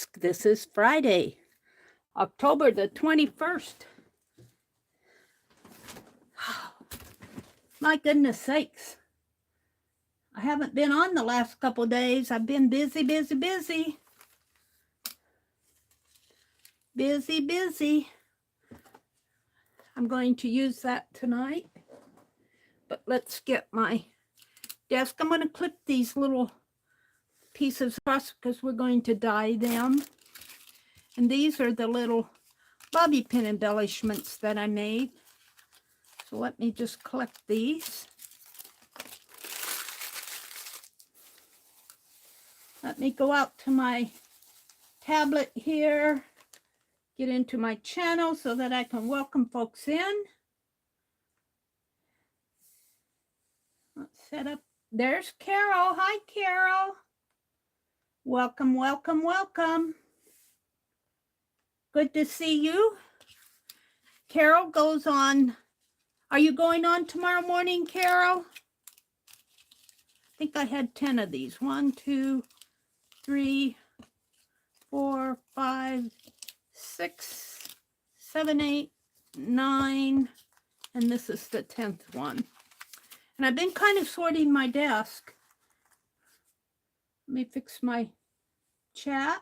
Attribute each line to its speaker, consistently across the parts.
Speaker 1: desk. This is Friday, October the 21st. My goodness sakes. I haven't been on the last couple of days. I've been busy. I'm going to use that tonight. But let's get my desk. I'm going to clip these little pieces across because we're going to dye them. And these are the little bobby pin embellishments that I made. So let me just collect these. Let me go out to my tablet here, get into my channel so that I can welcome folks in. Let's set up. There's Carol. Hi, Carol. Welcome. Good to see you. Carol goes on. Are you going on tomorrow morning, Carol? I think I had 10 of these. 1, 2, 3, 4, 5, 6, 7, 8, 9, and this is the 10th one. And I've been kind of sorting my desk. Let me fix my chat.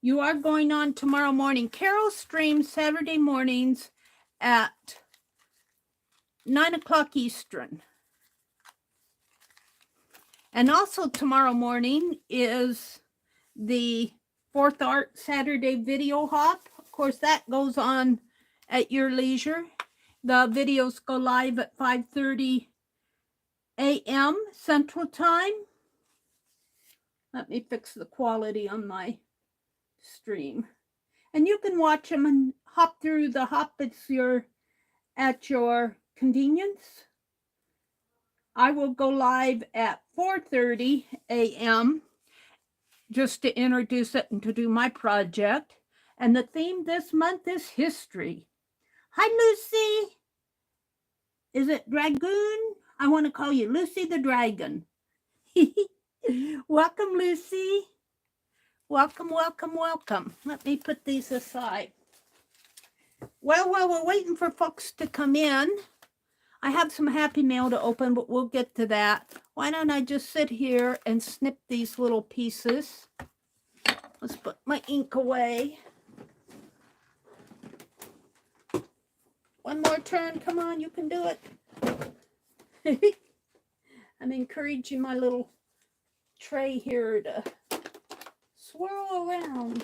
Speaker 1: You are going on tomorrow morning. Carol streams Saturday mornings at 9 o'clock Eastern. And also tomorrow morning is the 4th Art Saturday video hop. Of course, that goes on at your leisure. The videos go live at 5:30 a.m. Central Time. Let me fix the quality on my stream. And you can watch them and hop through the hop at your convenience. I will go live at 4:30 a.m. just to introduce it and to do my project. And the theme this month is history. Hi, Lucy. Is it Dragoon? I want to call you Lucy the Dragon. Welcome, Lucy. Welcome. Let me put these aside. Well, while we're waiting for folks to come in, I have some happy mail to open, but we'll get to that. Why don't I just sit here and snip these little pieces? Let's put my ink away. One more turn. Come on, you can do it. I'm encouraging my little tray here to swirl around.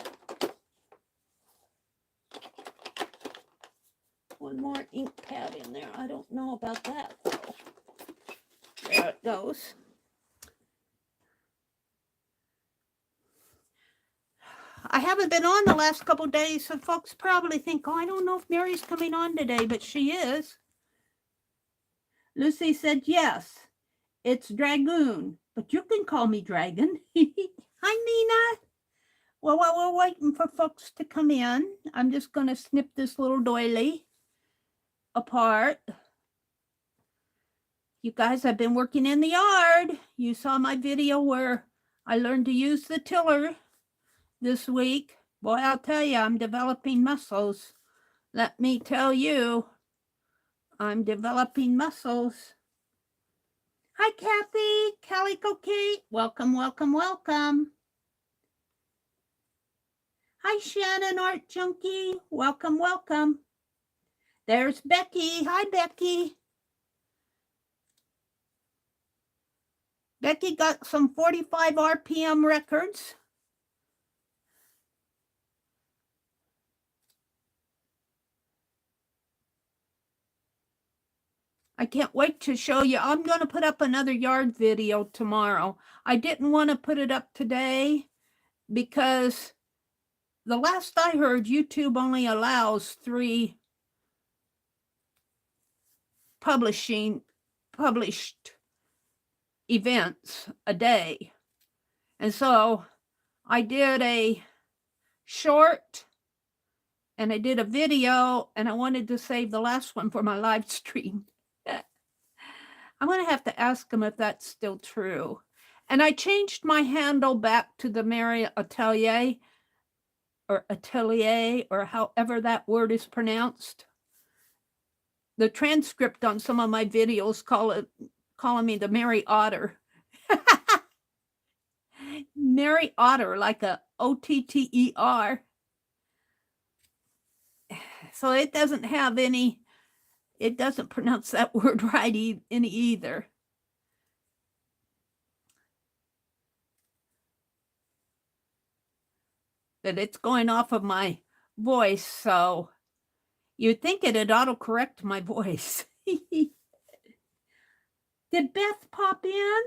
Speaker 1: One more ink pad in there. I don't know about that, though. There it goes. I haven't been on the last couple of days, so folks probably think, oh, I don't know if Meri's coming on today, but she is. Lucy said, yes, it's Dragoon, but you can call me Dragon. Hi, Nina. Well, while we're waiting for folks to come in, I'm just going to snip this little doily apart. You guys, I've been working in the yard. You saw my video where I learned to use the tiller this week. Boy, I'll tell you, I'm developing muscles. Let me tell you, I'm developing muscles. Hi, Kathy, Calico Kate. Welcome. Hi, Shannon Art Junkie. Welcome. There's Becky. Hi, Becky. Becky got some 45 RPM records. I can't wait to show you. I'm going to put up another yard video tomorrow. I didn't want to put it up today because the last I heard, YouTube only allows 3 published events a day. And so I did a short and I did a video, and I wanted to save the last one for my live stream. I'm going to have to ask them if that's still true. And I changed my handle back to the Meri Atelier, or Atelier, or however that word is pronounced. The transcript on some of my videos calling me the Meri Otter. Meri Otter, like a Otter. So it doesn't have any, it doesn't pronounce that word right any either. But it's going off of my voice, so you'd think it'd autocorrect my voice. Did Beth pop in?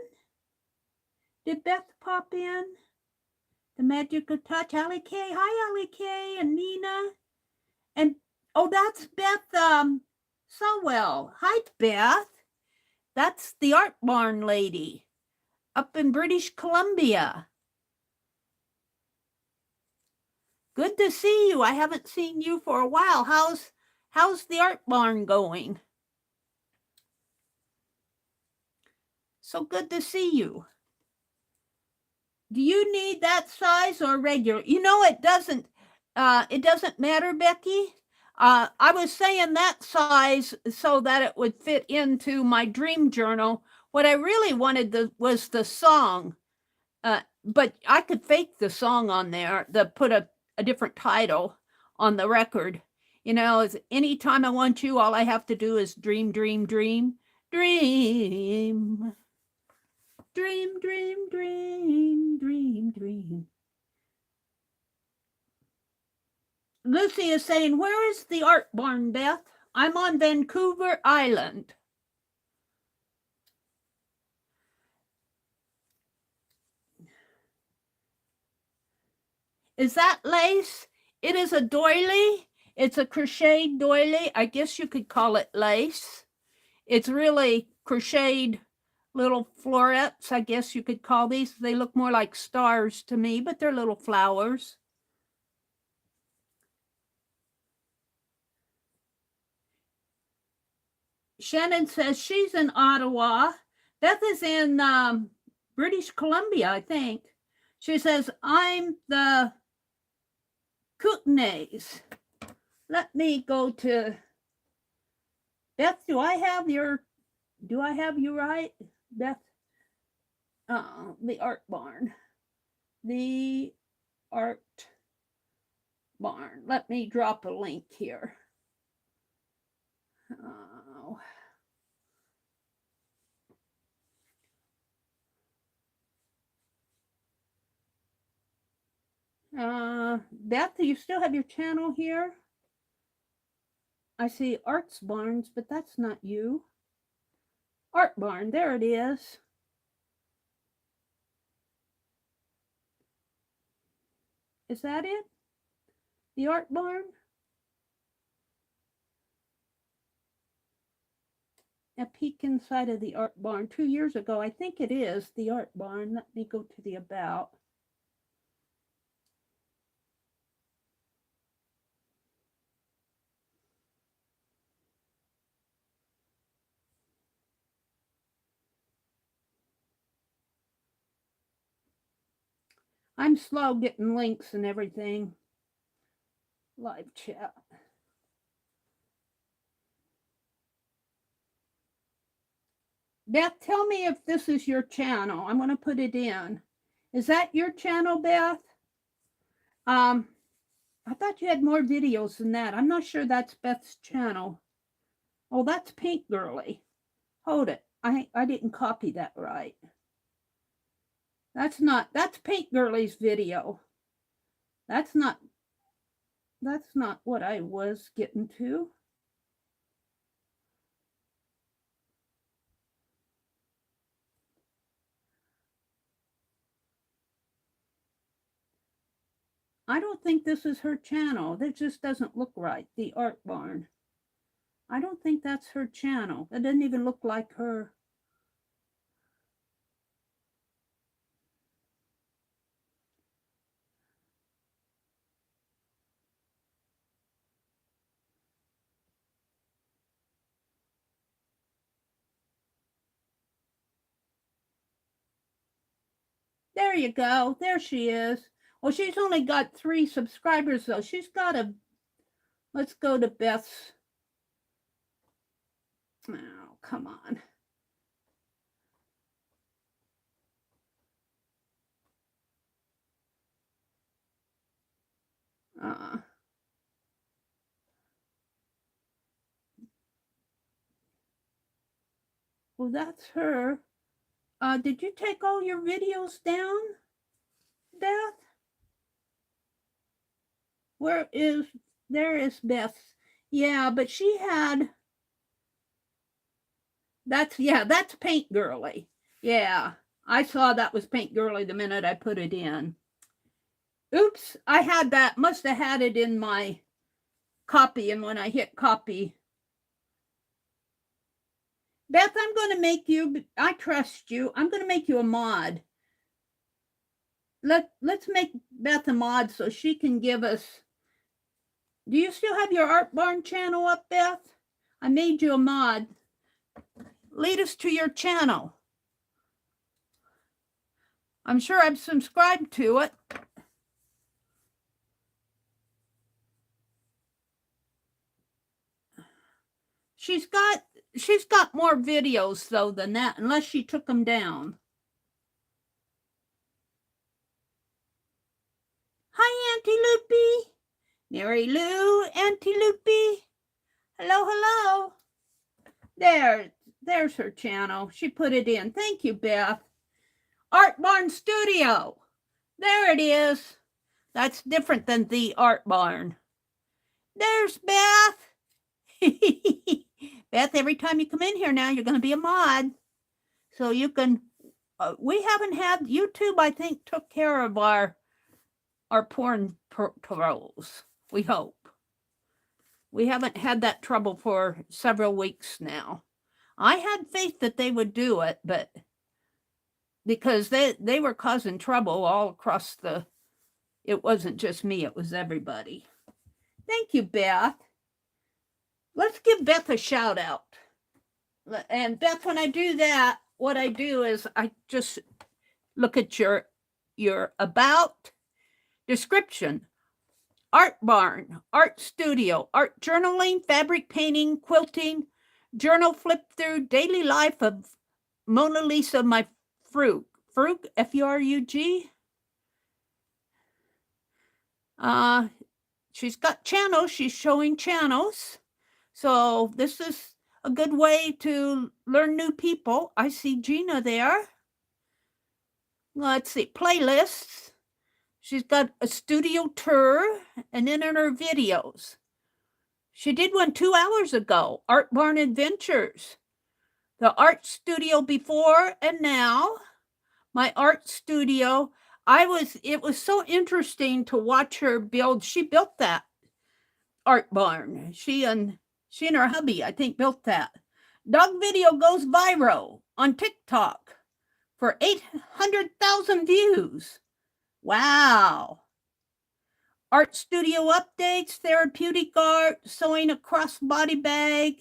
Speaker 1: Did Beth pop in? The Magical Touch, Allie K. Hi, Allie K. And Nina. And, oh, that's Beth Sowell. Hi, Beth. That's the Art Barn lady up in British Columbia. Good to see you. I haven't seen you for a while. How's the Art Barn going? So good to see you. Do you need that size or regular? You know, it doesn't matter, Becky. I was saying that size so that it would fit into my dream journal. What I really wanted was the song, but I could fake the song on there, put a different title on the record. You know, anytime I want you, all I have to do is dream, dream, dream, dream. Dream, dream, dream, dream, dream. Lucy is saying, where is the Art Barn, Beth? I'm on Vancouver Island. Is that lace? It is a doily. It's a crocheted doily. I guess you could call it lace. It's really crocheted little florets, I guess you could call these. They look more like stars to me, but they're little flowers. Shannon says she's in Ottawa. Beth is in British Columbia, I think. She says, I'm the Kootenays. Let me go to Beth. Do I have you right, Beth? The Art Barn. The Art Barn. Let me drop a link here. Oh. Beth, do you still have your channel here? I see Arts Barns, but that's not you. Art Barn, there it is. Is that it? The Art Barn? A peek inside of the Art Barn 2 years ago. I think it is the Art Barn. Let me go to the About. I'm slow getting links and everything. Live chat. Beth, tell me if this is your channel. I'm going to put it in. Is that your channel, Beth? I thought you had more videos than that. I'm not sure that's Beth's channel. Oh, that's Pink Girly. Hold it. I didn't copy that right. That's Pink Girly's video. That's not what I was getting to. I don't think this is her channel. That just doesn't look right. The Art Barn. I don't think that's her channel. That doesn't even look like her. There you go. There she is. Well, she's only got 3 subscribers, though. She's got a... Let's go to Beth's. Oh, come on. Well, that's her. Did you take all your videos down, Beth? There is Beth's. Yeah, but she had... That's Paint Girly. Yeah, I saw that was Paint Girly the minute I put it in. Oops, I had that, must have had it in my copy, and when I hit copy... Beth, I'm going to make you, I trust you, I'm going to make you a mod. Let's make Beth a mod so she can give us... Do you still have your Art Barn channel up, Beth? I made you a mod. Lead us to your channel. I'm sure I've subscribed to it. She's got more videos, though, than that, unless she took them down. Hi, Auntie Loopy. Mary Lou, Auntie Loopy. Hello, hello. There's her channel. She put it in. Thank you, Beth. Art Barn Studio. There it is. That's different than the Art Barn. There's Beth. Beth, every time you come in here now, you're going to be a mod. So you can... we haven't had... YouTube, I think, took care of our porn trolls. We hope. We haven't had that trouble for several weeks now. I had faith that they would do it, but because they were causing trouble all across the... It wasn't just me, it was everybody. Thank you, Beth. Let's give Beth a shout out. And Beth, when I do that, what I do is I just look at your about, description, Art Barn, Art Studio, Art Journaling, Fabric Painting, Quilting, Journal Flip Through, Daily Life of Mona Lisa, my Frug, F-U-R-U-G. She's got channels. She's showing channels. So this is a good way to learn new people. I see Gina there. Let's see, playlists. She's got a studio tour, and then in her videos. She did one 2 hours ago, Art Barn Adventures. The art studio before and now. My art studio. It was so interesting to watch her build. She built that Art Barn. She and her hubby, I think, built that. Dog video goes viral on TikTok for 800,000 views. Wow. Art studio updates, therapeutic art, sewing a crossbody bag,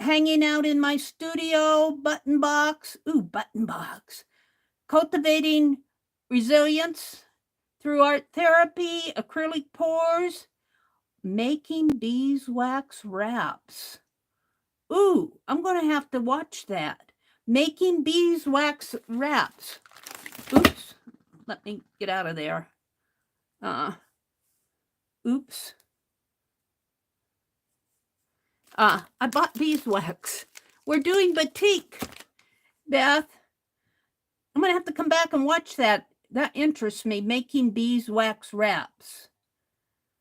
Speaker 1: hanging out in my studio, button box. Ooh, button box. Cultivating resilience through art therapy, acrylic pours, making beeswax wraps. Ooh, I'm going to have to watch that. Making beeswax wraps. Oops, let me get out of there. Oops. I bought beeswax. We're doing batik, Beth. I'm going to have to come back and watch that. That interests me, making beeswax wraps.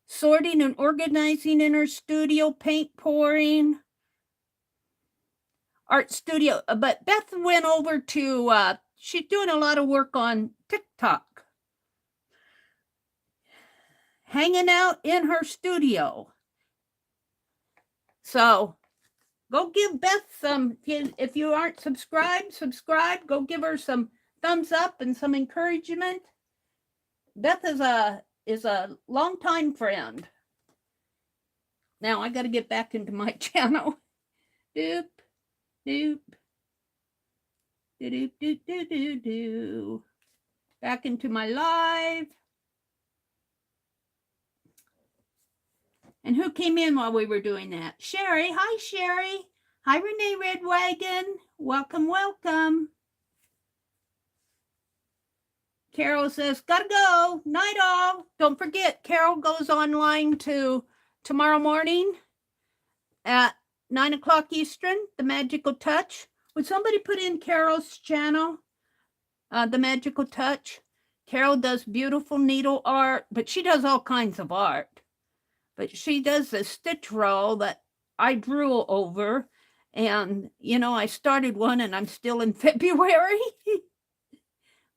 Speaker 1: Sorting and organizing in her studio, paint pouring. Art studio. But Beth went over to, she's doing a lot of work on TikTok. Hanging out in her studio. So go give Beth some, if you aren't subscribed, subscribe. Go give her some thumbs up and some encouragement. Beth is a longtime friend. Now I got to get back into my channel. Doop, doop, doop, doop, doop, doop, doop. back into my live. And who came in while we were doing that? Sherry. Hi, Sherry. Hi, Renee Redwagon. Welcome, welcome. Carol says, gotta go. Night all. Don't forget, Carol goes online tomorrow morning at 9 o'clock Eastern, The Magical Touch. Would somebody put in Carol's channel, The Magical Touch? Carol does beautiful needle art, but she does all kinds of art. But she does a stitch roll that I drew over. And, you know, I started one and I'm still in February.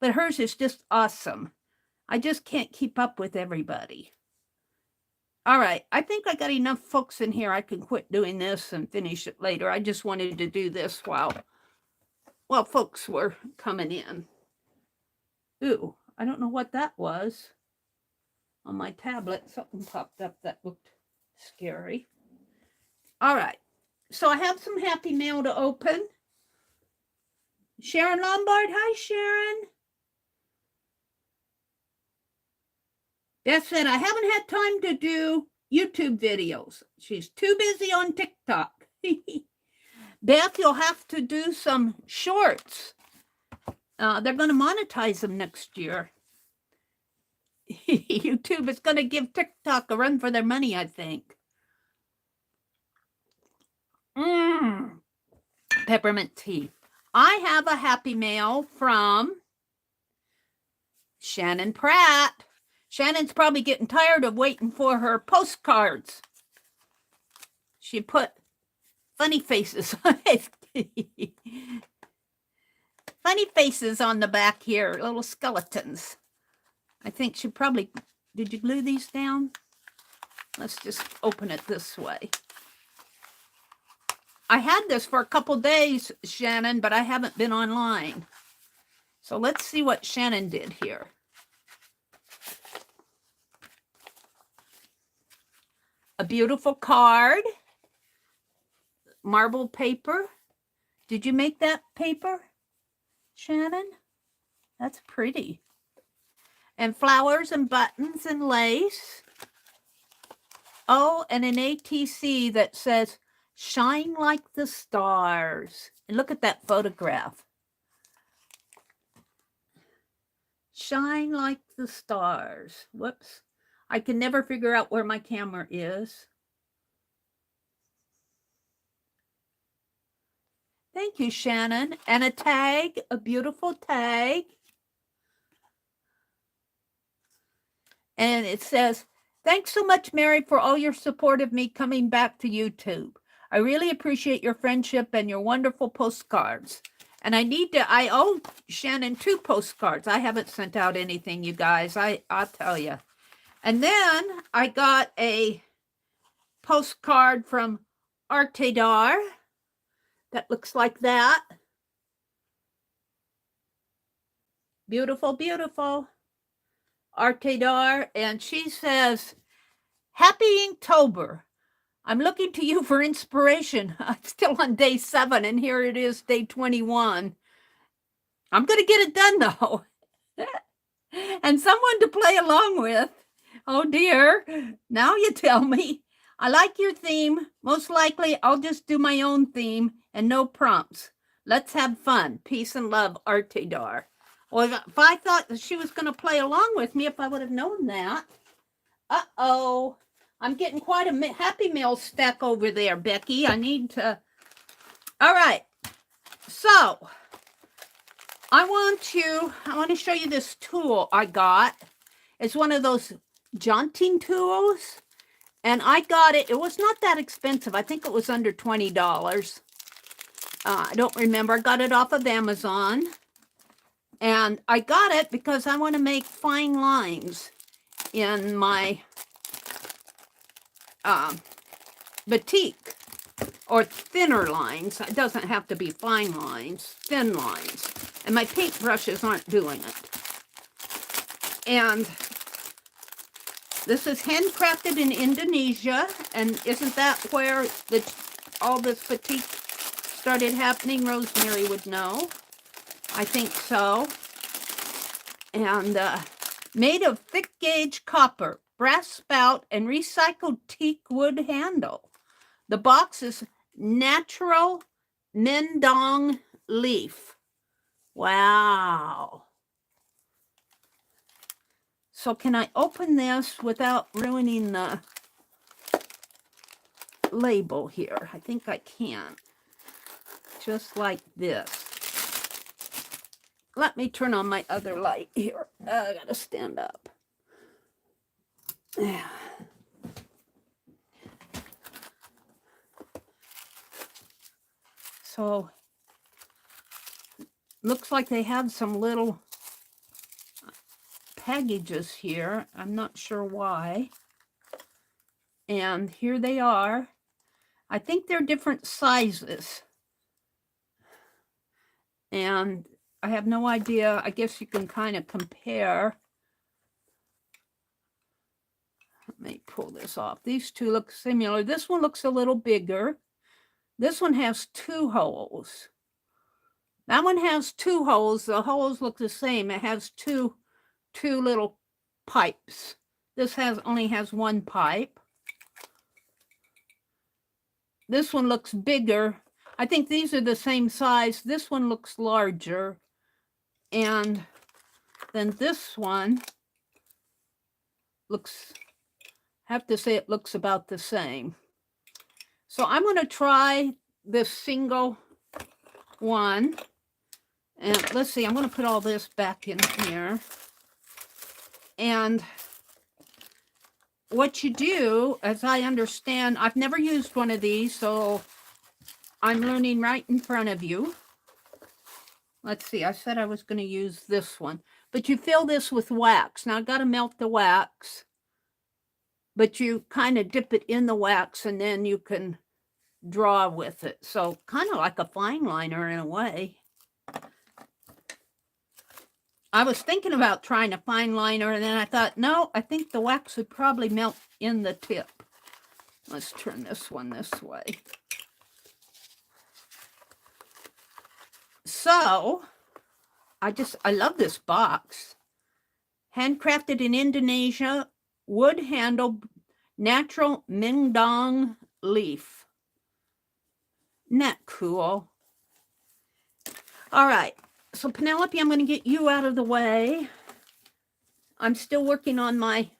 Speaker 1: But hers is just awesome. I just can't keep up with everybody. All right. I think I got enough folks in here. I can quit doing this and finish it later. I just wanted to do this while folks were coming in. Ooh, I don't know what that was. On my tablet, something popped up that looked scary. All right. So I have some happy mail to open. Sharon Lombard. Hi, Sharon. Beth said, I haven't had time to do YouTube videos. She's too busy on TikTok. Beth, you'll have to do some shorts. They're going to monetize them next year. YouTube is going to give TikTok a run for their money, I think. Peppermint tea. I have a happy mail from Shannon Pratt. Shannon's probably getting tired of waiting for her postcards. She put funny faces on it. Funny faces on the back here, little skeletons. I think she probably, did you glue these down? Let's just open it this way. I had this for a couple days, Shannon, but I haven't been online. So let's see what Shannon did here. A beautiful card. Marble paper. Did you make that paper, Shannon? That's pretty. And flowers and buttons and lace. Oh, and an ATC that says, shine like the stars. And look at that photograph. Shine like the stars. Whoops. I can never figure out where my camera is. Thank you, Shannon. And a tag, a beautiful tag. And it says, thanks so much, Meri, for all your support of me coming back to YouTube. I really appreciate your friendship and your wonderful postcards. And I owe Shannon 2 postcards. I haven't sent out anything, you guys. I'll tell you. And then I got a postcard from Artedar that looks like that. Beautiful, beautiful. Artedar. And she says, happy Inktober. I'm looking to you for inspiration. I'm still on day 7, and here it is, day 21. I'm going to get it done, though. And someone to play along with. Oh, dear. Now you tell me. I like your theme. Most likely, I'll just do my own theme and no prompts. Let's have fun. Peace and love, Artedar. Well, if I thought that she was going to play along with me, if I would have known that. Uh-oh. I'm getting quite a happy mail stack over there, Becky. I need to. All right. So I want to show you this tool I got. It's one of those jaunting tools. And I got it. It was not that expensive. I think it was under $20. I don't remember. I got it off of Amazon. And I got it because I want to make fine lines in my batik, or thinner lines. It doesn't have to be fine lines, thin lines. And my paint brushes aren't doing it. And this is handcrafted in Indonesia. And isn't that where all this batik started happening? Rosemary would know. I think so. And made of thick gauge copper, brass spout, and recycled teak wood handle. The box is natural Mendong leaf. Wow. So can I open this without ruining the label here? I think I can. Just like this. Let me turn on my other light here. I gotta stand up. Yeah. So, looks like they have some little packages here. I'm not sure why. And here they are. I think they're different sizes. And I have no idea. I guess you can kind of compare. Let me pull this off. These two look similar. This one looks a little bigger. This one has 2 holes. That one has 2 holes. The holes look the same. It has two little pipes. This only has 1 pipe. This one looks bigger. I think these are the same size. This one looks larger. And then this one looks, I have to say it looks about the same. So I'm going to try this single one. And let's see, I'm going to put all this back in here. And what you do, as I understand, I've never used one of these, so I'm learning right in front of you. Let's see, I said I was going to use this one. But you fill this with wax. Now, I've got to melt the wax. But you kind of dip it in the wax, and then you can draw with it. So kind of like a fine liner in a way. I was thinking about trying a fine liner, and then I thought, no, I think the wax would probably melt in the tip. Let's turn this one this way. So, I love this box. Handcrafted in Indonesia, wood handle, natural Mendong leaf. Isn't that cool? All right. So, Penelope, I'm going to get you out of the way. I'm still working on my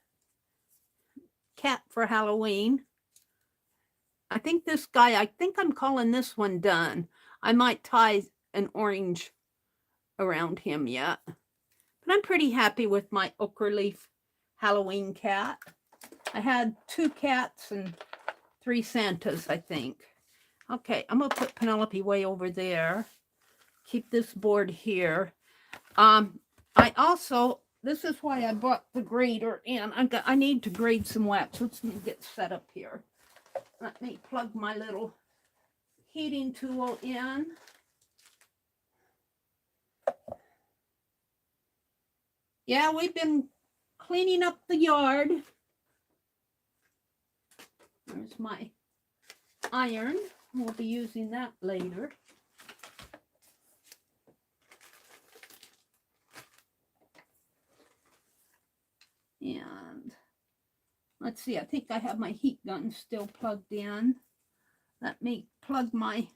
Speaker 1: cat for Halloween. I think this guy, I think I'm calling this one done. I might tie an orange around him yet. But I'm pretty happy with my ochre leaf Halloween cat. I had 2 cats and 3 Santas, I think. Okay, I'm going to put Penelope way over there. Keep this board here. I also, this is why I brought the grater in. I need to grade some wax. Let's get set up here. Let me plug my little heating tool in. Yeah, we've been cleaning up the yard. There's my iron. We'll be using that later. And let's see, I think I have my heat gun still plugged in. Let me plug my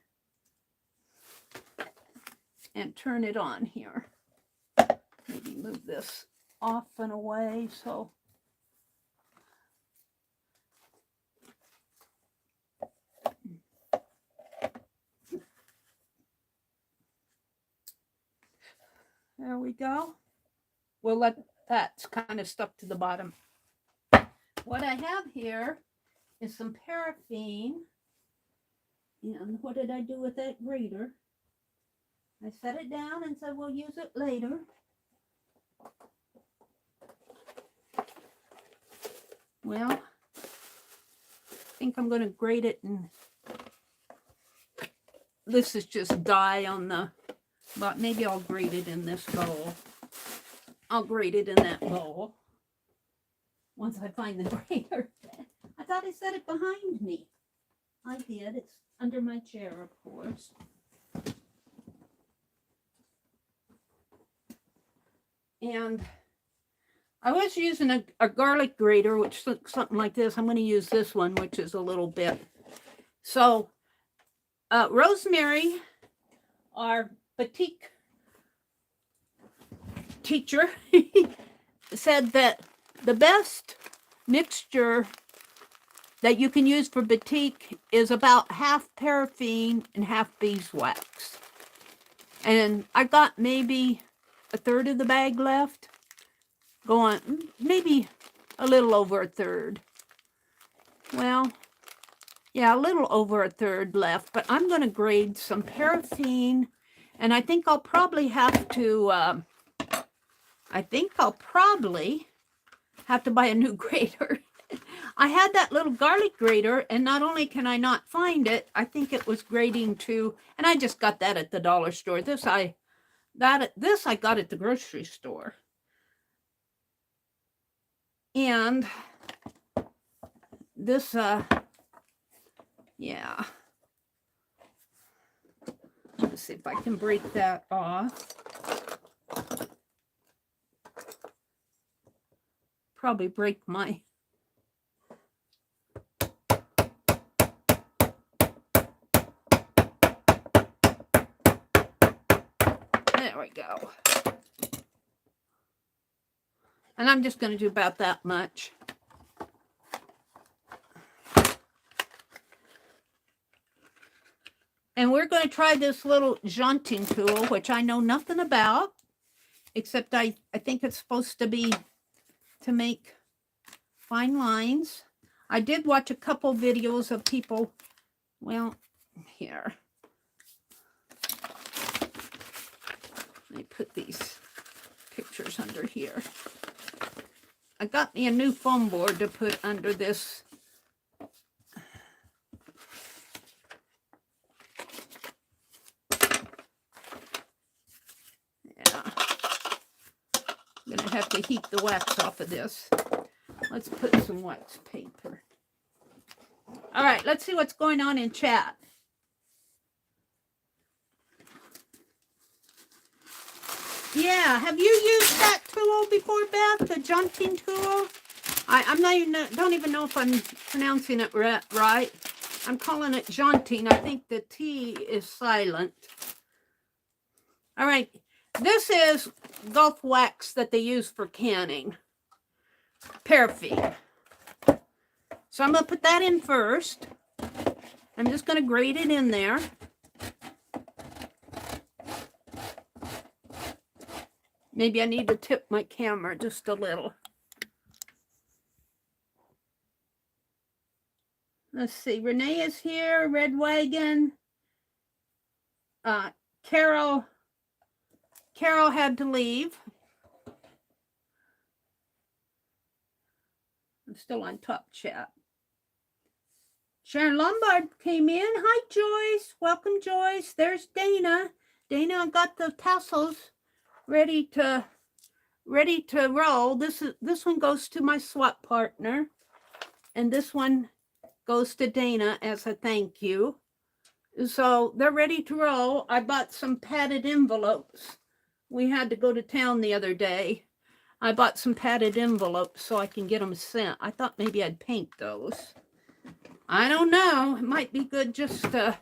Speaker 1: and turn it on here. Maybe move this off and away so there we go. We'll let that kind of stuck to the bottom. What I have here is some paraffin. And what did I do with that grater? I set it down and said we'll use it later. Well, I think I'm going to grate it, and this is just dye on the, but maybe I'll grate it in this bowl. I'll grate it in that bowl once I find the grater. I thought I set it behind me. I did. It's under my chair, of course. And I was using a garlic grater, which looks something like this. I'm going to use this one, which is a little bit. So, Rosemary, our Batik teacher, said that the best mixture that you can use for batik is about half paraffin and half beeswax. And I got maybe a third of the bag left. Going, maybe a little over a third. Well, yeah, a little over a third left, but I'm going to grade some paraffin, and I think I'll probably have to, buy a new grater. I had that little garlic grater, and not only can I not find it, I think it was grating too, and I just got that at the dollar store. This I got at the grocery store. And this, yeah. Let's see if I can break that off. Probably break my... There we go. And I'm just going to do about that much. And we're going to try this little jaunting tool, which I know nothing about, except I think it's supposed to be to make fine lines. I did watch a couple videos of people, well, here. Let me put these pictures under here. I got me a new foam board to put under this. Yeah. I'm going to have to heat the wax off of this. Let's put some wax paper. All right, let's see what's going on in chat. Yeah, have you used that tool before, Beth? The jaunting tool? I'm not even, don't even know if I'm pronouncing it right. I'm calling it jaunting. I think the T is silent. All right, this is Gulf wax that they use for canning. Paraffin. So I'm going to put that in first. I'm just going to grate it in there. Maybe I need to tip my camera just a little. Let's see. Renee is here. Red Wagon. Carol had to leave. I'm still on top chat. Sharon Lombard came in. Hi, Joyce. Welcome, Joyce. There's Dana. Dana got the tassels ready to roll. This one goes to my swap partner, and this one goes to Dana as a thank you. So they're ready to roll. I bought some padded envelopes. We had to go to town the other day. I bought some padded envelopes so I can get them sent. I thought maybe I'd paint those. I don't know. It might be good just to...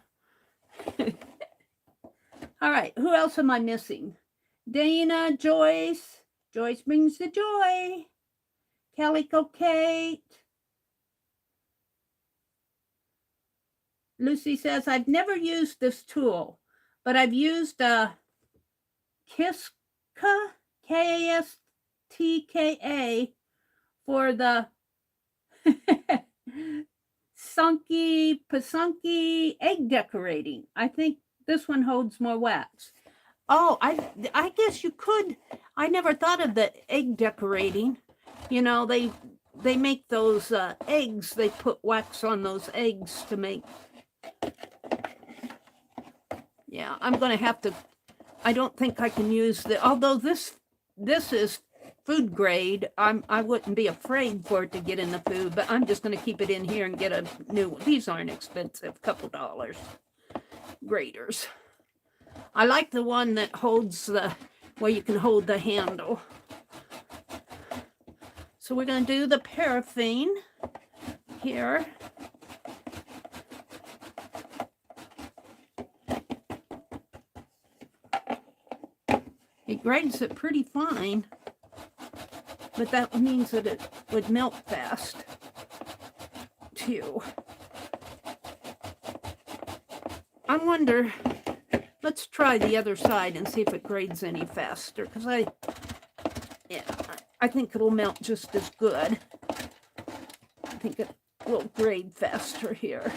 Speaker 1: All right, who else am I missing? Dana, Joyce. Joyce brings the joy. Calico Kate. Lucy says, I've never used this tool, but I've used a Kiska, K-A-S-T-K-A, for the Pasunky egg decorating. I think this one holds more wax. Oh, I guess you could. I never thought of the egg decorating. You know, they make those eggs. They put wax on those eggs to make. Yeah, I'm going to have to. I don't think I can use the. Although this is food grade, I wouldn't be afraid for it to get in the food. But I'm just going to keep it in here and get a new one. These aren't expensive, a couple dollars. Graters. I like the one that holds the, where you can hold the handle. So we're going to do the paraffin here. It grades it pretty fine, but that means that it would melt fast too. I wonder, let's try the other side and see if it grades any faster, because I think it'll melt just as good. I think it will grade faster here.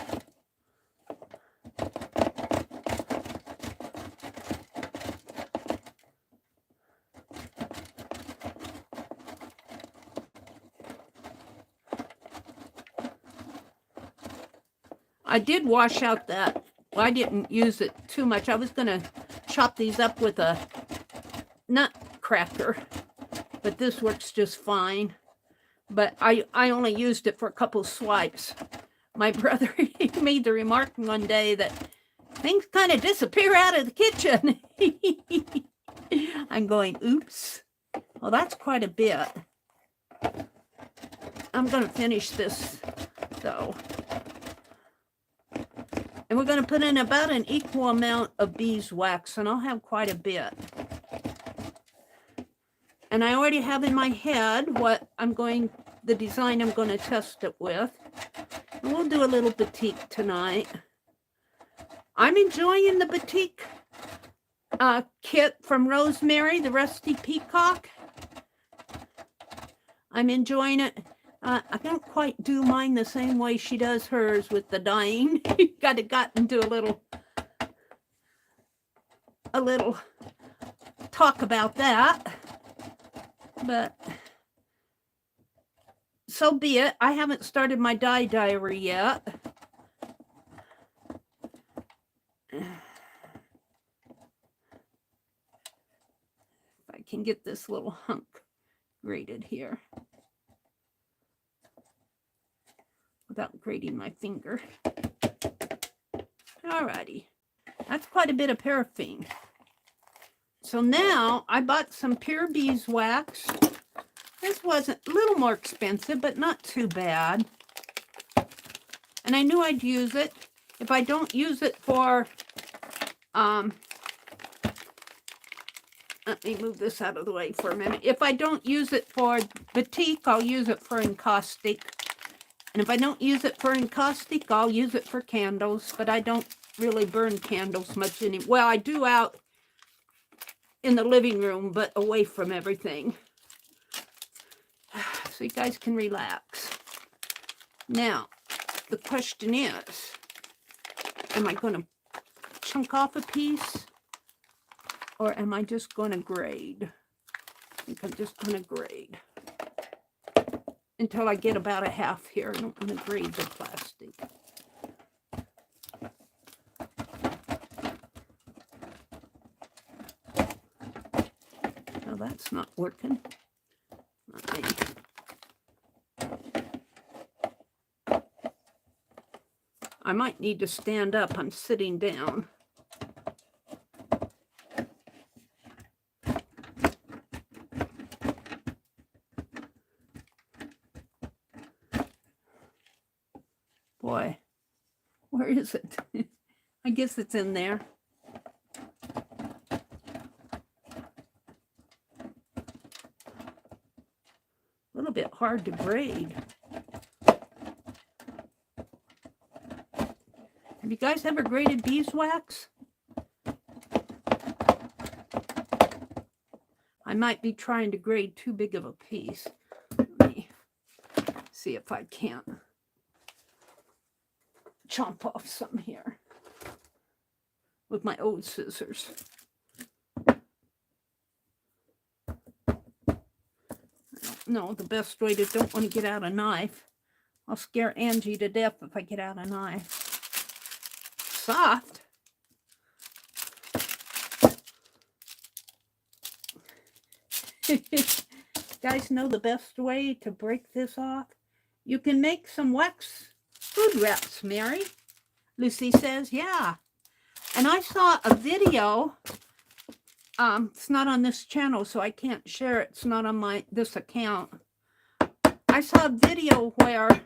Speaker 1: I did wash out that. Well, I didn't use it too much. I was going to chop these up with a nut cracker, but this works just fine. But I only used it for a couple swipes. My brother made the remark one day that things kind of disappear out of the kitchen. I'm going, oops. Well, that's quite a bit. I'm going to finish this, though. And we're going to put in about an equal amount of beeswax, and I'll have quite a bit. And I already have in my head what the design I'm going to test it with. And we'll do a little batik tonight. I'm enjoying the batik kit from Rosemary, the Rusty Peacock. I'm enjoying it. I don't quite do mine the same way she does hers with the dyeing. got into a little talk about that. But so be it. I haven't started my dye diary yet. If I can get this little hunk graded here without grating my finger. Alrighty. That's quite a bit of paraffin. So now I bought some pure beeswax. This wasn't a little more expensive, but not too bad. And I knew I'd use it. If I don't use it for, let me move this out of the way for a minute. If I don't use it for batik, I'll use it for encaustic. And if I don't use it for encaustic, I'll use it for candles. But I don't really burn candles much anymore. Well, I do out in the living room, but away from everything. So you guys can relax. Now, the question is, am I going to chunk off a piece? Or am I just going to grade? I think I'm just going to grade. Until I get about a half here. I don't want to grade the plastic. No, that's not working. I might need to stand up. I'm sitting down. Boy, where is it? I guess it's in there. A little bit hard to grade. Have you guys ever graded beeswax? I might be trying to grade too big of a piece. Let me see if I can't chomp off some here with my old scissors. I don't know the best way to, don't want to get out a knife. I'll scare Angie to death if I get out a knife. Soft. Guys know the best way to break this off? You can make some wax food wraps, Mary. Lucy says, yeah. And I saw a video. It's not on this channel, so I can't share it. It's not on this account. I saw a video where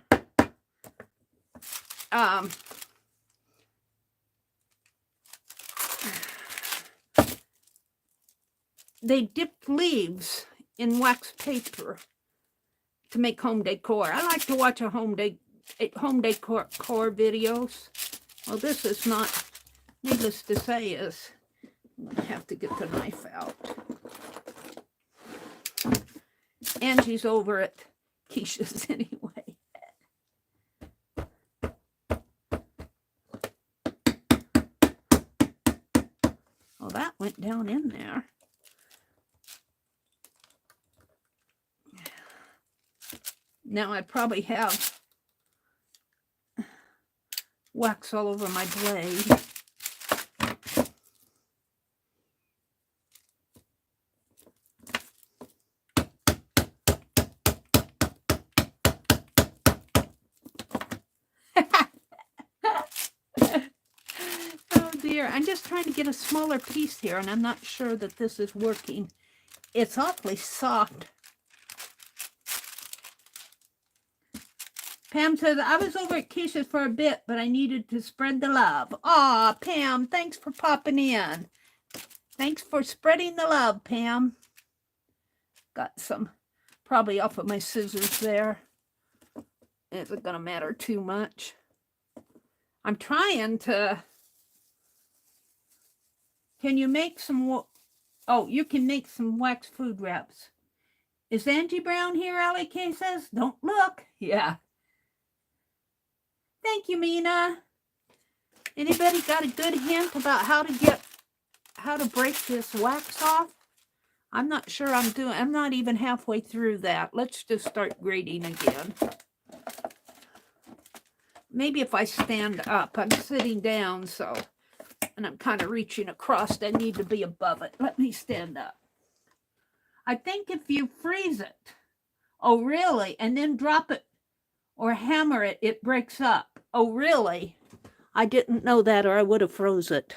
Speaker 1: they dipped leaves in wax paper to make home decor. I like to watch home decor videos. Well, this is not, needless to say, is, I'm going to have to get the knife out. Angie's over at Keisha's anyway. Well, that went down in there. Now I probably have wax all over my blade. Oh dear, I'm just trying to get a smaller piece here, and I'm not sure that this is working. It's awfully soft. Pam says, I was over at Keisha's for a bit, but I needed to spread the love. Aw, Pam, thanks for popping in. Thanks for spreading the love, Pam. Got some probably off of my scissors there. It isn't going to matter too much. I'm trying to... Can you make some... Oh, you can make some wax food wraps. Is Angie Brown here, Allie K says? Don't look. Yeah. Thank you, Mina. Anybody got a good hint about how to break this wax off? I'm not sure I'm not even halfway through that. Let's just start grading again. Maybe if I stand up, I'm sitting down, so, and I'm kind of reaching across, I need to be above it. Let me stand up. I think if you freeze it, oh really, and then drop it or hammer it, it breaks up. Oh really? I didn't know that, or I would have froze it.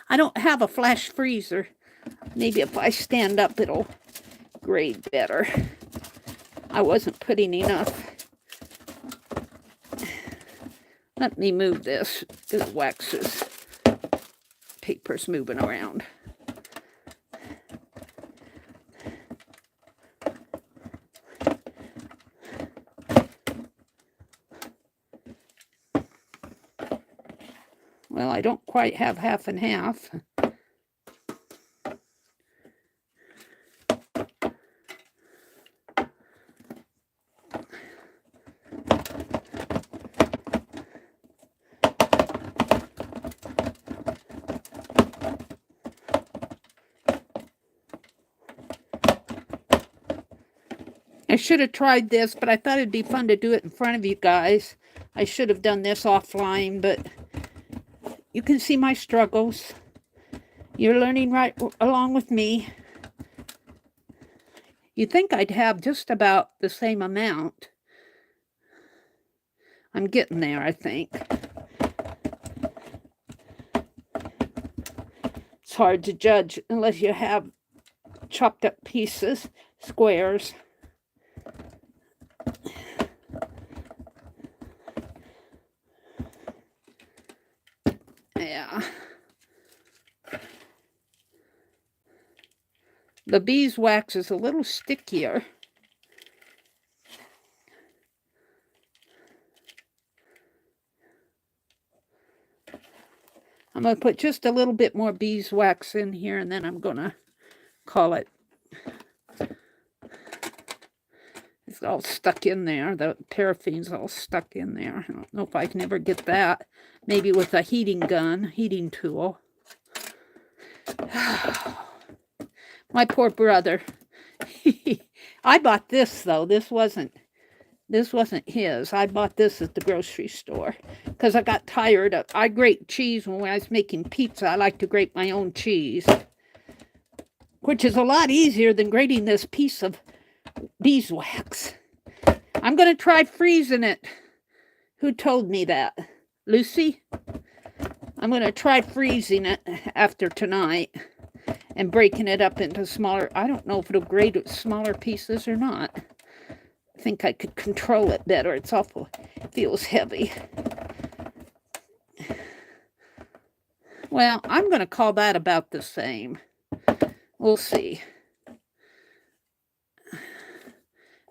Speaker 1: I don't have a flash freezer. Maybe if I stand up, it'll grade better. I wasn't putting enough. Let me move this, because wax's paper's moving around. Well, I don't quite have half and half. I should have tried this, but I thought it'd be fun to do it in front of you guys. I should have done this offline, but you can see my struggles. You're learning right along with me. You'd think I'd have just about the same amount. I'm getting there, I think. It's hard to judge unless you have chopped up pieces, squares. Yeah. The beeswax is a little stickier. I'm going to put just a little bit more beeswax in here, and then I'm going to call it. It's all stuck in there. The paraffine's all stuck in there. I don't know if I can ever get that. Maybe with a heating tool. My poor brother. I bought this, though. This wasn't his. I bought this at the grocery store because I got tired of... I grate cheese when I was making pizza. I like to grate my own cheese, which is a lot easier than grating this piece of beeswax. I'm going to try freezing it. Who told me that? Lucy? I'm going to try freezing it after tonight and breaking it up into smaller... I don't know if it'll grate smaller pieces or not. think I could control it better. It's awful, feels heavy. Well, I'm going to call that about the same. We'll see.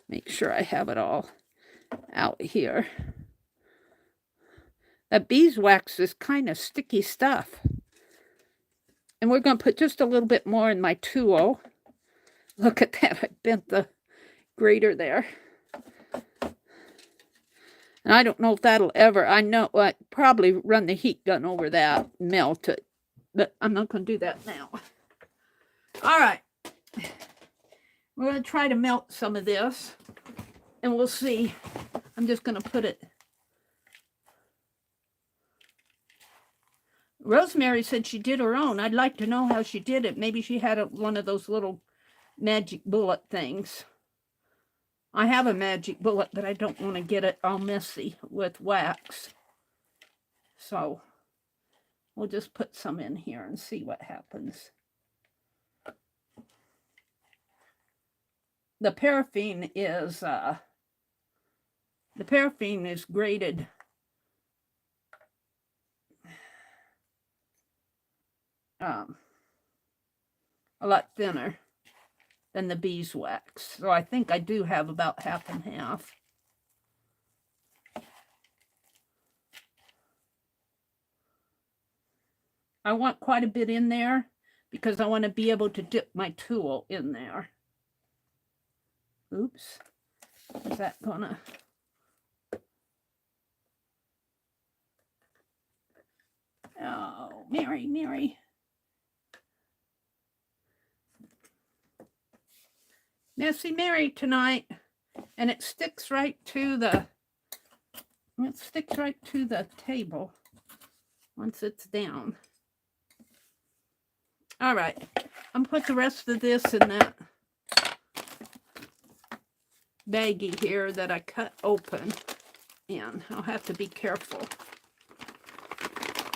Speaker 1: Make sure I have it all out here. That beeswax is kind of sticky stuff. And we're going to put just a little bit more in my tool. Look at that. I bent the grater there. And I don't know if that'll ever, I know, I probably run the heat gun over that, melt it. But I'm not going to do that now. All right. We're going to try to melt some of this. And we'll see. I'm just going to put it. Rosemary said she did her own. I'd like to know how she did it. Maybe she had one of those little magic bullet things. I have a magic bullet, but I don't want to get it all messy with wax. So we'll just put some in here and see what happens. The paraffin is grated. A lot thinner than the beeswax. So I think I do have about half and half. I want quite a bit in there because I want to be able to dip my tool in there. Oops. Is that gonna... Oh, Meri. Messy Meri tonight. And it sticks right to the table once it's down. All right. I'm gonna put the rest of this in that baggie here that I cut open. And I'll have to be careful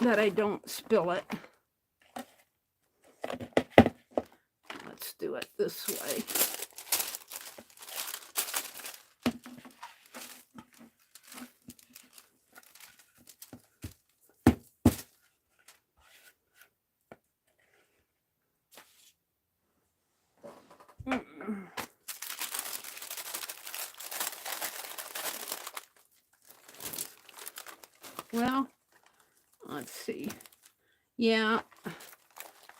Speaker 1: that I don't spill it. Let's do it this way. Well, let's see. Yeah,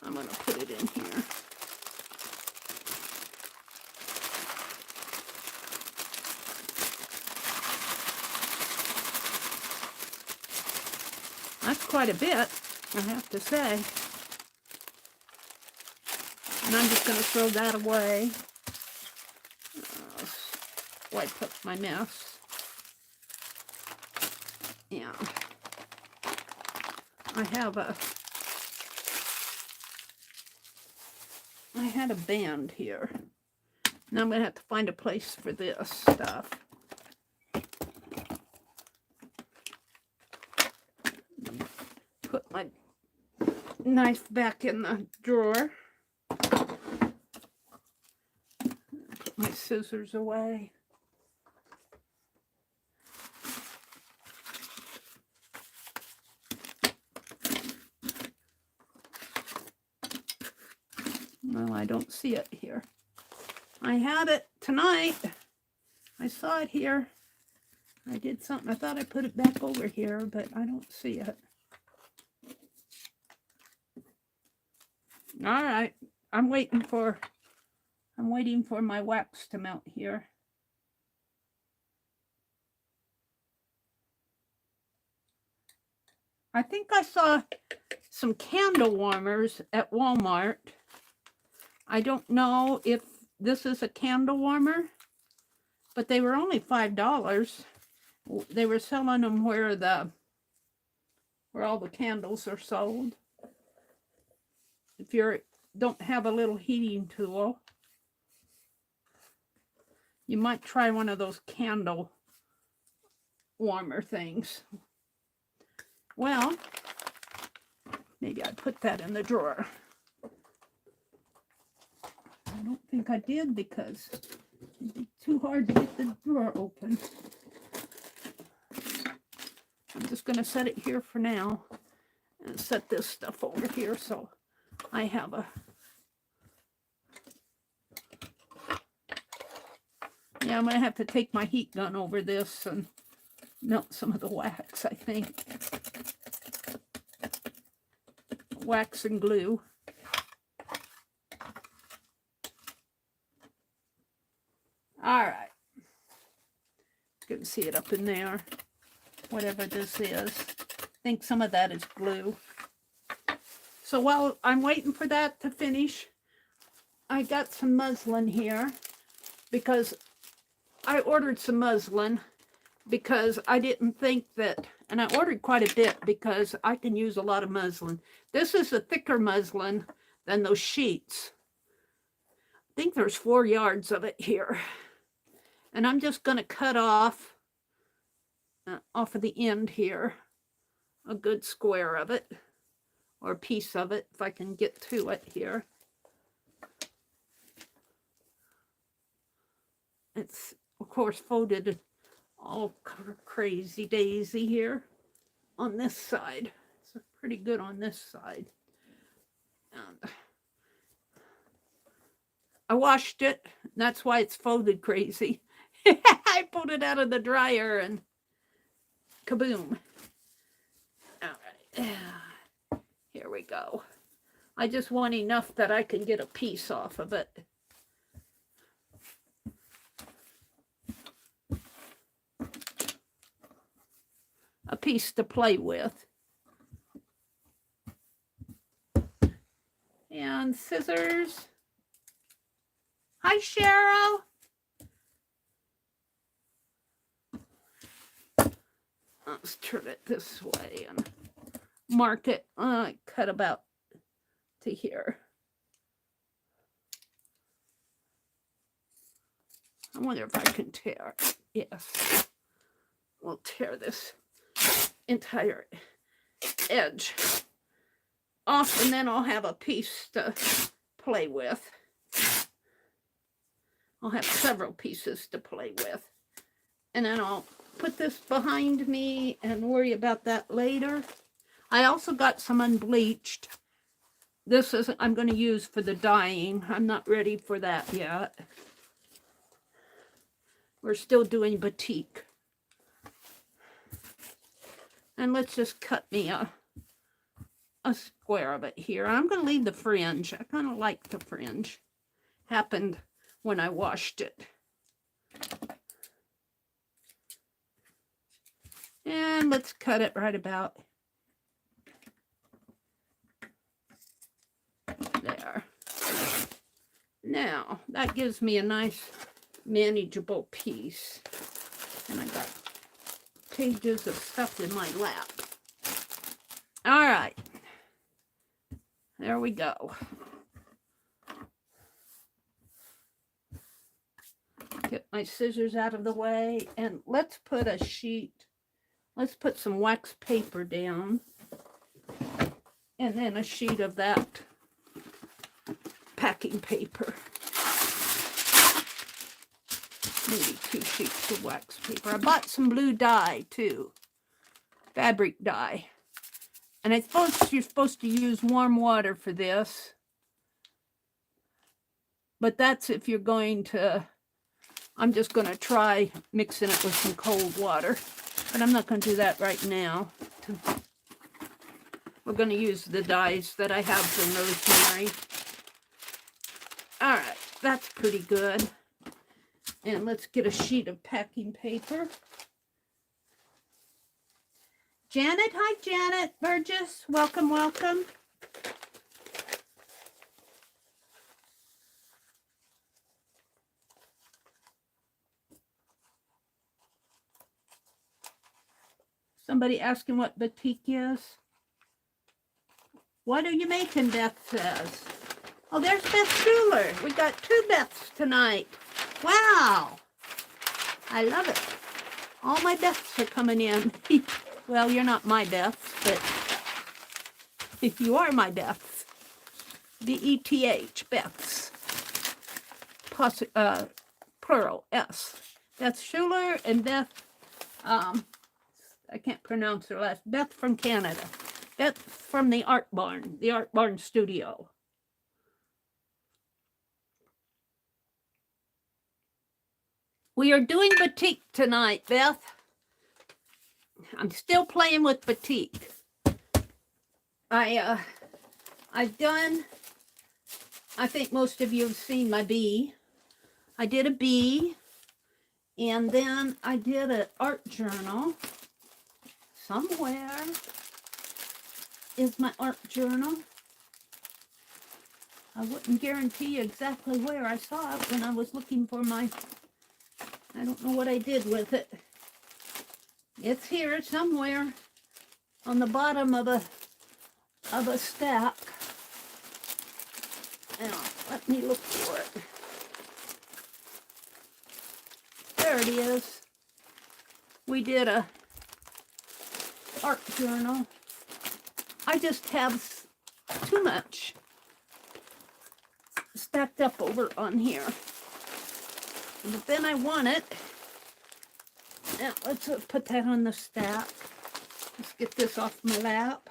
Speaker 1: I'm going to put it in here. That's quite a bit, I have to say. And I'm just going to throw that away. Wipe up my mess. Yeah. I had a band here. Now I'm going to have to find a place for this stuff. Put my knife back in the drawer. Put my scissors away. Well, I don't see it here. I had it tonight. I saw it here. I did something. I thought I put it back over here, but I don't see it. All right. I'm waiting for my wax to melt here. I think I saw some candle warmers at Walmart. I don't know if this is a candle warmer, but they were only $5. They were selling them where all the candles are sold. If you don't have a little heating tool, you might try one of those candle warmer things. Well, maybe I put that in the drawer. I don't think I did because It'd be too hard to get the drawer open. I'm just going to set it here for now and set this stuff over here so I have a... Yeah, I'm going to have to take my heat gun over this and melt some of the wax, I think. Wax and glue. All right. You can see it up in there. Whatever this is. I think some of that is glue. So while I'm waiting for that to finish, I got some muslin here because I ordered some muslin because I didn't think that, and I ordered quite a bit because I can use a lot of muslin. This is a thicker muslin than those sheets. I think there's 4 yards of it here. And I'm just going to cut off of the end here a good square of it, or a piece of it, if I can get to it here. It's, of course, folded all crazy daisy here on this side. It's pretty good on this side. And I washed it. And that's why it's folded crazy. I pulled it out of the dryer and kaboom. All right. Here we go. I just want enough that I can get a piece off of it. A piece to play with. And scissors. Hi, Cheryl. Let's turn it this way and mark it. Cut about to here. I wonder if I can tear. Yes. We'll tear this entire edge off, and then I'll have a piece to play with. I'll have several pieces to play with. And then I'll put this behind me and worry about that later. I also got some unbleached. This is I'm going to use for the dyeing. I'm not ready for that yet. We're still doing batik. And let's just cut me a square of it here. I'm going to leave the fringe. I kind of like the fringe. Happened when I washed it. And let's cut it right about there. Now, that gives me a nice manageable piece. And I got pages of stuff in my lap. All right. There we go. Get my scissors out of the way, and let's put a sheet. Let's put some wax paper down, and then a sheet of that packing paper. Maybe 2 sheets of wax paper. I bought some blue dye too, fabric dye. And I suppose you're supposed to use warm water for this. But that's if you're going to, I'm just going to try mixing it with some cold water. But I'm not going to do that right now. We're going to use the dyes that I have from Rosemary. All right, that's pretty good. And let's get a sheet of packing paper. Janet, hi Janet Burgess. Welcome, welcome. Somebody asking what batik is. What are you making, Beth says. Oh, there's Beth Schuler. We got 2 Beths tonight. Wow. I love it. All my Beths are coming in. Well, you're not my Beths, but you are my Beths. B-E-T-H, Beths. plural, S. Beth Schuler and Beth, I can't pronounce her last, Beth from Canada. Beth from the Art Barn Studio. We are doing batik tonight, Beth. I'm still playing with batik. I've done, I think most of you have seen my bee. I did a bee, and then I did an art journal. Somewhere is my art journal. I wouldn't guarantee you exactly where I saw it when I was looking for my, I don't know what I did with it. It's here somewhere on the bottom of a stack. Now, let me look for it. There it is. We did a art journal. I just have too much stacked up over on here. But then I want it. Now, let's put that on the stack. Let's get this off my lap.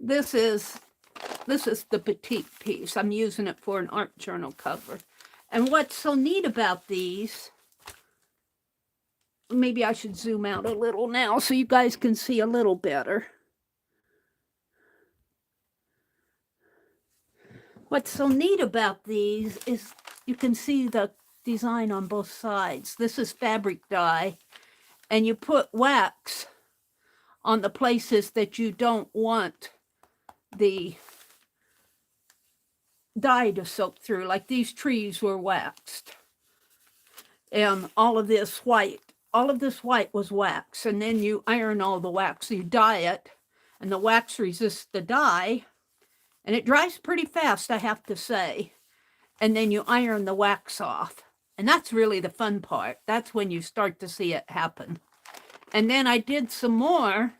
Speaker 1: This is the batik piece. I'm using it for an art journal cover. And what's so neat about these, maybe I should zoom out a little now so you guys can see a little better. What's so neat about these is you can see the design on both sides. This is fabric dye, and you put wax on the places that you don't want the dye to soak through. Like these trees were waxed, and all of this white was wax, and then you iron all the wax. So you dye it, and the wax resists the dye, and it dries pretty fast, I have to say. And then you iron the wax off, and that's really the fun part. That's when you start to see it happen. And then I did some more.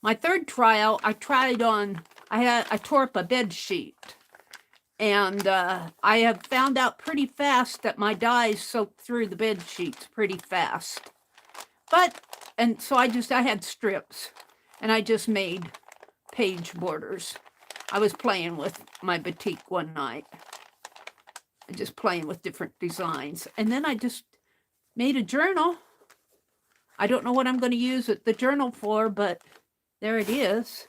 Speaker 1: My third trial, I tried on, I tore up a bed sheet, and I have found out pretty fast that my dyes soak through the bed sheets pretty fast. And so I had strips, and I just made page borders. I was playing with my batik one night, just playing with different designs. And then I just made a journal. I don't know what I'm going to use the journal for, but there it is.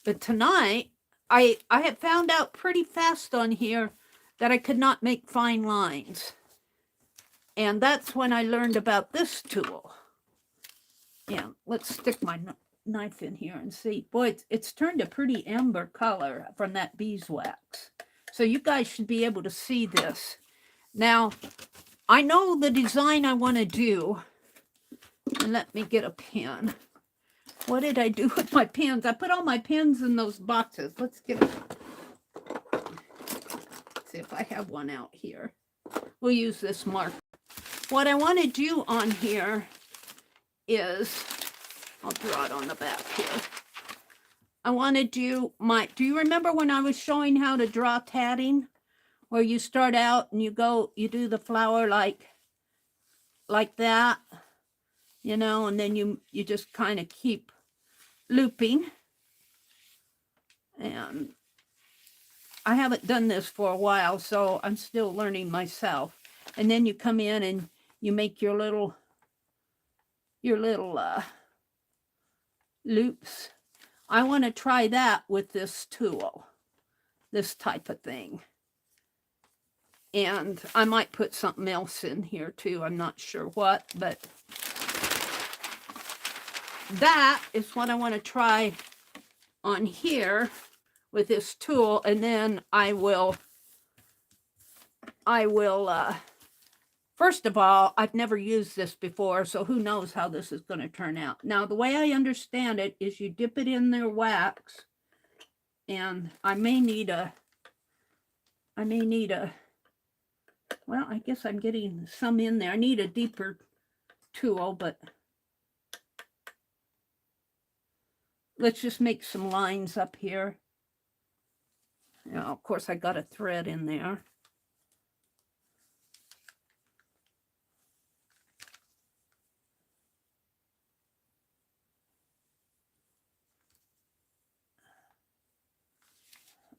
Speaker 1: But tonight, I had found out pretty fast on here that I could not make fine lines. And that's when I learned about this tool. Yeah, let's stick my knife in here and see. Boy, it's turned a pretty amber color from that beeswax. So you guys should be able to see this. Now, I know the design I want to do. And let me get a pen. What did I do with my pens? I put all my pens in those boxes. Let's see if I have one out here. We'll use this marker. What I want to do on here is, I'll draw it on the back here. I want to do do you remember when I was showing how to draw tatting? Where you start out and you do the flower like that, you know, and then you just kind of keep looping. And I haven't done this for a while, so I'm still learning myself. And then you come in and you make your little loops. I want to try that with this tool, this type of thing. And I might put something else in here too. I'm not sure what, but that is what I want to try on here with this tool. And then I will first of all, I've never used this before, so who knows how this is going to turn out. Now, the way I understand it is you dip it in their wax, and I may need a, well, I guess I'm getting some in there. I need a deeper tool, but let's just make some lines up here. Now, of course, I got a thread in there.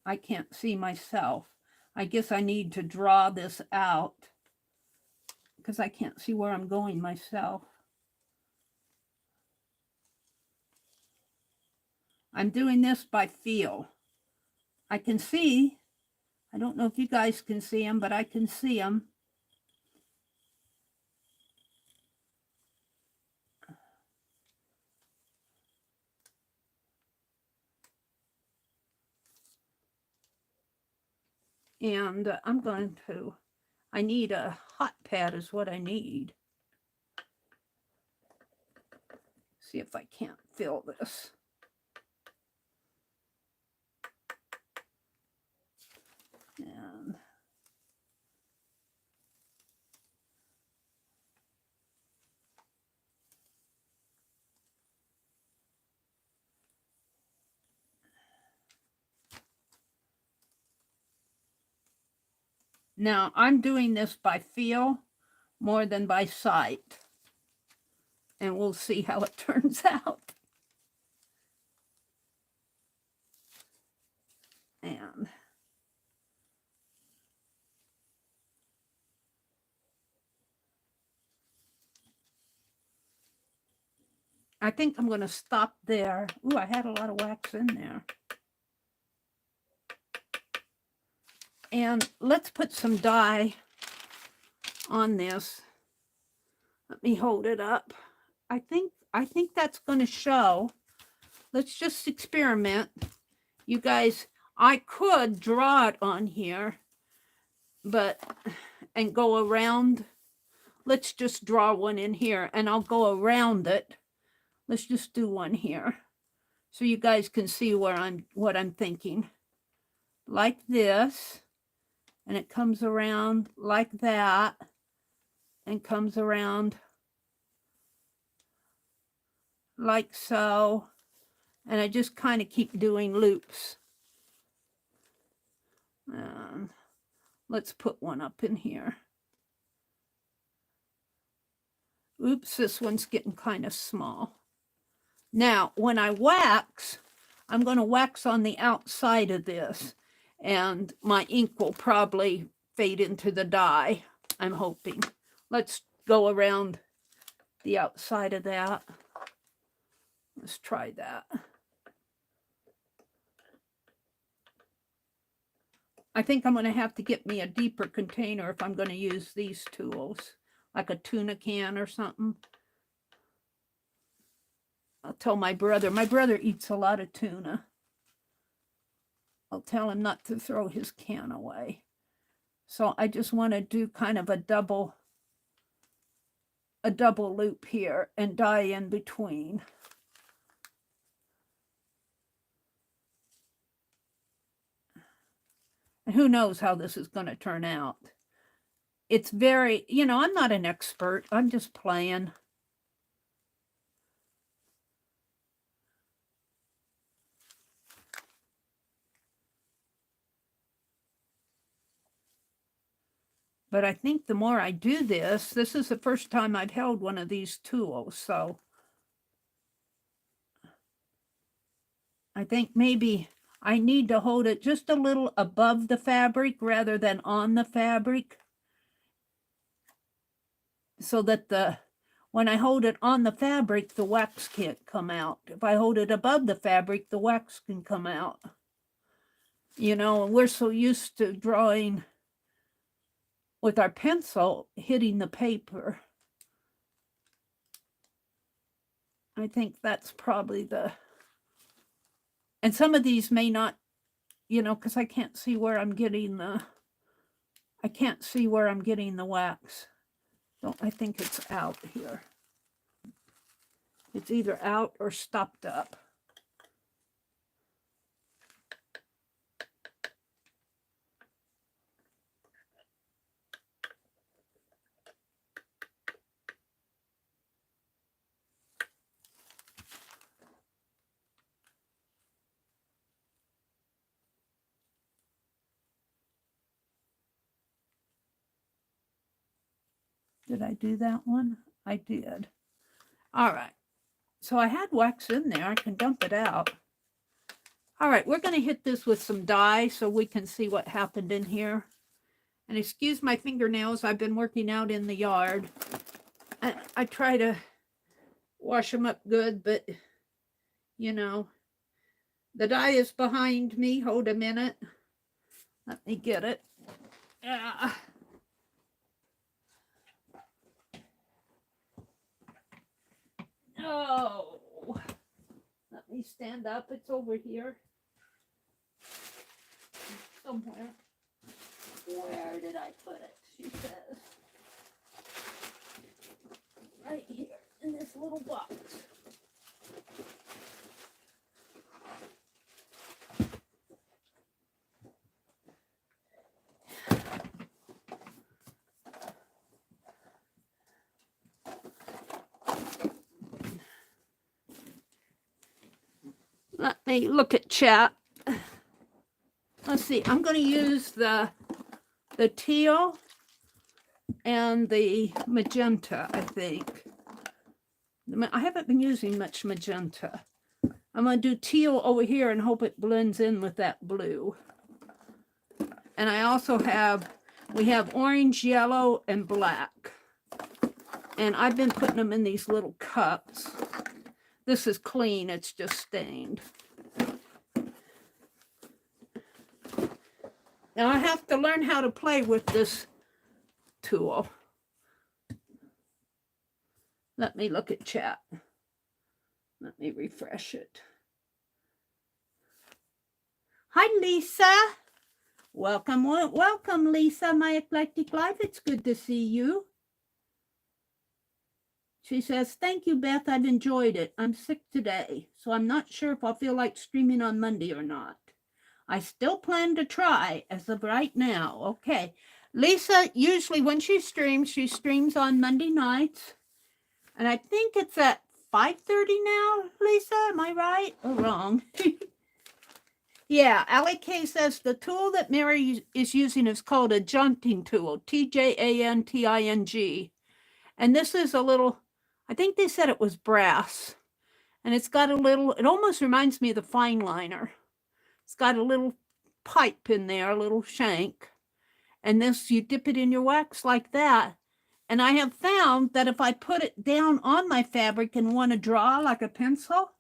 Speaker 1: I can't see myself. I guess I need to draw this out because I can't see where I'm going myself. I'm doing this by feel. I can see. I don't know if you guys can see them, but I can see them. And I'm going to, I need a hot pad is what I need. See if I can't fill this. And now I'm doing this by feel more than by sight. And we'll see how it turns out. And I think I'm going to stop there. Ooh, I had a lot of wax in there. And let's put some dye on this. Let me hold it up. I think that's going to show. Let's just experiment. You guys, I could draw it on here, but, and go around. Let's just draw one in here and I'll go around it. Let's just do one here so you guys can see where what I'm thinking. Like this, and it comes around like that, and comes around like so, and I just kind of keep doing loops. Let's put one up in here. Oops, this one's getting kind of small. Now, when I wax, I'm going to wax on the outside of this, and my ink will probably fade into the dye, I'm hoping. Let's go around the outside of that. Let's try that. I think I'm going to have to get me a deeper container if I'm going to use these tools, like a tuna can or something. I'll tell my brother eats a lot of tuna. I'll tell him not to throw his can away. So I just want to do kind of a double loop here and dye in between. And who knows how this is going to turn out. It's very, you know, I'm not an expert. I'm just playing. But I think the more I do this, this is the first time I've held one of these tools. So I think maybe I need to hold it just a little above the fabric rather than on the fabric, so that when I hold it on the fabric, the wax can't come out. If I hold it above the fabric, the wax can come out. You know, and we're so used to drawing with our pencil hitting the paper. I think that's probably the, and some of these may not, you know, because I can't see where I'm getting the, I can't see where I'm getting the wax. So I think it's out here. It's either out or stopped up. Did I do that one? I did. All right. So I had wax in there. I can dump it out. All right, we're going to hit this with some dye so we can see what happened in here. And excuse my fingernails. I've been working out in the yard. I try to wash them up good, but, you know, the dye is behind me. Hold a minute. Let me get it. Oh, let me stand up. It's over here somewhere. Where did I put it? She says. Right here in this little box. Let me look at chat. Let's see. I'm going to use the teal and the magenta, I think. I haven't been using much magenta. I'm going to do teal over here and hope it blends in with that blue. And I also we have orange, yellow, and black. And I've been putting them in these little cups. This is clean, it's just stained. Now I have to learn how to play with this tool. Let me look at chat. Let me refresh it. Hi, Lisa. Welcome, welcome, Lisa, my eclectic life. It's good to see you. She says, thank you, Beth. I've enjoyed it. I'm sick today, so I'm not sure if I'll feel like streaming on Monday or not. I still plan to try as of right now. Okay. Lisa, usually when she streams on Monday nights. And I think it's at 5:30 now, Lisa. Am I right or wrong? Yeah, Allie K says the tool that Meri is using is called a janting tool, TJANTING. And this is a little, I think they said it was brass. And it's got a little, it almost reminds me of the fine liner. It's got a little pipe in there, a little shank. And this, you dip it in your wax like that. And I have found that if I put it down on my fabric and want to draw like a pencil,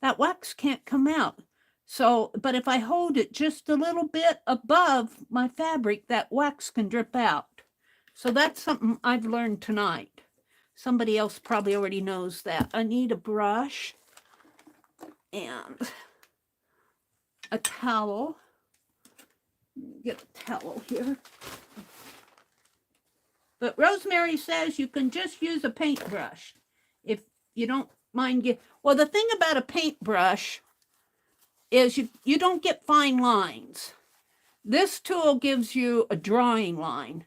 Speaker 1: that wax can't come out. So, but if I hold it just a little bit above my fabric, that wax can drip out. So that's something I've learned tonight. Somebody else probably already knows that. I need a brush and a towel. Get a towel here. But Rosemary says you can just use a paintbrush if you don't mind. Well, the thing about a paintbrush is you don't get fine lines. This tool gives you a drawing line.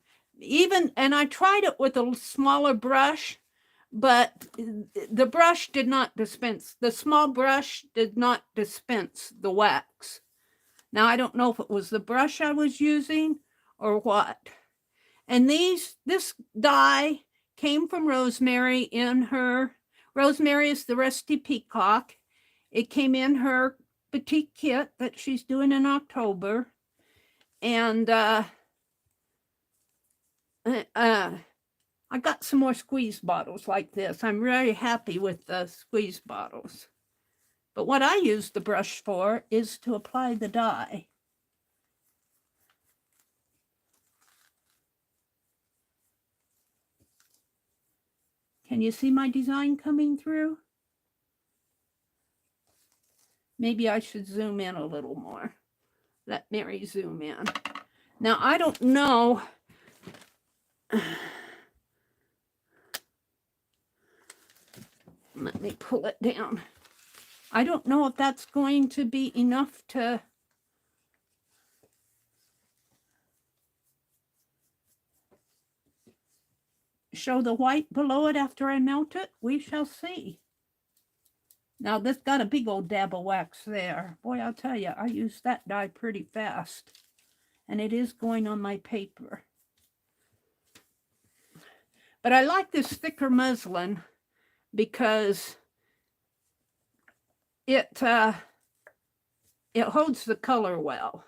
Speaker 1: And I tried it with a smaller brush, but the brush did not dispense. The small brush did not dispense the wax. Now, I don't know if it was the brush I was using or what. And this dye came from Rosemary in her, Rosemary is the Rusty Peacock. It came in her Batik kit that she's doing in October. And I got some more squeeze bottles like this. I'm very happy with the squeeze bottles. But what I use the brush for is to apply the dye. Can you see my design coming through? Maybe I should zoom in a little more. Let Meri zoom in. Now, I don't know. Let me pull it down. I don't know if that's going to be enough to show the white below it after I melt it. We shall see. Now, this got a big old dab of wax there. Boy, I'll tell you, I use that dye pretty fast. And it is going on my paper. But I like this thicker muslin because it holds the color well.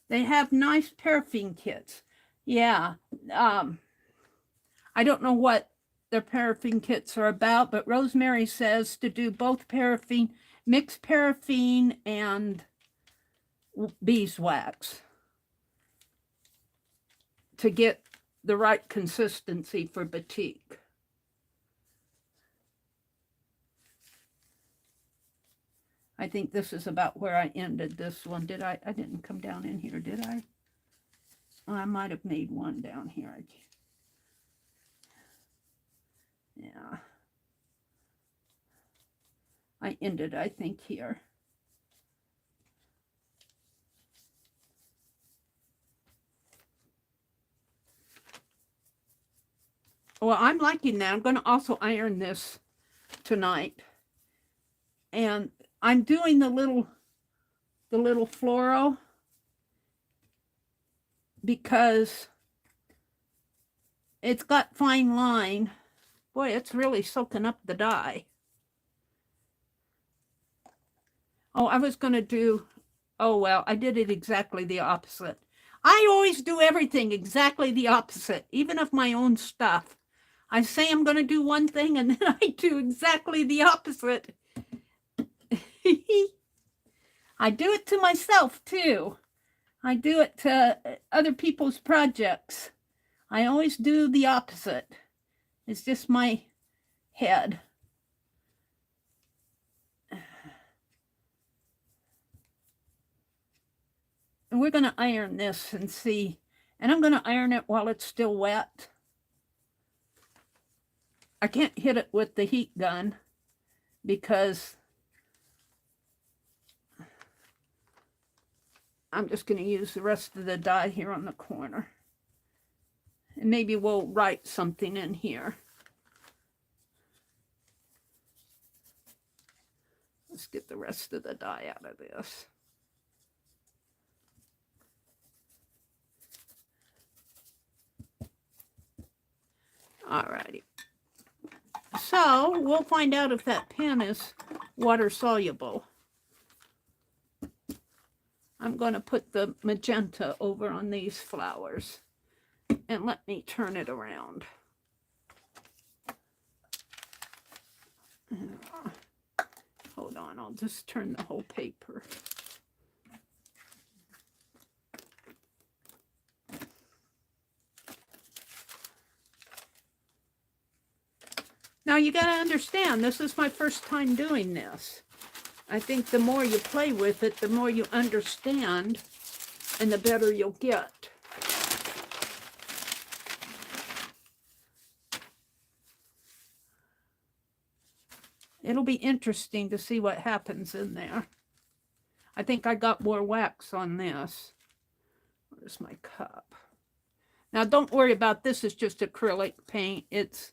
Speaker 1: They have nice paraffin kits. Yeah. I don't know what their paraffin kits are about, but Rosemary says to do both paraffin, mixed paraffin and beeswax to get the right consistency for batik. I think this is about where I ended this one. Did I didn't come down in here, did I? Oh, I might have made one down here. Yeah. I ended, I think, here. Well, I'm liking that. I'm going to also iron this tonight. And I'm doing the little floral because it's got fine line. Boy, it's really soaking up the dye. Oh, I was going to do, oh, well, I did it exactly the opposite. I always do everything exactly the opposite, even of my own stuff. I say I'm going to do one thing and then I do exactly the opposite. I do it to myself too. I do it to other people's projects. I always do the opposite. It's just my head. And we're going to iron this and see. And I'm going to iron it while it's still wet. I can't hit it with the heat gun because I'm just going to use the rest of the dye here on the corner. And maybe we'll write something in here. Let's get the rest of the dye out of this. Alrighty. So we'll find out if that pen is water soluble. I'm going to put the magenta over on these flowers. And let me turn it around. Hold on, I'll just turn the whole paper. Now you got to understand, this is my first time doing this. I think the more you play with it, the more you understand and the better you'll get. It'll be interesting to see what happens in there. I think I got more wax on this. Where's my cup? Now don't worry about this, it's just acrylic paint. It's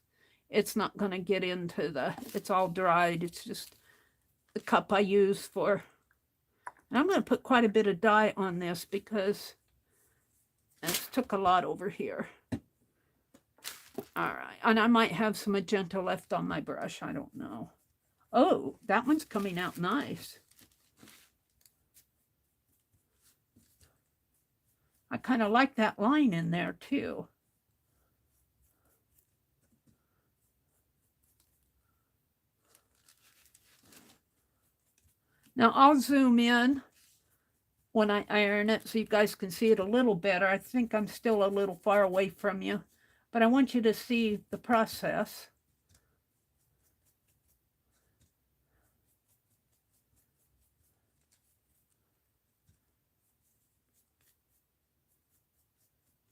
Speaker 1: not going to get into the, it's all dried. It's just the cup I use for, and I'm going to put quite a bit of dye on this because it took a lot over here. All right, and I might have some magenta left on my brush, I don't know. Oh, that one's coming out nice. I kind of like that line in there too. Now I'll zoom in when I iron it so you guys can see it a little better. I think I'm still a little far away from you, but I want you to see the process.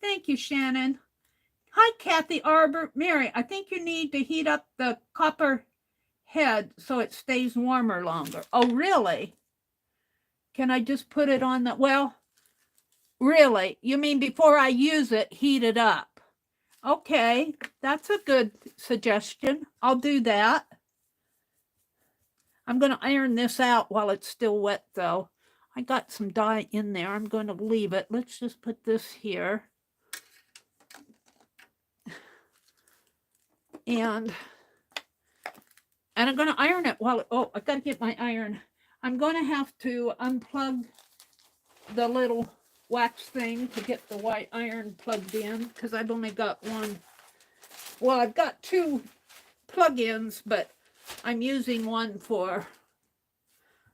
Speaker 1: Thank you, Shannon. Hi, Kathy Arbor. Mary, I think you need to heat up the copper head so it stays warmer longer. Oh, really? Can I just put it on the, well, really? You mean before I use it, heat it up? Okay, that's a good suggestion. I'll do that. I'm going to iron this out while it's still wet, though. I got some dye in there. I'm going to leave it. Let's just put this here. And I'm going to iron it while, oh, I got to get my iron. I'm going to have to unplug the little wax thing to get the white iron plugged in because I've only got one. Well, I've got two plug-ins, but I'm using one for,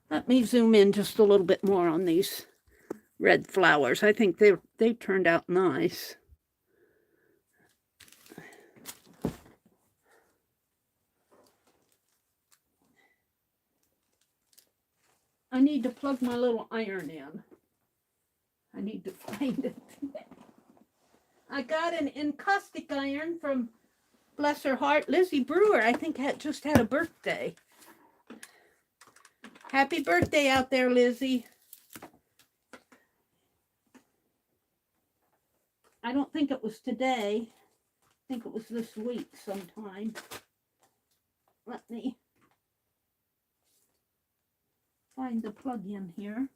Speaker 1: let me zoom in just a little bit more on these red flowers. I think they turned out nice. I need to plug my little iron in. I need to find it. I got an encaustic iron from, bless her heart, Lizzie Brewer. I think just had a birthday. Happy birthday out there, Lizzie. I don't think it was today. I think it was this week sometime. Let me find the plug-in here.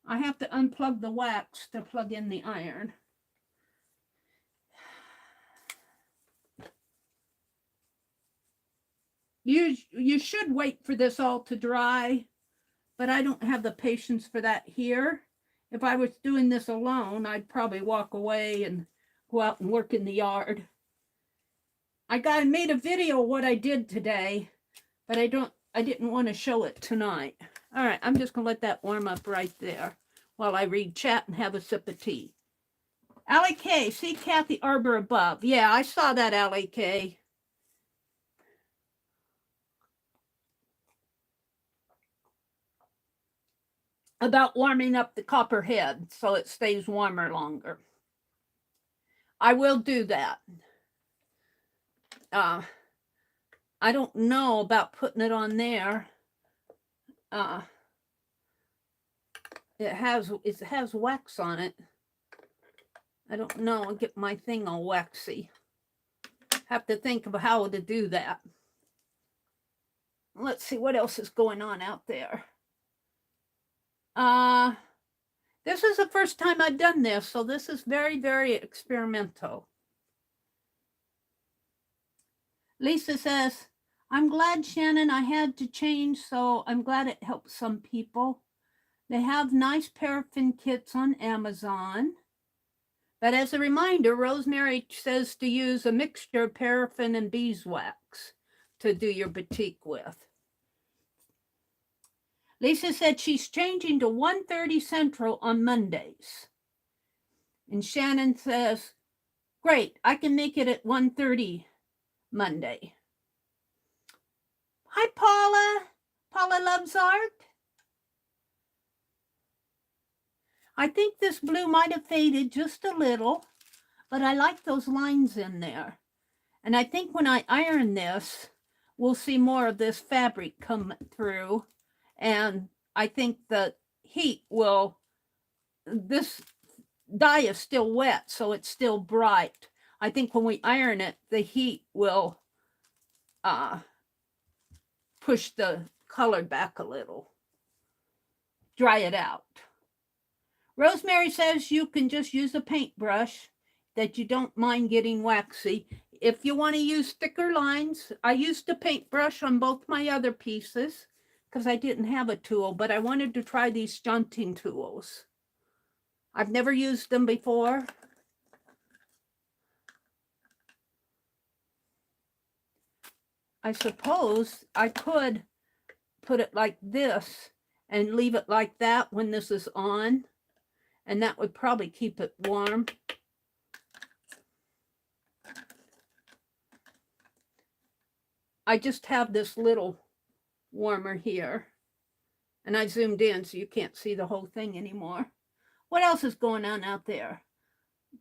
Speaker 1: I have to unplug the wax to plug in the iron. You should wait for this all to dry, but I don't have the patience for that here. If I was doing this alone, I'd probably walk away and go out and work in the yard. I made a video of what I did today, but I didn't want to show it tonight. All right, I'm just going to let that warm up right there while I read chat and have a sip of tea. Allie K, see Kathy Arbor above. Yeah, I saw that, Allie K. About warming up the copper head so it stays warmer longer. I will do that. I don't know about putting it on there. It has wax on it. I don't know. I'll get my thing all waxy. Have to think of how to do that. Let's see what else is going on out there. This is the first time I've done this, so this is very, very experimental. Lisa says, I'm glad, Shannon, I had to change, so I'm glad it helped some people. They have nice paraffin kits on Amazon. But as a reminder, Rosemary says to use a mixture of paraffin and beeswax to do your batik with. Lisa said she's changing to 1:30 Central on Mondays. And Shannon says, great, I can make it at 1:30 Monday. Hi, Paula. Paula loves art. I think this blue might have faded just a little, but I like those lines in there. And I think when I iron this, we'll see more of this fabric come through. And I think the heat will, this dye is still wet, so it's still bright. I think when we iron it, the heat will push the color back a little, dry it out. Rosemary says you can just use a paintbrush, that you don't mind getting waxy. If you want to use thicker lines, I used a paintbrush on both my other pieces because I didn't have a tool, but I wanted to try these junting tools. I've never used them before. I suppose I could put it like this and leave it like that when this is on, and that would probably keep it warm. I just have this little warmer here, and I zoomed in so you can't see the whole thing anymore. What else is going on out there?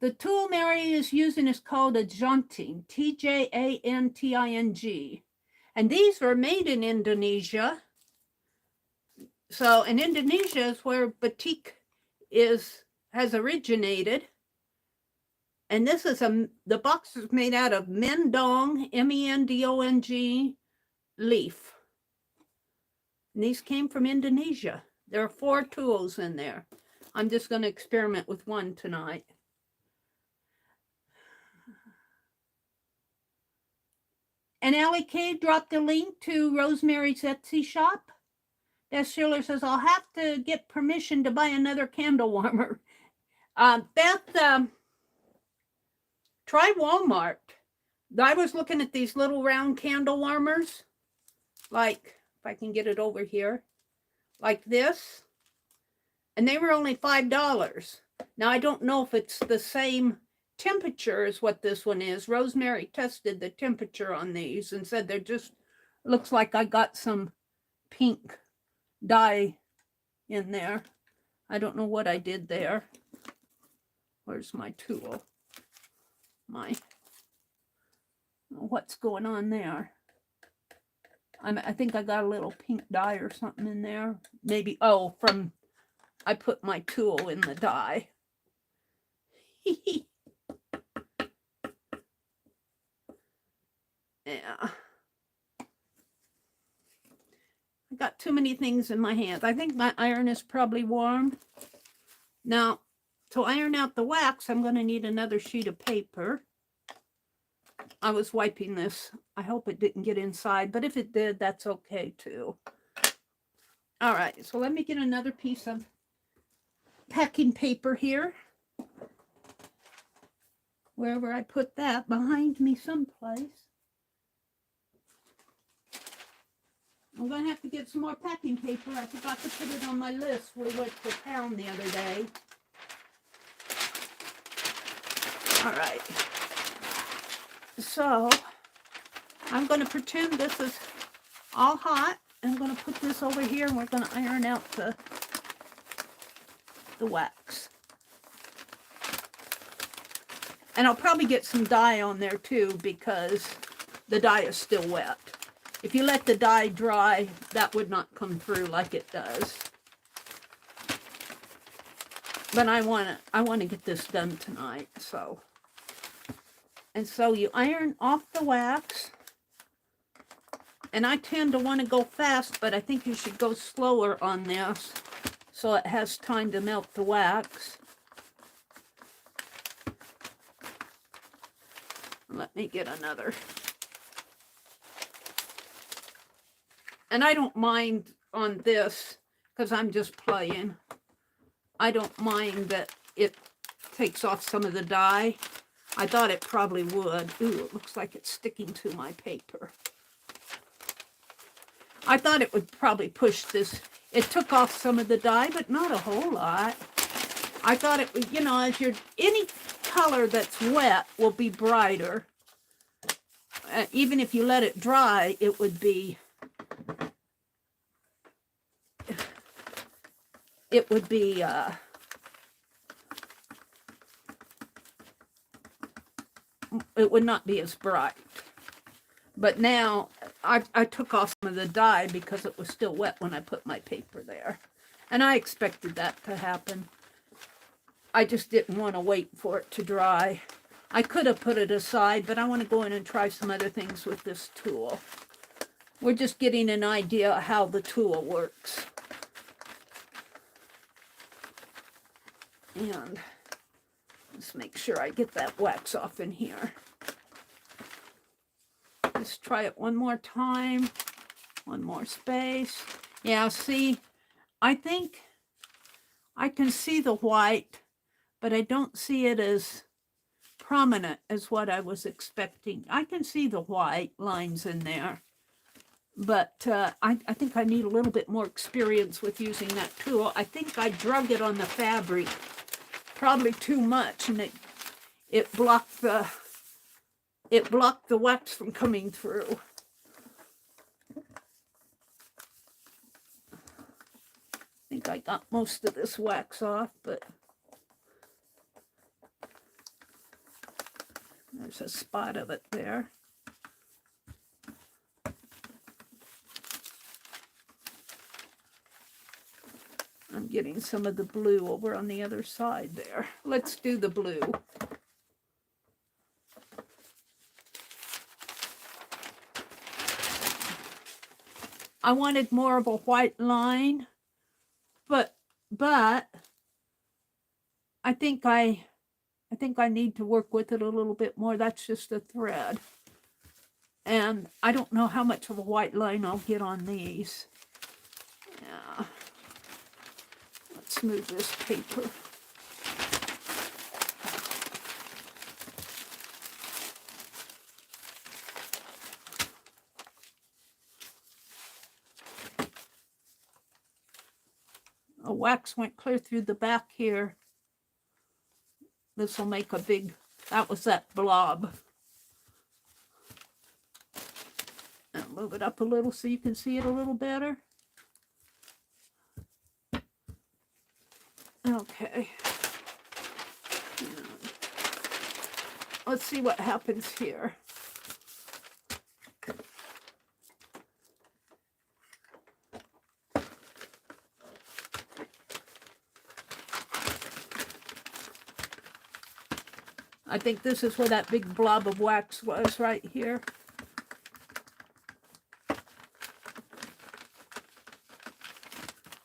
Speaker 1: The tool Meri is using is called a junting, T-J-A-N-T-I-N-G. And these were made in Indonesia. So in Indonesia is where batik has originated. And this is the box is made out of mendong, M-E-N-D-O-N-G leaf. And these came from Indonesia. There are 4 tools in there. I'm just going to experiment with one tonight. And Allie K dropped a link to Rosemary's Etsy shop. Des Schiller says, I'll have to get permission to buy another candle warmer. Beth, try Walmart. I was looking at these little round candle warmers. Like, if I can get it over here. Like this. And they were only $5. Now, I don't know if it's the same temperature as what this one is. Rosemary tested the temperature on these and said they're just, looks like I got some pink dye in there. I don't know what I did there. Where's my tool? What's going on there? I think I got a little pink dye or something in there. Maybe, oh, I put my tool in the dye. Yeah. I got too many things in my hands. I think my iron is probably warm. Now, to iron out the wax, I'm going to need another sheet of paper. I was wiping this. I hope it didn't get inside, but if it did, that's okay too. All right, so let me get another piece of packing paper here. Wherever I put that, behind me someplace. I'm going to have to get some more packing paper. I forgot to put it on my list. We went to town the other day. All right. So, I'm going to pretend this is all hot. I'm going to put this over here and we're going to iron out the wax. And I'll probably get some dye on there too because the dye is still wet. If you let the dye dry, that would not come through like it does. But I want to get this done tonight, so. And so you iron off the wax. And I tend to want to go fast, but I think you should go slower on this so it has time to melt the wax. Let me get another. And I don't mind on this because I'm just playing. I don't mind that it takes off some of the dye. I thought it probably would. Ooh, it looks like it's sticking to my paper. I thought it would probably push this. It took off some of the dye, but not a whole lot. I thought it would, you know, as you're, any color that's wet will be brighter. Even if you let it dry, it would be, it would not be as bright. But now I took off some of the dye because it was still wet when I put my paper there. And I expected that to happen. I just didn't want to wait for it to dry. I could have put it aside, but I want to go in and try some other things with this tool. We're just getting an idea of how the tool works. And let's make sure I get that wax off in here. Let's try it one more time. One more space. Yeah, see, I think I can see the white, but I don't see it as prominent as what I was expecting. I can see the white lines in there, but I think I need a little bit more experience with using that tool. I think I drug it on the fabric probably too much, and it blocked the wax from coming through. I think I got most of this wax off, but there's a spot of it there. I'm getting some of the blue over on the other side there. Let's do the blue. I wanted more of a white line, but I think I need to work with it a little bit more. That's just a thread. And I don't know how much of a white line I'll get on these. Yeah. Let's move this paper. A wax went clear through the back here. This will make a big, that was that blob. I'll move it up a little so you can see it a little better. Okay. Let's see what happens here. I think this is where that big blob of wax was, right here.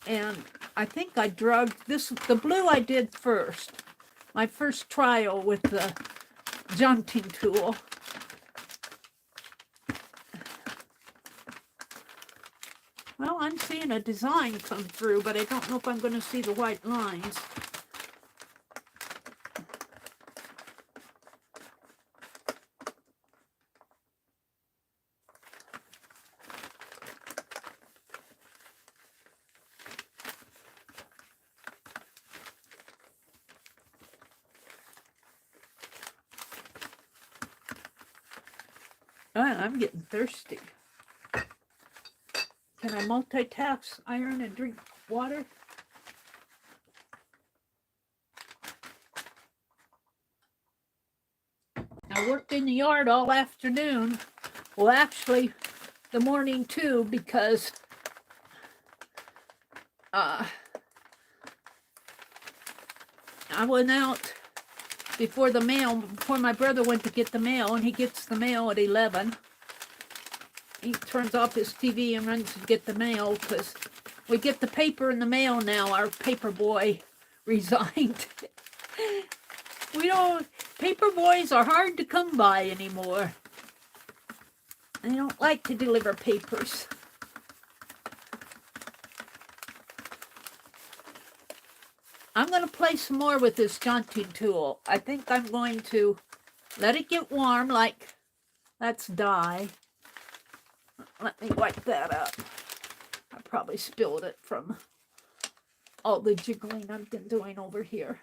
Speaker 1: And I think I drugged this, the blue I did first. My first trial with the jaunting tool. Well, I'm seeing a design come through, but I don't know if I'm going to see the white lines. I'm getting thirsty. Can I multitask, iron, and drink water? I worked in the yard all afternoon. Well, actually, the morning too, because I went out before the mail, before my brother went to get the mail, and he gets the mail at 11. He turns off his TV and runs to get the mail because we get the paper in the mail now. Our paper boy resigned. Paper boys are hard to come by anymore. They don't like to deliver papers. I'm going to play some more with this jaunting tool. I think I'm going to let it get warm, like that's dye. Let me wipe that up. I probably spilled it from all the jiggling I've been doing over here.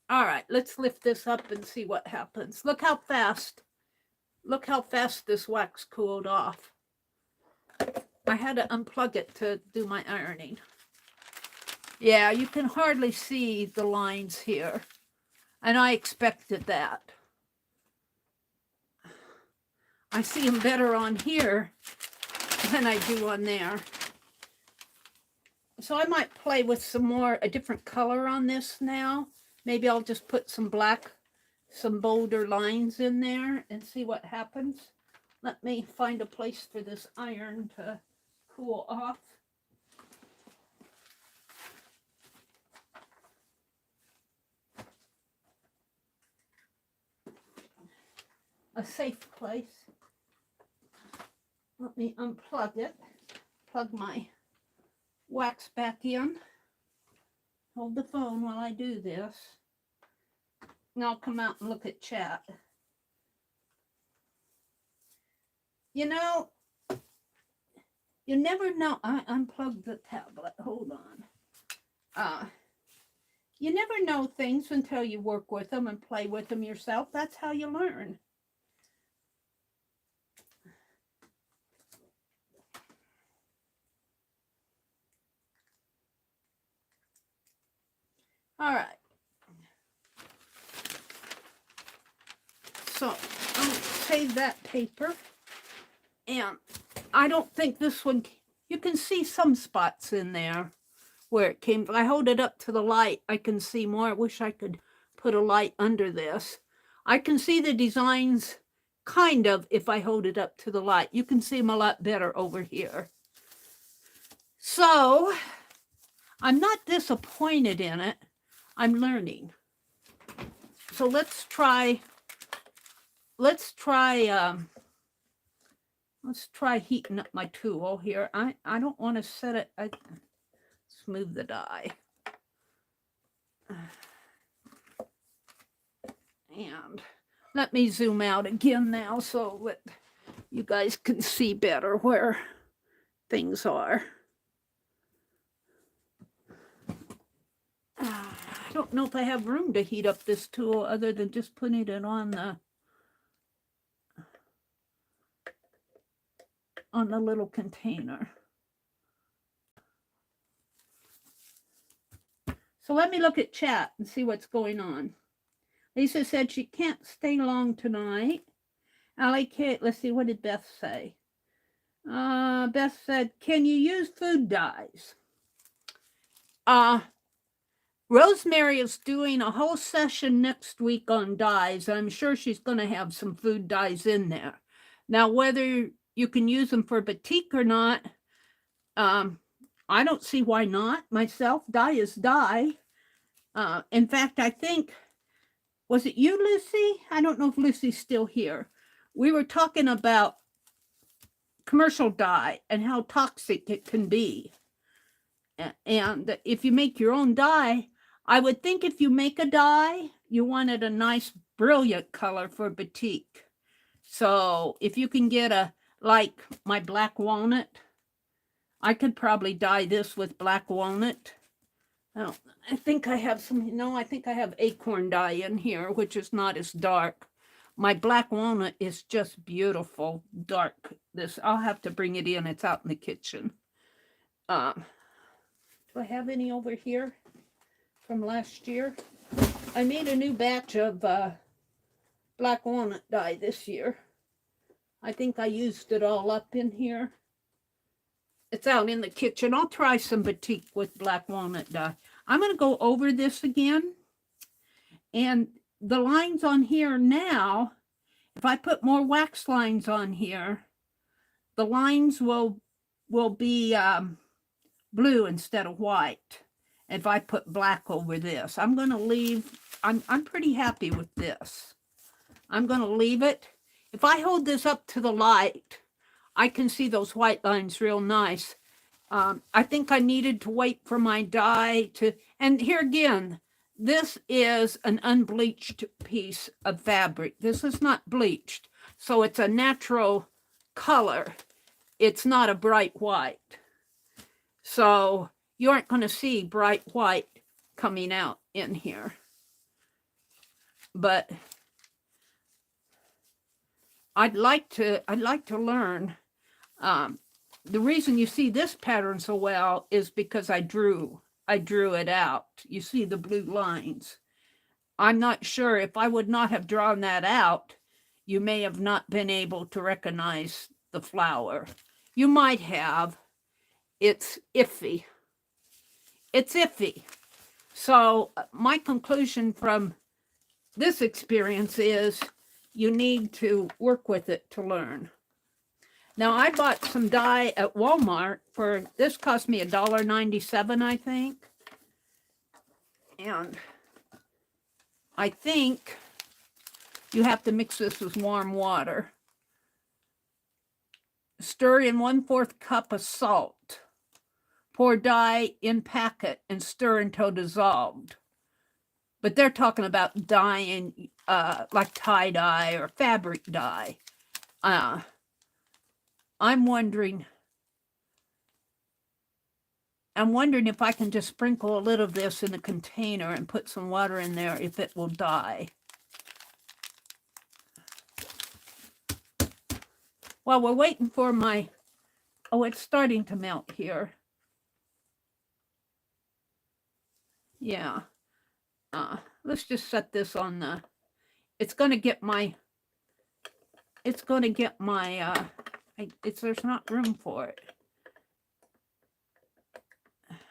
Speaker 1: All right, let's lift this up and see what happens. Look how fast this wax cooled off. I had to unplug it to do my ironing. Yeah, you can hardly see the lines here, and I expected that. I see them better on here than I do on there. So I might play with a different color on this now. Maybe I'll just put some black, some bolder lines in there and see what happens. Let me find a place for this iron to cool off. A safe place. Let me unplug it. Plug my wax back in. Hold the phone while I do this. And I'll come out and look at chat. You know, you never know. I unplugged the tablet. Hold on. You never know things until you work with them and play with them yourself. That's how you learn. All right. So I'll save that paper. And I don't think this one, you can see some spots in there where it came. If I hold it up to the light, I can see more. I wish I could put a light under this. I can see the designs kind of if I hold it up to the light. You can see them a lot better over here. So I'm not disappointed in it. I'm learning. So let's try let's try heating up my tool here. I don't want to set it. Let's move the die. And let me zoom out again now so that you guys can see better where things are. I don't know if I have room to heat up this tool other than just putting it on the little container. So let me look at chat and see what's going on. Lisa said she can't stay long tonight. Allie Kate, let's see, what did Beth say? Beth said, can you use food dyes? Rosemary is doing a whole session next week on dyes. I'm sure she's going to have some food dyes in there. Now, whether you can use them for batik or not, I don't see why not. Myself, dye is dye. In fact, I think, was it you, Lucy? I don't know if Lucy's still here. We were talking about commercial dye and how toxic it can be. And if you make your own dye, I would think if you make a dye, you wanted a nice, brilliant color for batik. So if you can get like my black walnut, I could probably dye this with black walnut. Oh, I think I have I think I have acorn dye in here, which is not as dark. My black walnut is just beautiful, dark. I'll have to bring it in. It's out in the kitchen. Do I have any over here from last year? I made a new batch of black walnut dye this year. I think I used it all up in here. It's out in the kitchen. I'll try some batik with black walnut dye. I'm going to go over this again. And the lines on here now, if I put more wax lines on here, the lines will be blue instead of white. If I put black over this, I'm going to leave, I'm pretty happy with this. I'm going to leave it. If I hold this up to the light, I can see those white lines real nice. I think I needed to wait for my dye to, and here again, this is an unbleached piece of fabric. This is not bleached, so it's a natural color. It's not a bright white. So you aren't going to see bright white coming out in here. But I'd like to learn. The reason you see this pattern so well is because I drew it out. You see the blue lines. I'm not sure if I would not have drawn that out, you may have not been able to recognize the flower. You might have. It's iffy. It's iffy. So my conclusion from this experience is you need to work with it to learn. Now, I bought some dye at Walmart for, this cost me $1.97, I think. And I think you have to mix this with warm water. Stir in 1/4 cup of salt. Pour dye in packet and stir until dissolved. But they're talking about dyeing like tie dye or fabric dye. I'm wondering if I can just sprinkle a little of this in a container and put some water in there, if it will dye. While we're waiting for my, oh, it's starting to melt here. Yeah. Let's just set this on the, it's going to get my, there's not room for it.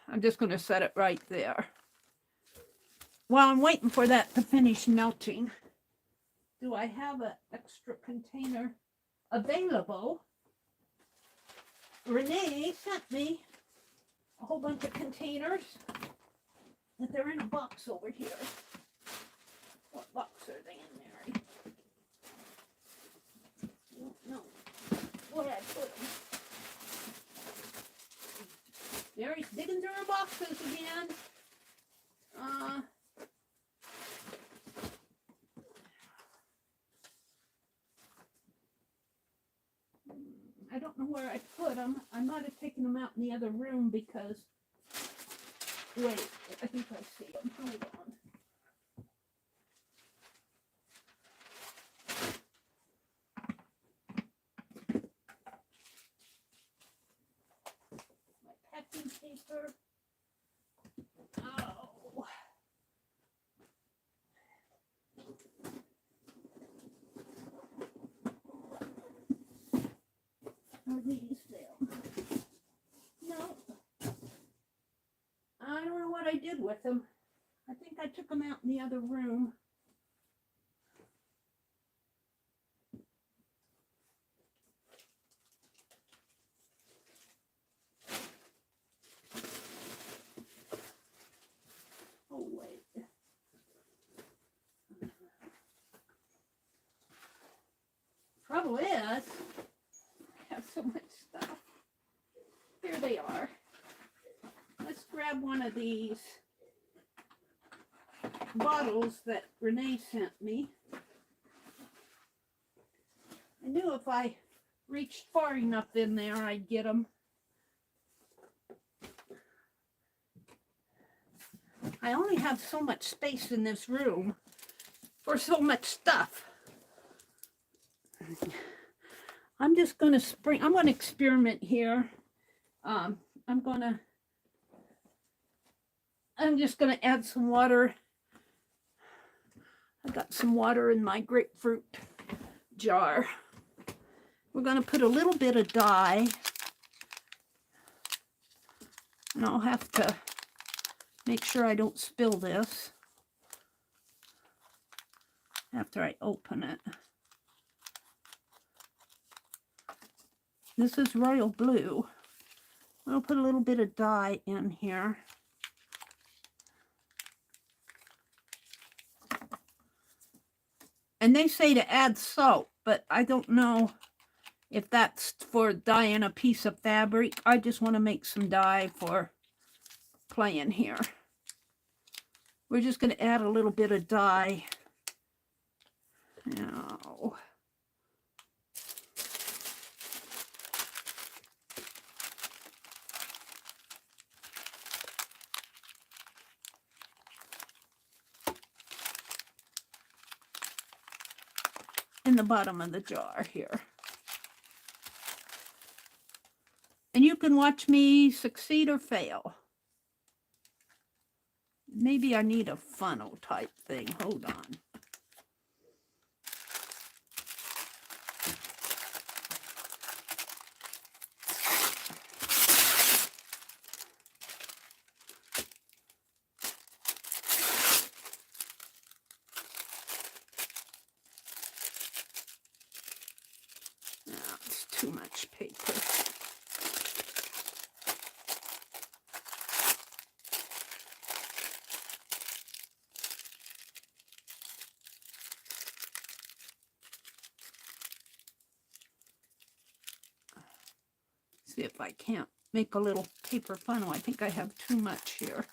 Speaker 1: I'm just going to set it right there. While I'm waiting for that to finish melting, do I have an extra container available? Renee sent me a whole bunch of containers, and they're in a box over here. What box are they in, Mary? where I put them. Mary's digging through her boxes again. I don't know where I put them. I might have taken them out in the other room because, wait, I think I see them. Hold on. My packing paper. Oh. Are these them? No. I don't know what I did with them. I think I took them out in the other room. Oh, wait. Trouble is, I have so much stuff. Here they are. Let's grab one of these bottles that Renee sent me. I knew if I reached far enough in there, I'd get them. I only have so much space in this room for so much stuff. I'm just going to I'm going to experiment here. I'm just going to add some water. I got some water in my grapefruit jar. We're going to put a little bit of dye. And I'll have to make sure I don't spill this after I open it. This is royal blue. I'll put a little bit of dye in here. And they say to add salt, but I don't know if that's for dyeing a piece of fabric. I just want to make some dye for playing here. We're just going to add a little bit of dye. Now, in the bottom of the jar here. And you can watch me succeed or fail. Maybe I need a funnel type thing. Hold on. No, it's too much paper. See if I can't make a little paper funnel. I think I have too much here.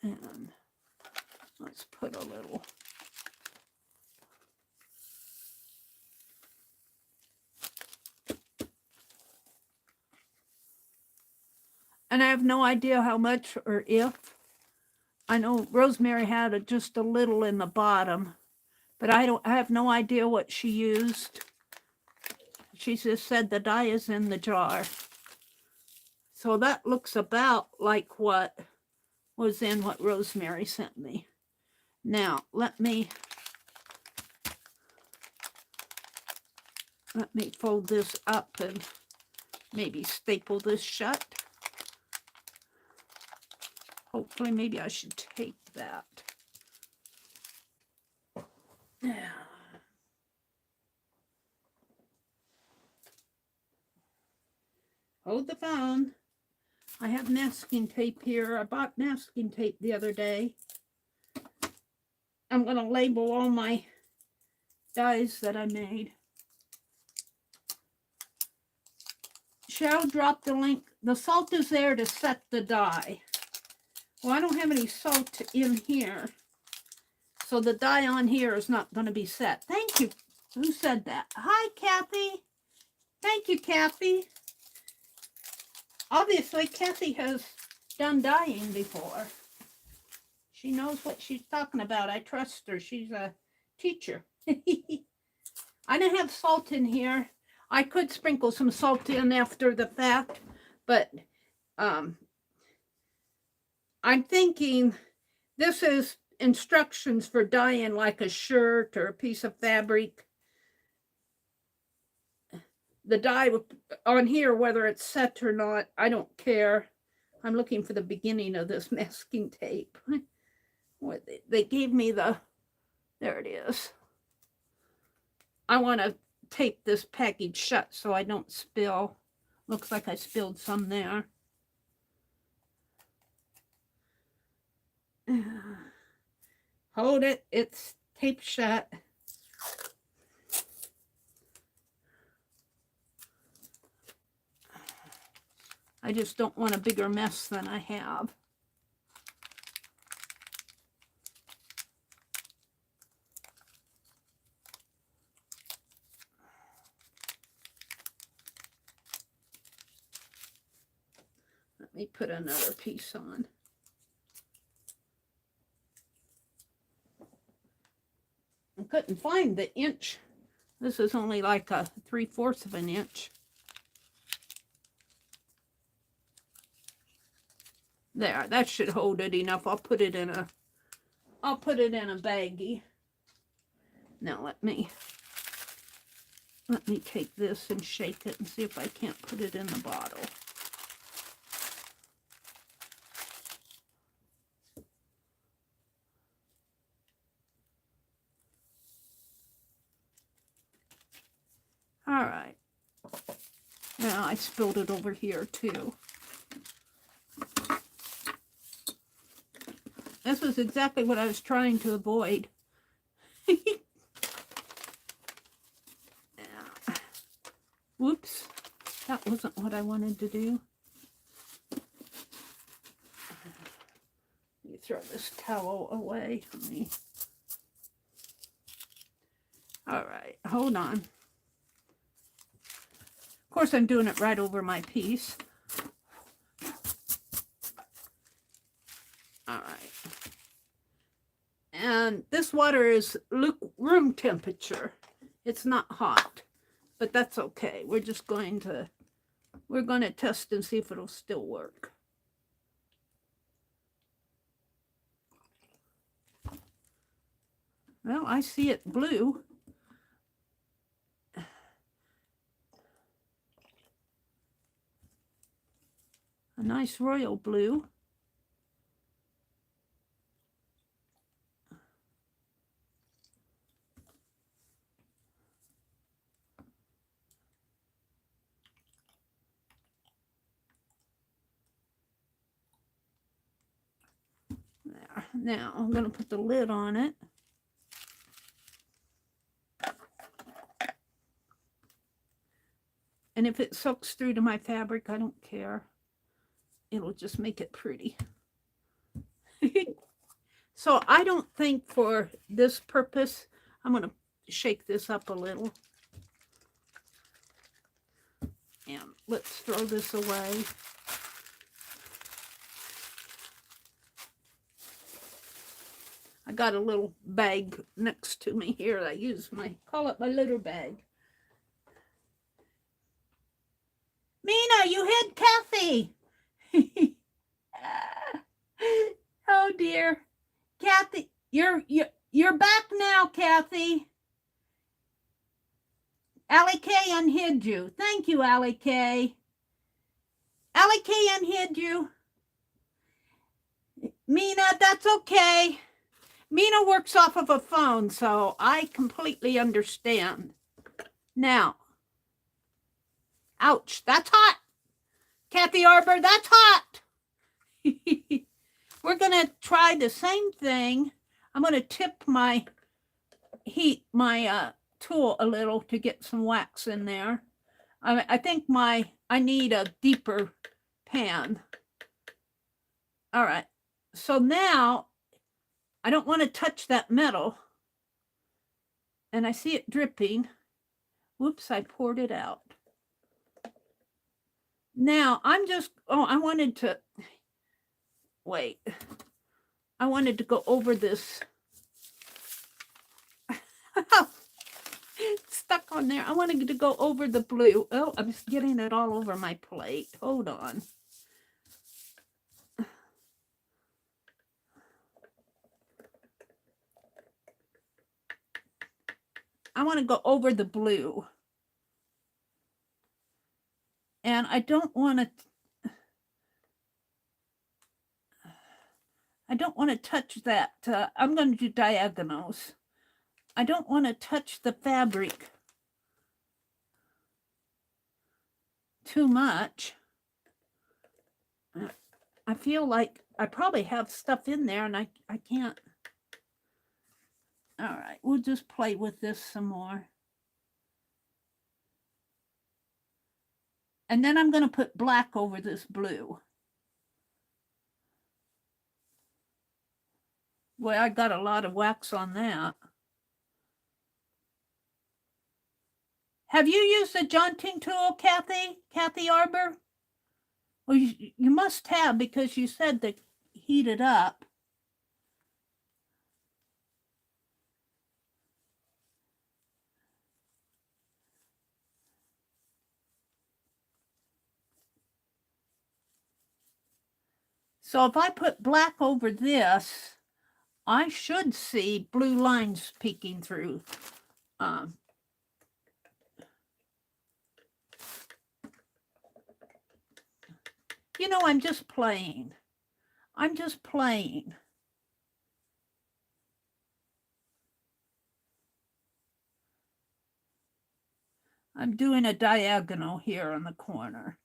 Speaker 1: And let's put a little. And I have no idea how much or if. I know Rosemary had just a little in the bottom, but I have no idea what she used. She just said the dye is in the jar. So that looks about like what was in what Rosemary sent me. Now, let me fold this up and maybe staple this shut. Hopefully, maybe I should tape that. Yeah. hold the phone. I have masking tape here. I bought masking tape the other day. I'm going to label all my dies that I made. Cheryl dropped the link. The salt is there to set the die. Well, I don't have any salt in here, so the die on here is not going to be set. Thank you. Who said that? Hi, Kathy. Thank you, Kathy. Obviously, Kathy has done dyeing before. She knows what she's talking about. I trust her. She's a teacher. I don't have salt in here. I could sprinkle some salt in after the fact, but I'm thinking this is instructions for dyeing like a shirt or a piece of fabric. The dye on here, whether it's set or not, I don't care. I'm looking for the beginning of this masking tape. They gave me the, there it is. I want to tape this package shut so I don't spill. Looks like I spilled some there. Hold it, it's taped shut. I just don't want a bigger mess than I have. Let me put another piece on. I couldn't find the inch. This is only like a 3/4 of an inch. There, that should hold it enough. I'll put it in a baggie. Now let me take this and shake it and see if I can't put it in the bottle. All right. Now I spilled it over here too. This was exactly what I was trying to avoid. Whoops. That wasn't what I wanted to do. Let me throw this towel away from me. All right, hold on. Of course, I'm doing it right over my piece. All right. And this water is room temperature. It's not hot, but that's okay. We're going to test and see if it'll still work. Well, I see it blue. A nice royal blue. There. Now I'm going to put the lid on it. And if it soaks through to my fabric, I don't care. It'll just make it pretty. So I don't think for this purpose, I'm going to shake this up a little. And let's throw this away. I got a little bag next to me here. I use call it my litter bag. Mina, you hid Kathy. Oh dear. Kathy, you're back now, Kathy. Allie K unhid you. Thank you, Allie K. Allie K unhid you. Mina, that's okay. Mina works off of a phone, so I completely understand. Now, ouch, that's hot. Kathy Arbor, that's hot. We're going to try the same thing. I'm going to tip my tool a little to get some wax in there. I think I need a deeper pan. All right. So now I don't want to touch that metal. And I see it dripping. Whoops, I poured it out. Now I wanted to, wait. I wanted to go over this. It's stuck on there. I wanted to go over the blue. Oh, I'm just getting it all over my plate. Hold on. I want to go over the blue. And I don't want to touch that. I'm going to do diagonals. I don't want to touch the fabric too much. I feel like I probably have stuff in there and I can't. All right, we'll just play with this some more. And then I'm going to put black over this blue. Well, I got a lot of wax on that. Have you used the jaunting tool, Kathy Arbor? Well, you must have, because you said to heat it up. So if I put black over this, I should see blue lines peeking through. You know, I'm just playing. I'm just playing. I'm doing a diagonal here on the corner.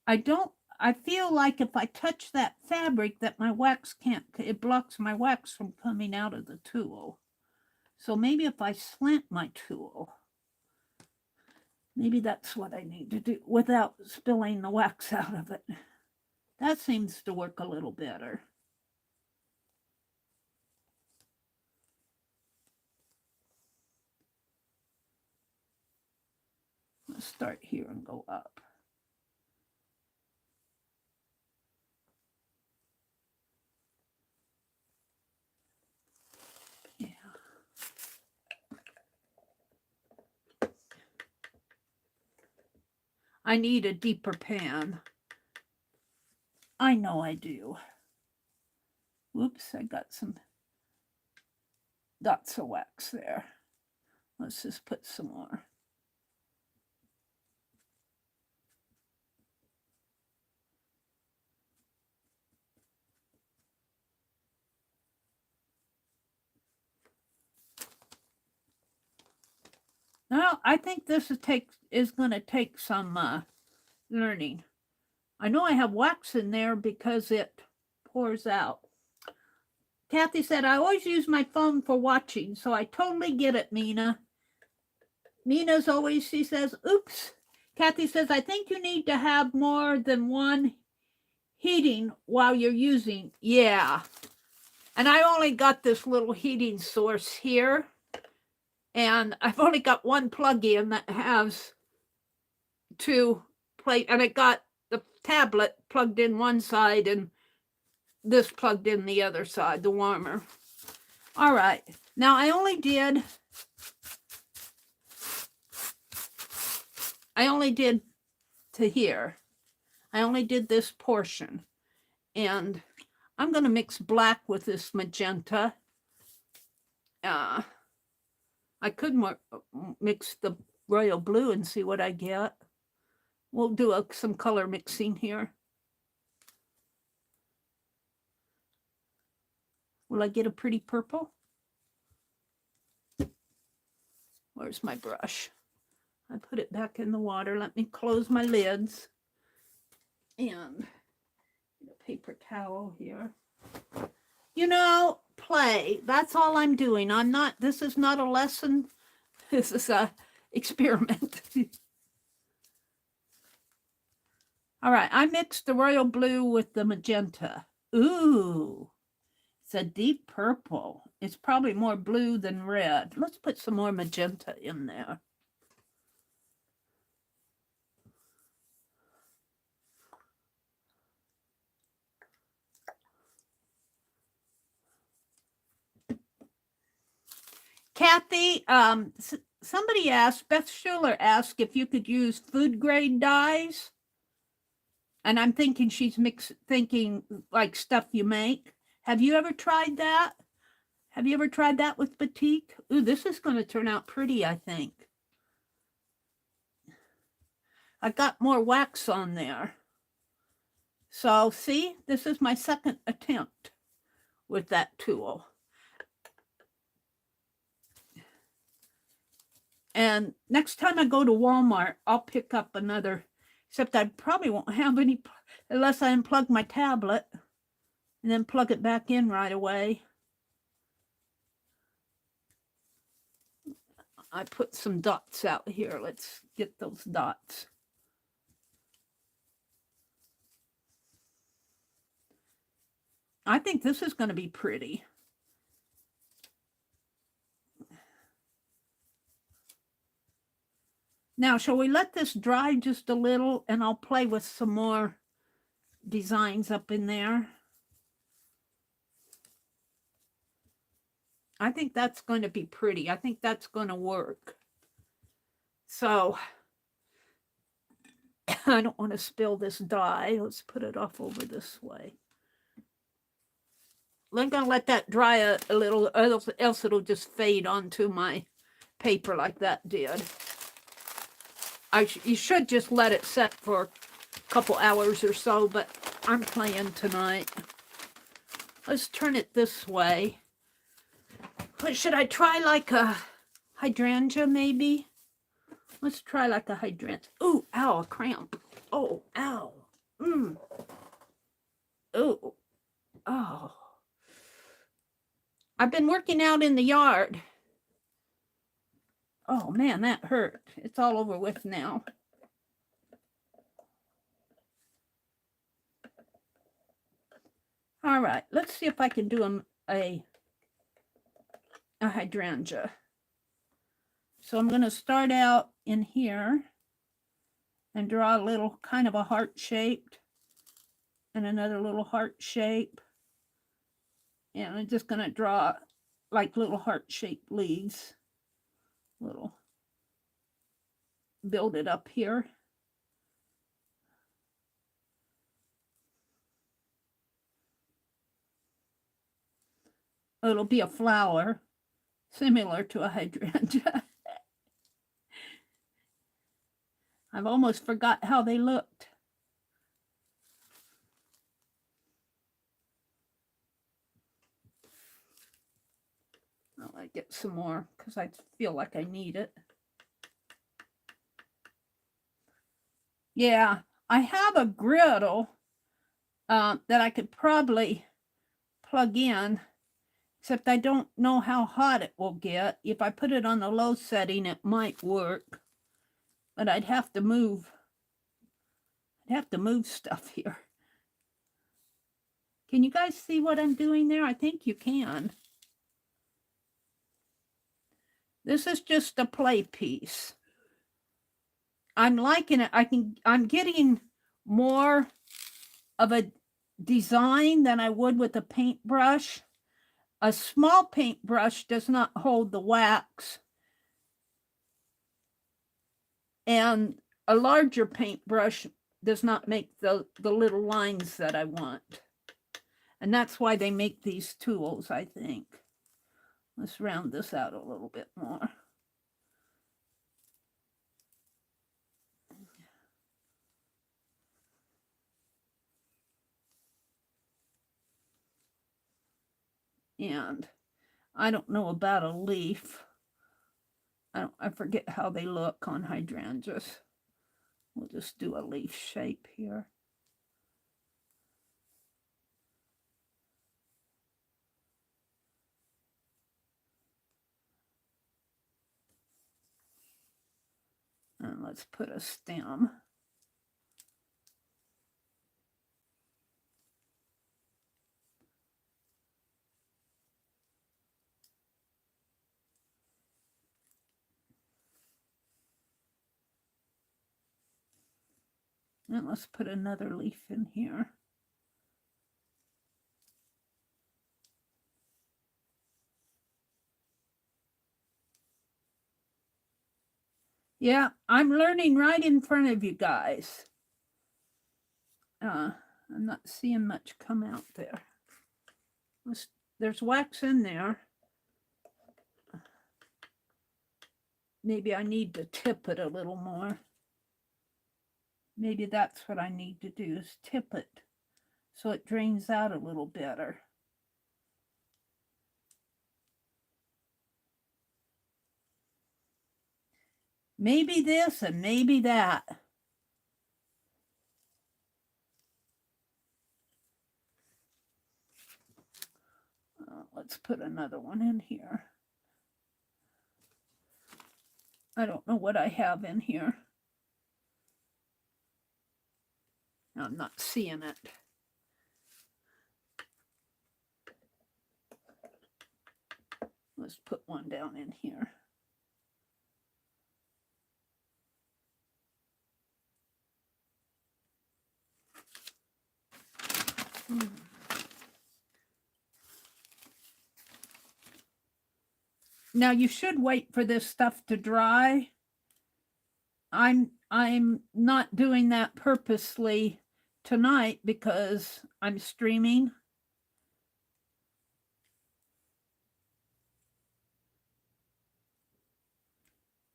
Speaker 1: I feel like if I touch that fabric that my wax can't, it blocks my wax from coming out of the tool. So maybe if I slant my tool, maybe that's what I need to do without spilling the wax out of it. That seems to work a little better. Let's start here and go up. Yeah. I need a deeper pan. I know I do. Whoops, I got some dots of wax there. Let's just put some more. Now, I think this is going to take some learning. I know I have wax in there because it pours out. Kathy said, I always use my phone for watching, so I totally get it, Mina. Mina's always, she says, oops. Kathy says, I think you need to have more than one heating while you're using. Yeah. And I only got this little heating source here. And I've only got one plug-in that has two plate, and it got the tablet plugged in one side and this plugged in the other side, the warmer. All right. Now I only did to here. I only did this portion. And I'm going to mix black with this magenta. I could mix the royal blue and see what I get. We'll do some color mixing here. Will I get a pretty purple? Where's my brush? I put it back in the water. Let me close my lids. And a paper towel here. You know, play. That's all I'm doing. This is not a lesson. This is a experiment. All right, I mixed the royal blue with the magenta. Ooh, it's a deep purple. It's probably more blue than red. Let's put some more magenta in there. Kathy, somebody asked, Beth Schuler asked if you could use food grade dyes. And I'm thinking she's thinking like stuff you make. Have you ever tried that? Have you ever tried that with Batik? Ooh, this is going to turn out pretty, I think. I got more wax on there. So see, this is my second attempt with that tool. And next time I go to Walmart, I'll pick up another, except I probably won't have any unless I unplug my tablet and then plug it back in right away. I put some dots out here. Let's get those dots. I think this is going to be pretty. Now, shall we let this dry just a little and I'll play with some more designs up in there? I think that's going to be pretty. I think that's going to work. So I don't want to spill this dye. Let's put it off over this way. I'm going to let that dry a little, else it'll just fade onto my paper like that did. You should just let it set for a couple hours or so, but I'm playing tonight. Let's turn it this way. What should I try, like a hydrangea maybe? Let's try like a hydrangea. Ooh, ow, a cramp. Oh, ow. Oh, oh. I've been working out in the yard. Oh man, that hurt. It's all over with now. All right, let's see if I can do a hydrangea. So I'm going to start out in here and draw a little kind of a heart shaped and another little heart shape. And I'm just going to draw like little heart shaped leaves. Little. Build it up here. It'll be a flower similar to a hydrangea. I've almost forgot how they looked. Oh, I get some more because I feel like I need it. Yeah, I have a griddle that I could probably plug in, except I don't know how hot it will get. If I put it on the low setting, it might work, but I'd have to move. I'd have to move stuff here. Can you guys see what I'm doing there? I think you can. This is just a play piece. I'm liking it. I'm getting more of a design than I would with a paintbrush. A small paintbrush does not hold the wax, and a larger paintbrush does not make the little lines that I want. And that's why they make these tools, I think. Let's round this out a little bit more. And I don't know about a leaf. I forget how they look on hydrangeas. We'll just do a leaf shape here. And let's put a stem. And let's put another leaf in here. Yeah, I'm learning right in front of you guys. I'm not seeing much come out there. There's wax in there. Maybe I need to tip it a little more. Maybe that's what I need to do, is tip it so it drains out a little better. Maybe this and maybe that. Let's put another one in here. I don't know what I have in here. I'm not seeing it. Let's put one down in here. Now you should wait for this stuff to dry. I'm not doing that purposely tonight because I'm streaming.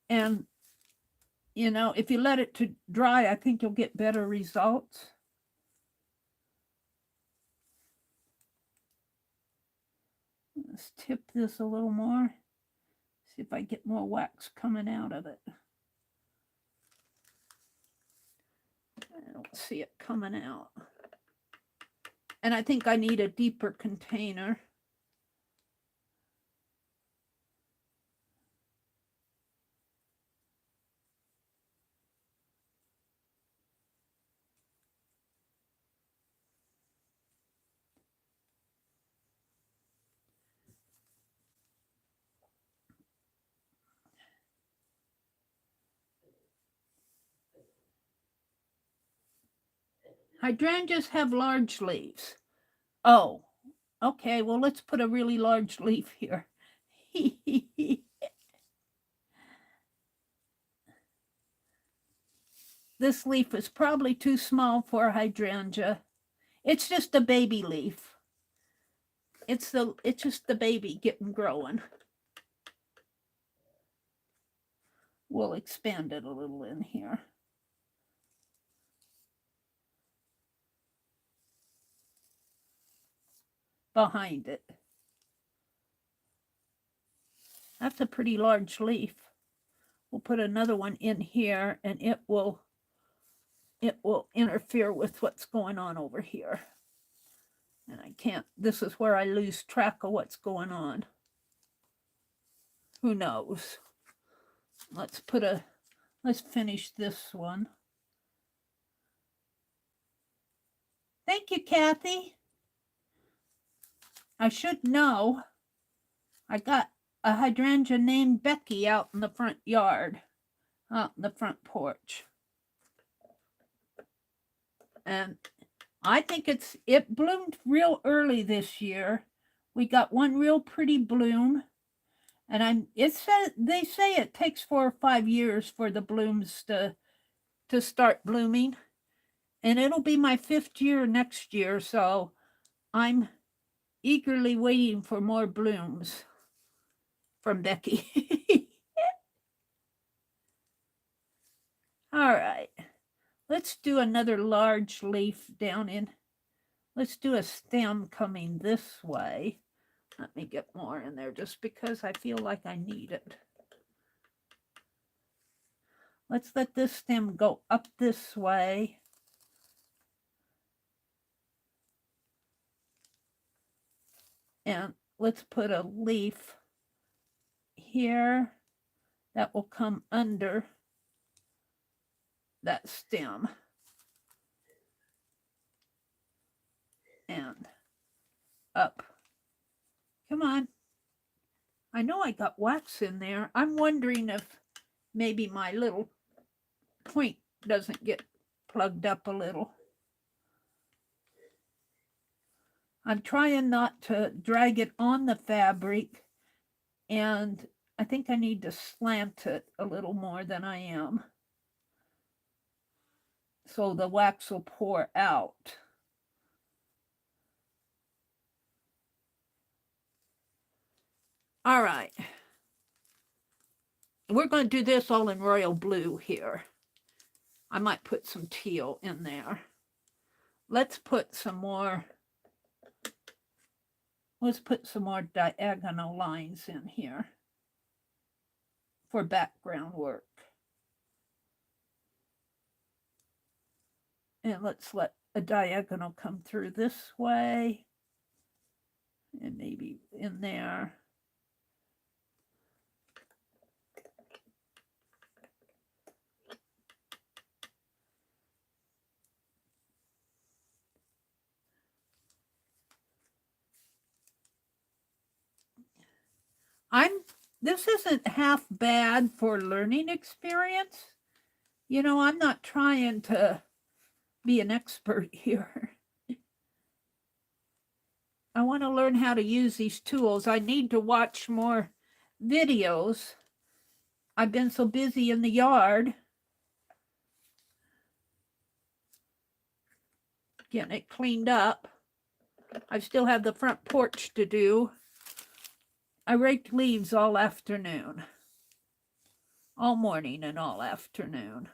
Speaker 1: And, you know, if you let it to dry, I think you'll get better results. Let's tip this a little more. See if I get more wax coming out of it. I don't see it coming out. And I think I need a deeper container. Hydrangeas have large leaves. Oh, okay. Well, let's put a really large leaf here. This leaf is probably too small for a hydrangea. It's just a baby leaf. It's just the baby getting growing. We'll expand it a little in here. Behind it. That's a pretty large leaf. We'll put another one in here and it will interfere with what's going on over here. And I can't, this is where I lose track of what's going on. Who knows? Let's finish this one. Thank you, Kathy. I should know. I got a hydrangea named Becky out in the front yard, out in the front porch. And I think it bloomed real early this year. We got one real pretty bloom. And they say it takes 4 or 5 years for the blooms to start blooming. And it'll be my 5th year next year, so I'm eagerly waiting for more blooms from Becky. All right. Let's do another large leaf down in. Let's do a stem coming this way. Let me get more in there just because I feel like I need it. Let's let this stem go up this way. And let's put a leaf here that will come under that stem. And up. Come on. I know I got wax in there. I'm wondering if maybe my little point doesn't get plugged up a little. I'm trying not to drag it on the fabric, and I think I need to slant it a little more than I am, so the wax will pour out. All right. We're going to do this all in royal blue here. I might put some teal in there. Let's put some more diagonal lines in here for background work. And let's let a diagonal come through this way and maybe in there. This isn't half bad for learning experience. You know, I'm not trying to be an expert here. I want to learn how to use these tools. I need to watch more videos. I've been so busy in the yard getting it cleaned up. I still have the front porch to do. I raked leaves all afternoon, all morning and all afternoon.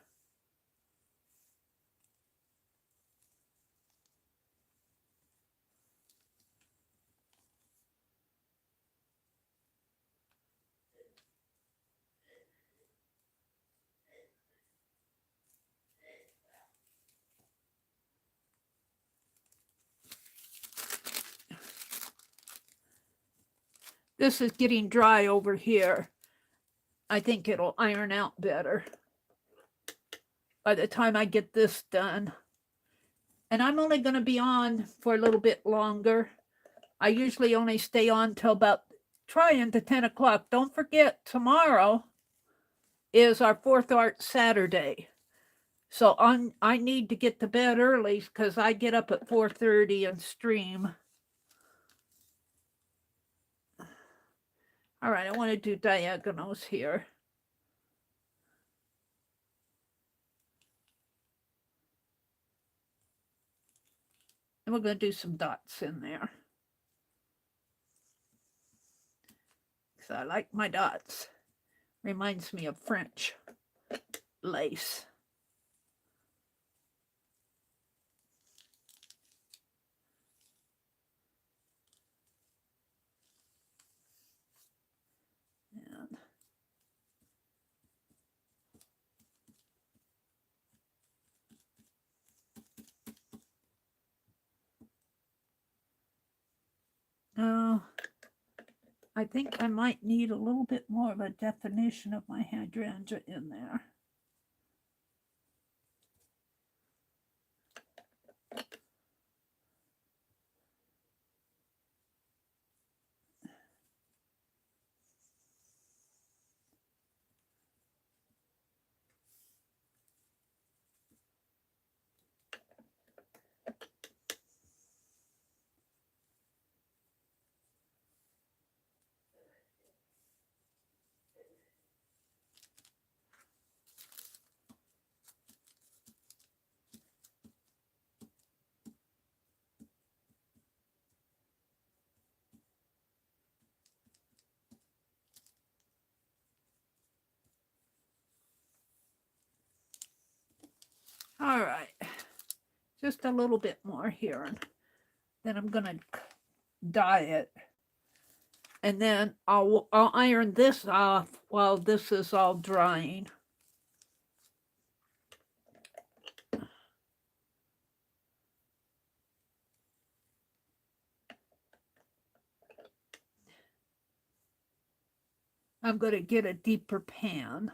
Speaker 1: This is getting dry over here. I think it'll iron out better by the time I get this done. And I'm only going to be on for a little bit longer. I usually only stay on till about trying to 10 o'clock. Don't forget, tomorrow is our Fourth Art Saturday. So I need to get to bed early because I get up at 4:30 and stream. All right, I want to do diagonals here. And we're going to do some dots in there. Because I like my dots. Reminds me of French lace. I think I might need a little bit more of a definition of my hydrangea in there. All right, just a little bit more here, and then I'm going to dye it. And then I'll iron this off while this is all drying. I'm going to get a deeper pan.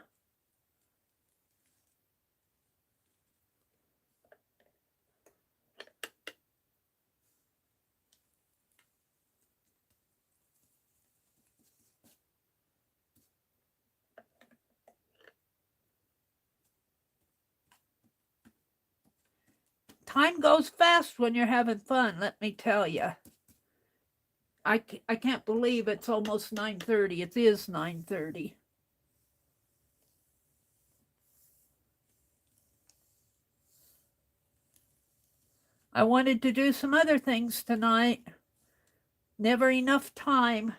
Speaker 1: Time goes fast when you're having fun, let me tell you. I can't believe it's almost 9:30. It is 9:30. I wanted to do some other things tonight. Never enough time.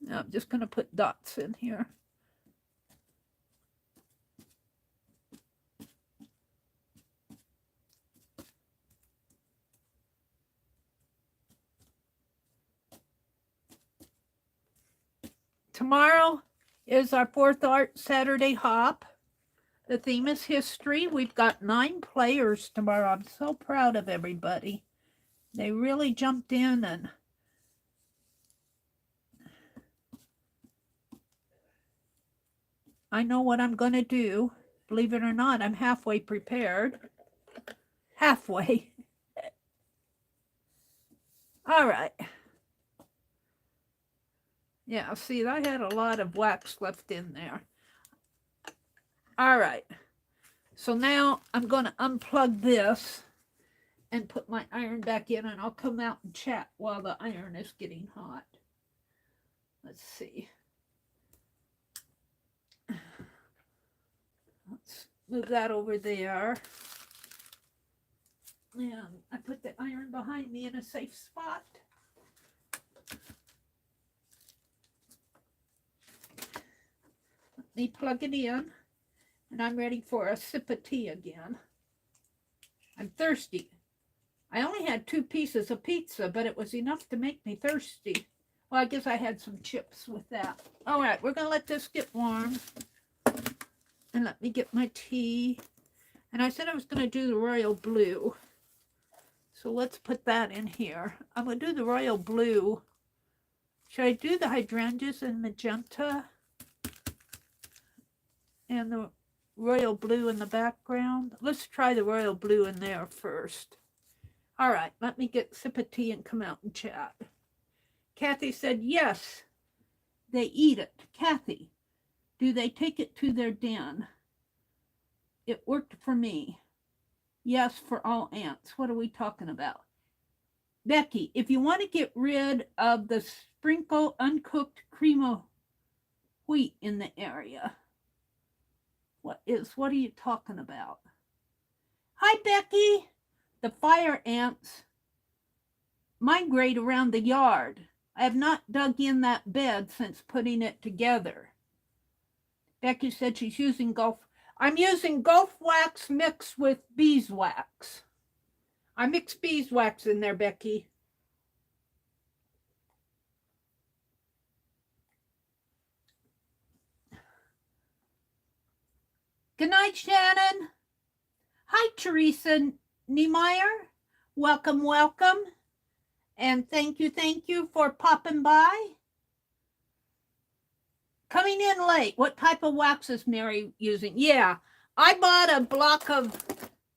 Speaker 1: Now I'm just going to put dots in here. Tomorrow is our 4th Art Saturday hop. The theme is history. We've got 9 players tomorrow. I'm so proud of everybody. They really jumped in, and I know what I'm going to do. Believe it or not, I'm halfway prepared. Halfway. All right. Yeah, see, I had a lot of wax left in there. All right. So now I'm going to unplug this and put my iron back in, and I'll come out and chat while the iron is getting hot. Let's see. Let's move that over there. And I put the iron behind me in a safe spot. Let me plug it in, and I'm ready for a sip of tea again. I'm thirsty. I only had 2 pieces of pizza, but it was enough to make me thirsty. Well, I guess I had some chips with that. All right, we're going to let this get warm. And let me get my tea. And I said I was going to do the royal blue. So let's put that in here. I'm going to do the royal blue. Should I do the hydrangeas and magenta? And the royal blue in the background? Let's try the royal blue in there first. All right, let me get a sip of tea and come out and chat. Kathy said, yes, they eat it. Kathy, do they take it to their den? It worked for me. Yes, for all ants. What are we talking about? Becky, if you want to get rid of the sprinkle uncooked cream of wheat in the area, what are you talking about? Hi, Becky. The fire ants migrate around the yard. I have not dug in that bed since putting it together. Becky said she's using I'm using golf wax mixed with beeswax. I mixed beeswax in there, Becky. Good night, Shannon. Hi, Teresa Niemeyer. Welcome, welcome. And thank you for popping by. Coming in late, what type of wax is Meri using? Yeah, I bought a block of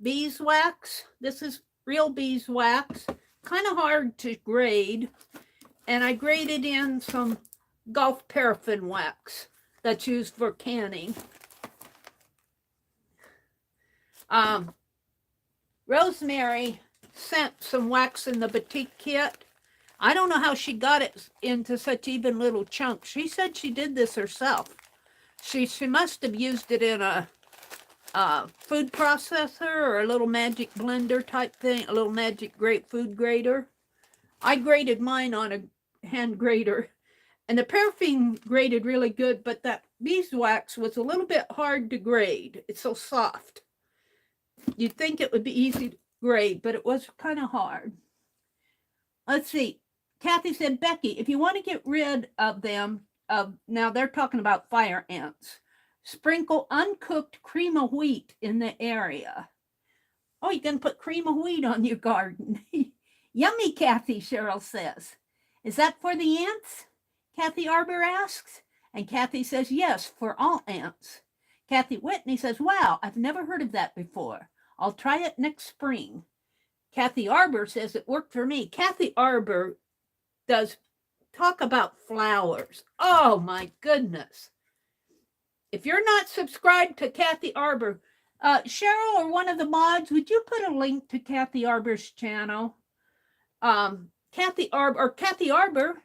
Speaker 1: beeswax. This is real beeswax. Kind of hard to grade. And I graded in some Gulf paraffin wax that's used for canning. Rosemary sent some wax in the Batik kit. I don't know how she got it into such even little chunks. She said she did this herself. She must have used it in a food processor or a little magic blender type thing, a little magic food grater. I graded mine on a hand grater, and the paraffin graded really good, but that beeswax was a little bit hard to grade. It's so soft. You'd think it would be easy to grade, but it was kind of hard. Let's see. Kathy said, Becky, if you want to get rid of them, now they're talking about fire ants, sprinkle uncooked cream of wheat in the area. Oh, you can put cream of wheat on your garden. Yummy, Kathy, Cheryl says. Is that for the ants? Kathy Arbor asks. And Kathy says, yes, for all ants. Kathy Whitney says, wow, I've never heard of that before. I'll try it next spring. Kathy Arbor says it worked for me. Kathy Arbor does talk about flowers. Oh my goodness. If you're not subscribed to Kathy Arbor, Cheryl or one of the mods, would you put a link to Kathy Arbor's channel? Kathy Arbor,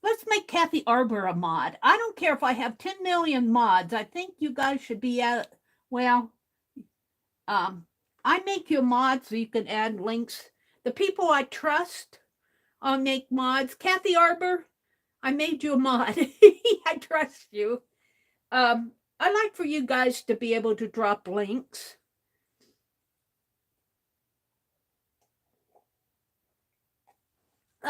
Speaker 1: let's make Kathy Arbor a mod. I don't care if I have 10 million mods. I think you guys should be at, well, I make you a mod so you can add links. The people I trust, I'll make mods. Kathy Arbor, I made you a mod. I trust you. I like for you guys to be able to drop links.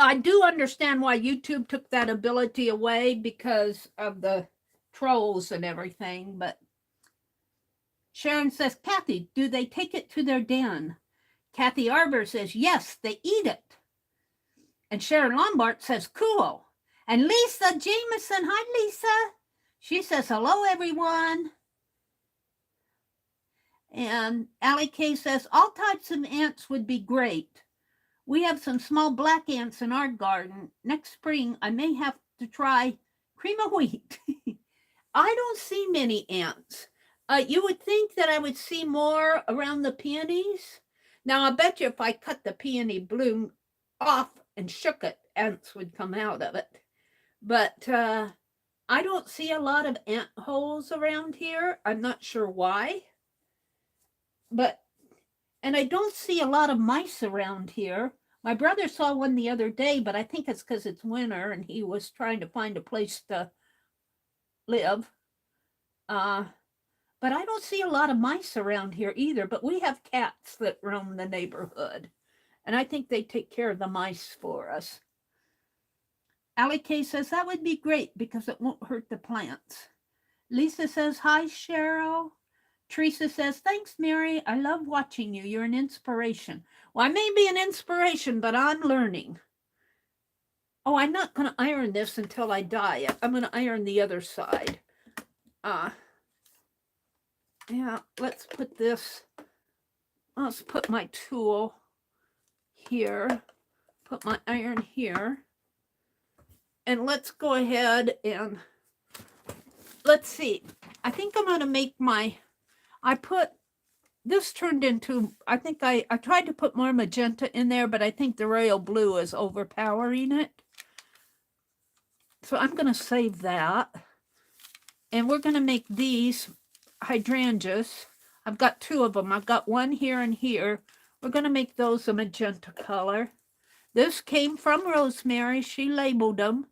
Speaker 1: I do understand why YouTube took that ability away because of the trolls and everything, but Sharon says, Kathy, do they take it to their den? Kathy Arbor says, yes, they eat it. And Sharon Lombard says, cool. And Lisa Jameson, hi, Lisa. She says, hello, everyone. And Allie Kay says, all types of ants would be great. We have some small black ants in our garden. Next spring, I may have to try cream of wheat. I don't see many ants. You would think that I would see more around the peonies. Now, I bet you if I cut the peony bloom off and shook it, ants would come out of it. But I don't see a lot of ant holes around here. I'm not sure why. And I don't see a lot of mice around here. My brother saw one the other day, but I think it's because it's winter and he was trying to find a place to live. But I don't see a lot of mice around here either, but we have cats that roam the neighborhood. And I think they take care of the mice for us. Allie Kay says, that would be great because it won't hurt the plants. Lisa says, hi, Cheryl. Teresa says, thanks, Meri. I love watching you. You're an inspiration. Well, I may be an inspiration, but I'm learning. Oh, I'm not going to iron this until I dye it. I'm going to iron the other side. Yeah, let's put this. Let's put my tool here. Put my iron here. And let's go ahead and let's see. I think I'm going to make this turned into, I think I tried to put more magenta in there, but I think the royal blue is overpowering it. So I'm going to save that. And we're going to make these hydrangeas. I've got two of them. I've got one here and here. We're going to make those a magenta color. This came from Rosemary. She labeled them.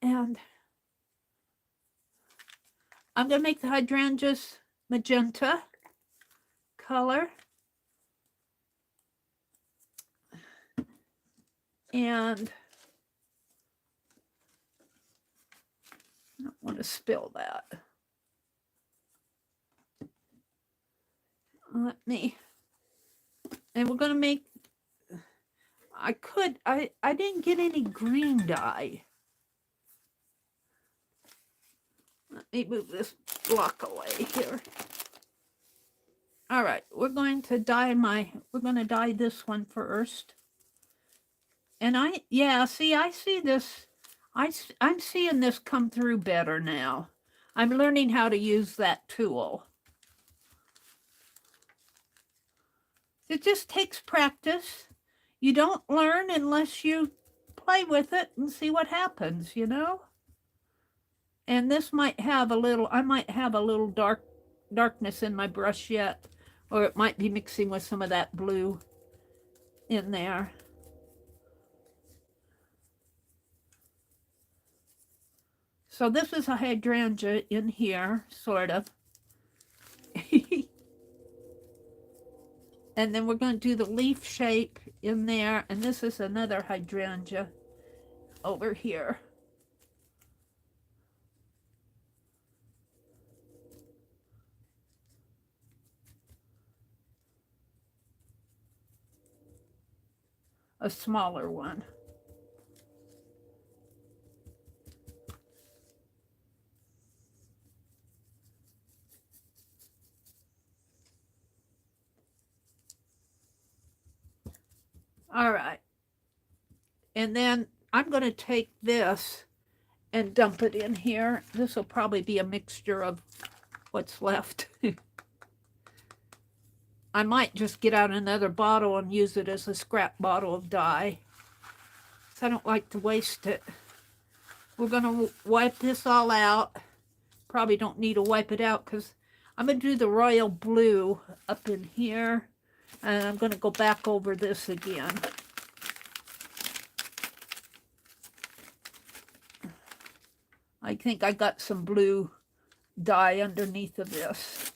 Speaker 1: And I'm going to make the hydrangeas magenta color. And I don't want to spill that. And we're going to make, I didn't get any green dye. Let me move this block away here. All right, we're going to dye this one first. And I see this, I'm seeing this come through better now. I'm learning how to use that tool. It just takes practice. You don't learn unless you play with it and see what happens, you know? And this might have I might have a little darkness in my brush yet, or it might be mixing with some of that blue in there. So this is a hydrangea in here, sort of. And then we're going to do the leaf shape in there. And this is another hydrangea over here. a smaller one. All right. And then I'm going to take this and dump it in here. This will probably be a mixture of what's left. I might just get out another bottle and use it as a scrap bottle of dye. So I don't like to waste it. We're going to wipe this all out. Probably don't need to wipe it out because I'm going to do the royal blue up in here. And I'm going to go back over this again. I think I got some blue dye underneath of this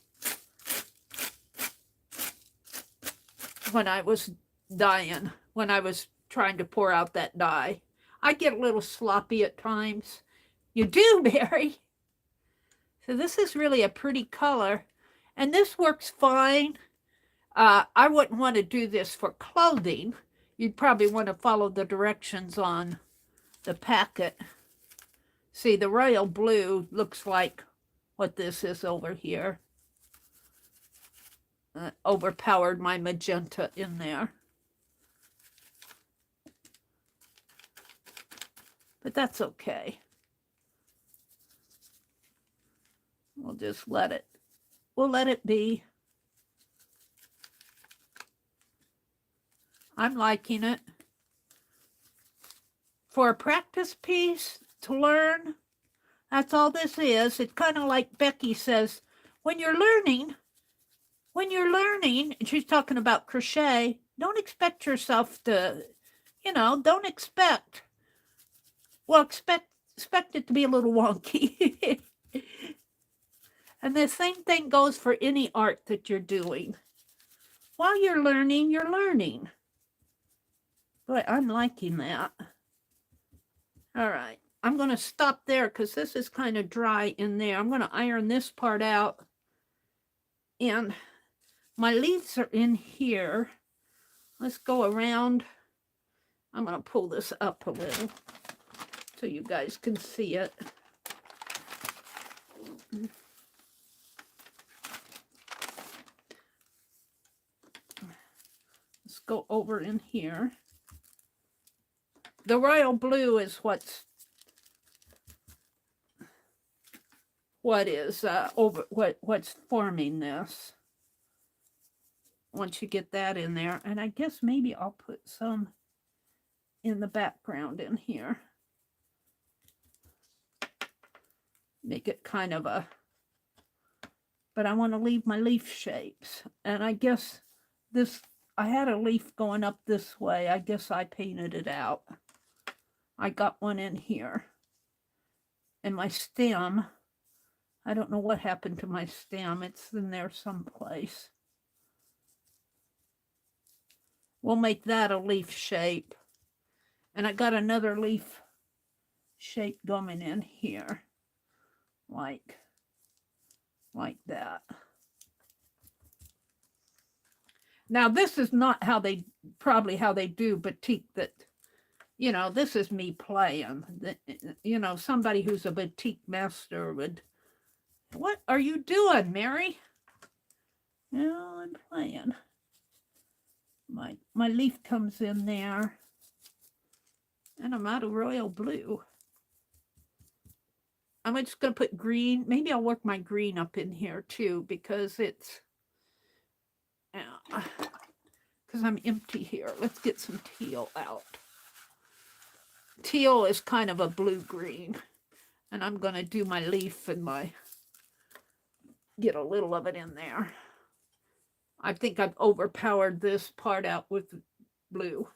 Speaker 1: when I was dyeing, when I was trying to pour out that dye. I get a little sloppy at times. You do, Mary. So this is really a pretty color, and this works fine. I wouldn't want to do this for clothing. You'd probably want to follow the directions on the packet. See, the royal blue looks like what this is over here. Overpowered my magenta in there. But that's okay. We'll just let it be. I'm liking it. For a practice piece to learn, that's all this is. It's kind of like Becky says, when you're learning, and she's talking about crochet, don't expect yourself to, don't expect it to be a little wonky. And the same thing goes for any art that you're doing. While you're learning, you're learning. Boy, I'm liking that. All right, I'm going to stop there because this is kind of dry in there. I'm going to iron this part out. And my leaves are in here. Let's go around. I'm going to pull this up a little so you guys can see it. Let's go over in here. The royal blue is what's forming this. Once you get that in there, and I guess maybe I'll put some in the background in here. Make it kind of but I want to leave my leaf shapes. And I guess I had a leaf going up this way. I guess I painted it out. I got one in here. And my stem, I don't know what happened to my stem. It's in there someplace. We'll make that a leaf shape. And I got another leaf shape going in here. Like that. Now this is not how they do batik. That, this is me playing. Somebody who's a batik master would. What are you doing, Mary? No, I'm playing. My leaf comes in there, and I'm out of royal blue. I'm just going to put green. Maybe I'll work my green up in here too, because it's, because I'm empty here. Let's get some teal out. Teal is kind of a blue-green, and I'm going to do my leaf and get a little of it in there. I think I've overpowered this part out with blue,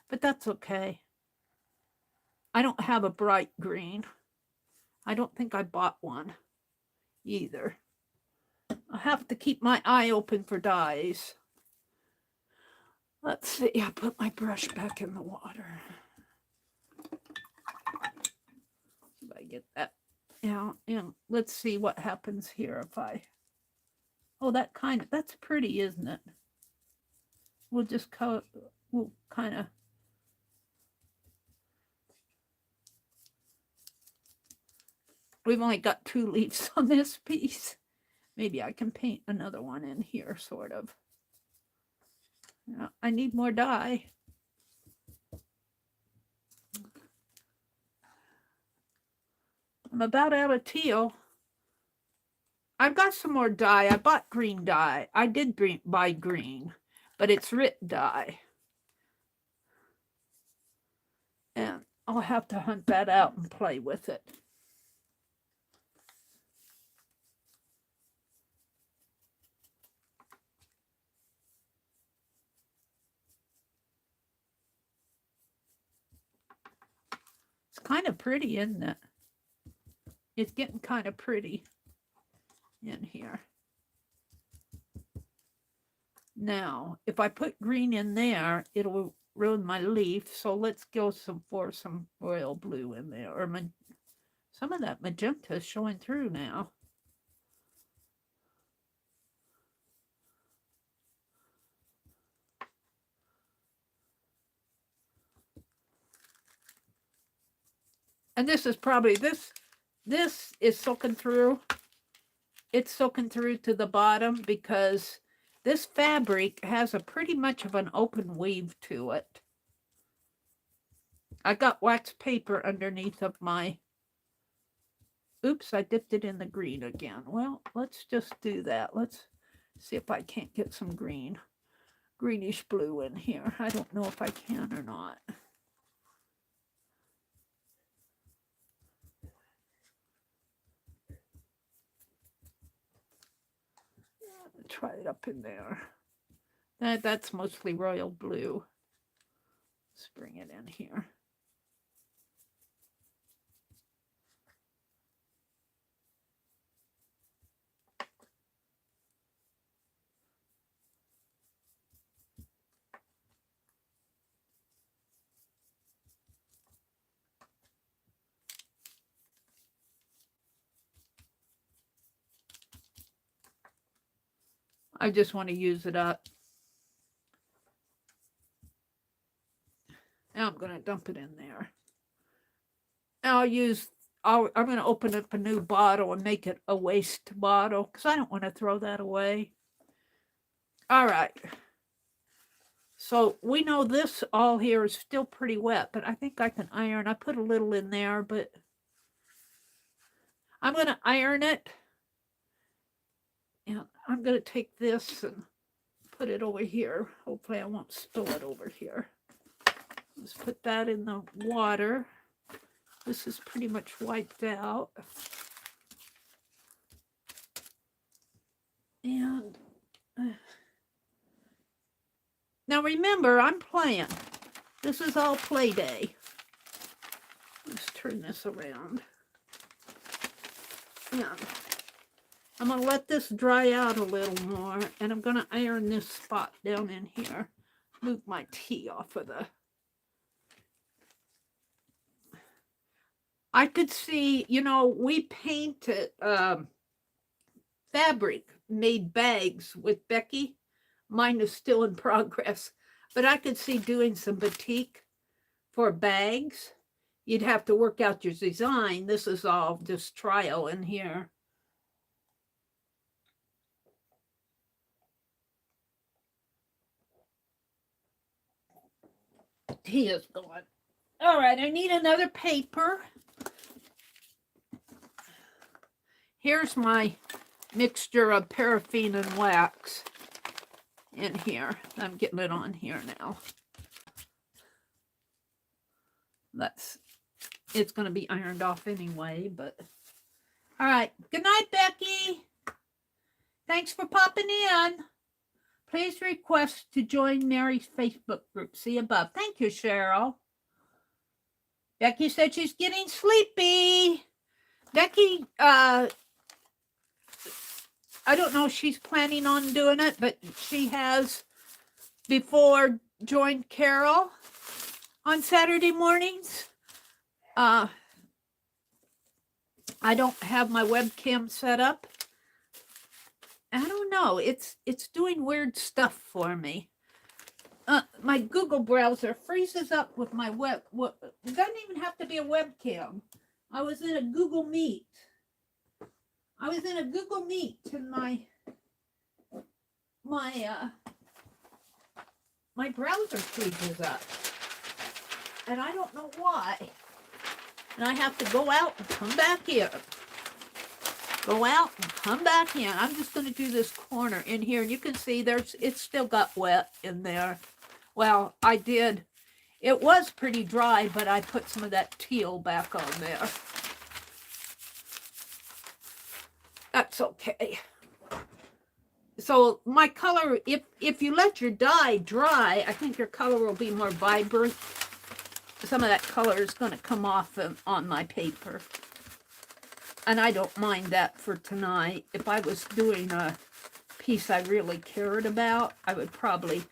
Speaker 1: but that's okay. I don't have a bright green. I don't think I bought one either. I have to keep my eye open for dyes. Let's see, I put my brush back in the water. If I get that out, and let's see what happens here if I, that's pretty, isn't it? We'll kind of We've only got 2 leaves on this piece. Maybe I can paint another one in here, sort of. I need more dye. I'm about out of teal. I've got some more dye. I bought green dye. I did buy green, but it's RIT dye. And I'll have to hunt that out and play with it. It's kind of pretty, isn't it? It's getting kind of pretty in here. Now, if I put green in there, it'll ruin my leaf. So let's go for some royal blue in there. Or some of that magenta is showing through now. And this is probably, this is soaking through. It's soaking through to the bottom because this fabric has a pretty much of an open weave to it. I got wax paper underneath of my, oops, I dipped it in the green again. Well, let's just do that. Let's see if I can't get some greenish blue in here. I don't know if I can or not. Try it up in there. That's mostly royal blue. Let's bring it in here. I just want to use it up. Now I'm going to dump it in there. Now I'm going to open up a new bottle and make it a waste bottle because I don't want to throw that away. All right. So we know this all here is still pretty wet, but I think I can iron. I put a little in there, but I'm going to iron it. And I'm going to take this and put it over here. Hopefully I won't spill it over here. Let's put that in the water. This is pretty much wiped out. And now remember, I'm playing. This is all play day. Let's turn this around. And I'm going to let this dry out a little more, and I'm going to iron this spot down in here. Move my tea off of the... I could see, you know, we painted fabric, made bags with Becky. Mine is still in progress, but I could see doing some batik for bags. You'd have to work out your design. This is all just trial in here. Tea is gone. All right, I need another paper. Here's my mixture of paraffin and wax in here. I'm getting it on here now. It's going to be ironed off anyway, but all right. Good night, Becky. Thanks for popping in. Please request to join Meri's Facebook group. See above. Thank you, Cheryl. Becky said she's getting sleepy. Becky, I don't know if she's planning on doing it, but she has before joined Carol on Saturday mornings. I don't have my webcam set up. I don't know. It's doing weird stuff for me. My Google browser freezes up with my it doesn't even have to be a webcam. I was in a Google Meet I was in a Google Meet and my browser freezes up. And I don't know why. And I have to go out and come back in. Go out and come back in. I'm just going to do this corner in here. And you can see it's still got wet in there. Well, I did. It was pretty dry, but I put some of that teal back on there. That's okay. So my color, if you let your dye dry, I think your color will be more vibrant. Some of that color is going to come off on my paper. And I don't mind that for tonight. If I was doing a piece I really cared about, I would probably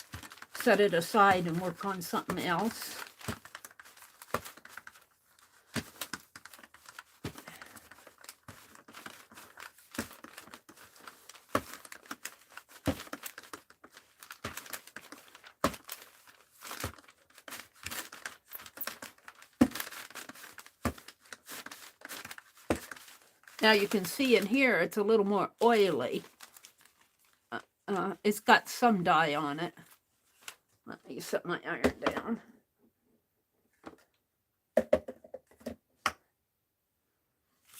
Speaker 1: set it aside and work on something else. Now you can see in here, it's a little more oily. It's got some dye on it. Let me set my iron down.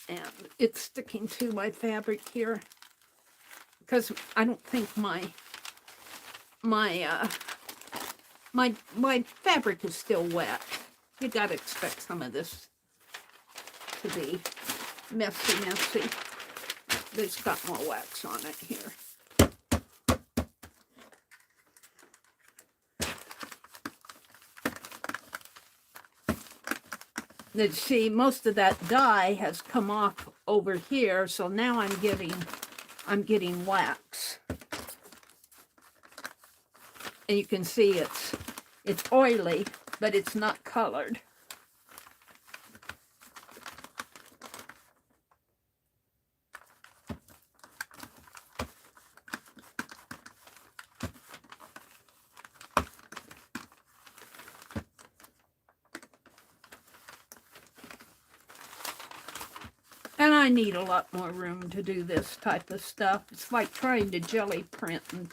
Speaker 1: And it's sticking to my fabric here. Because I don't think my fabric is still wet. You gotta expect some of this to be messy. It's got more wax on it here. Now, see, most of that dye has come off over here, so now I'm getting wax. And you can see it's oily, but it's not colored. And I need a lot more room to do this type of stuff. It's like trying to jelly print in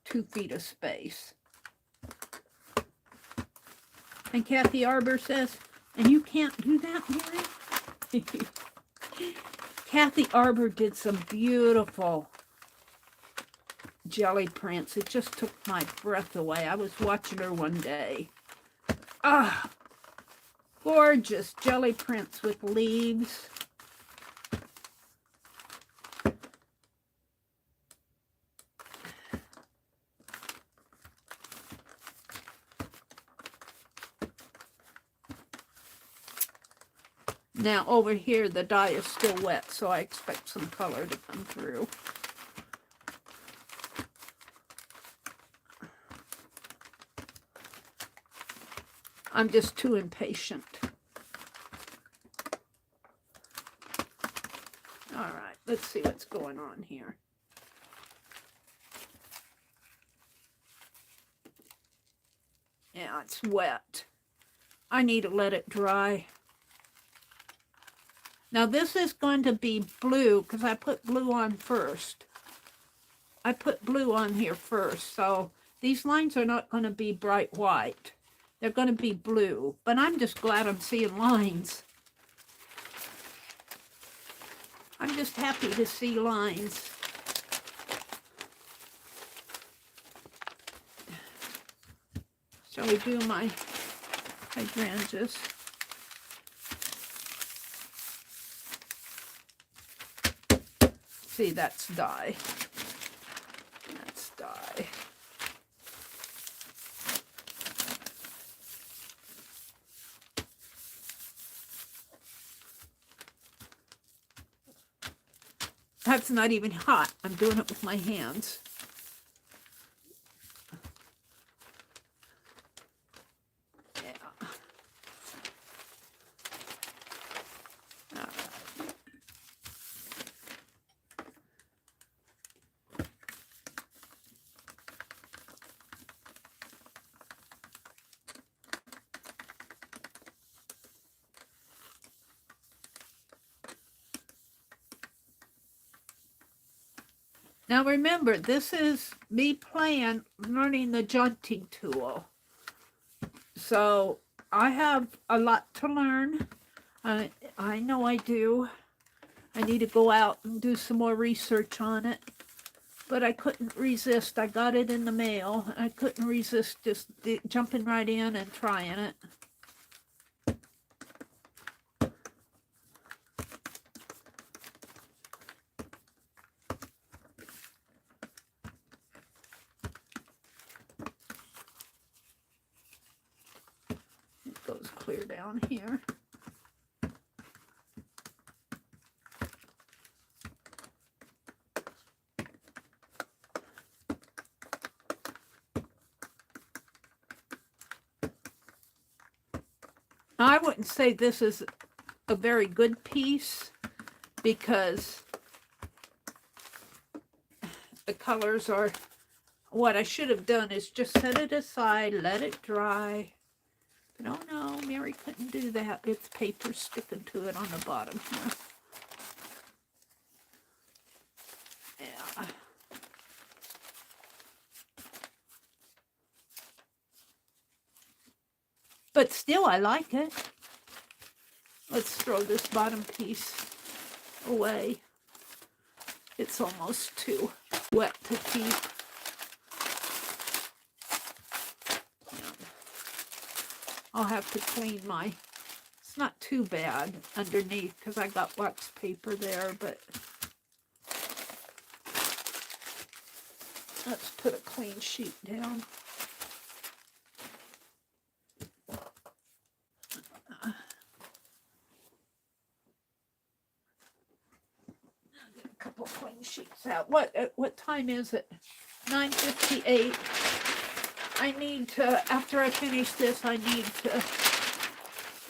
Speaker 1: 2 feet of space. And Kathy Arbor says, and you can't do that, Meri? Kathy Arbor did some beautiful jelly prints. It just took my breath away. I was watching her one day. Ah, gorgeous jelly prints with leaves. Now over here the dye is still wet, so I expect some color to come through. I'm just too impatient. All right, let's see what's going on here. Yeah, it's wet. I need to let it dry. Now this is going to be blue because I put blue on first. I put blue on here first, so these lines are not going to be bright white. They're going to be blue, but I'm just glad I'm seeing lines. I'm just happy to see lines. Shall we do my hydrangeas? See, that's dye. That's dye. That's not even hot. I'm doing it with my hands. Yeah. All right. Now remember, this is me playing, learning the junting tool. So I have a lot to learn. I know I do. I need to go out and do some more research on it. But I couldn't resist. I got it in the mail. I couldn't resist just jumping right in and trying it. It goes clear down here. I wouldn't say this is a very good piece because the colors are, what I should have done is just set it aside, let it dry. But oh no, Meri couldn't do that. It's paper sticking to it on the bottom here. Yeah. But still, I like it. Let's throw this bottom piece away. It's almost too wet to keep. I'll have to clean my, it's not too bad underneath because I got wax paper there, but let's put a clean sheet down. Clean sheets out. What time is it? 9:58. I need to, after I finish this, I need to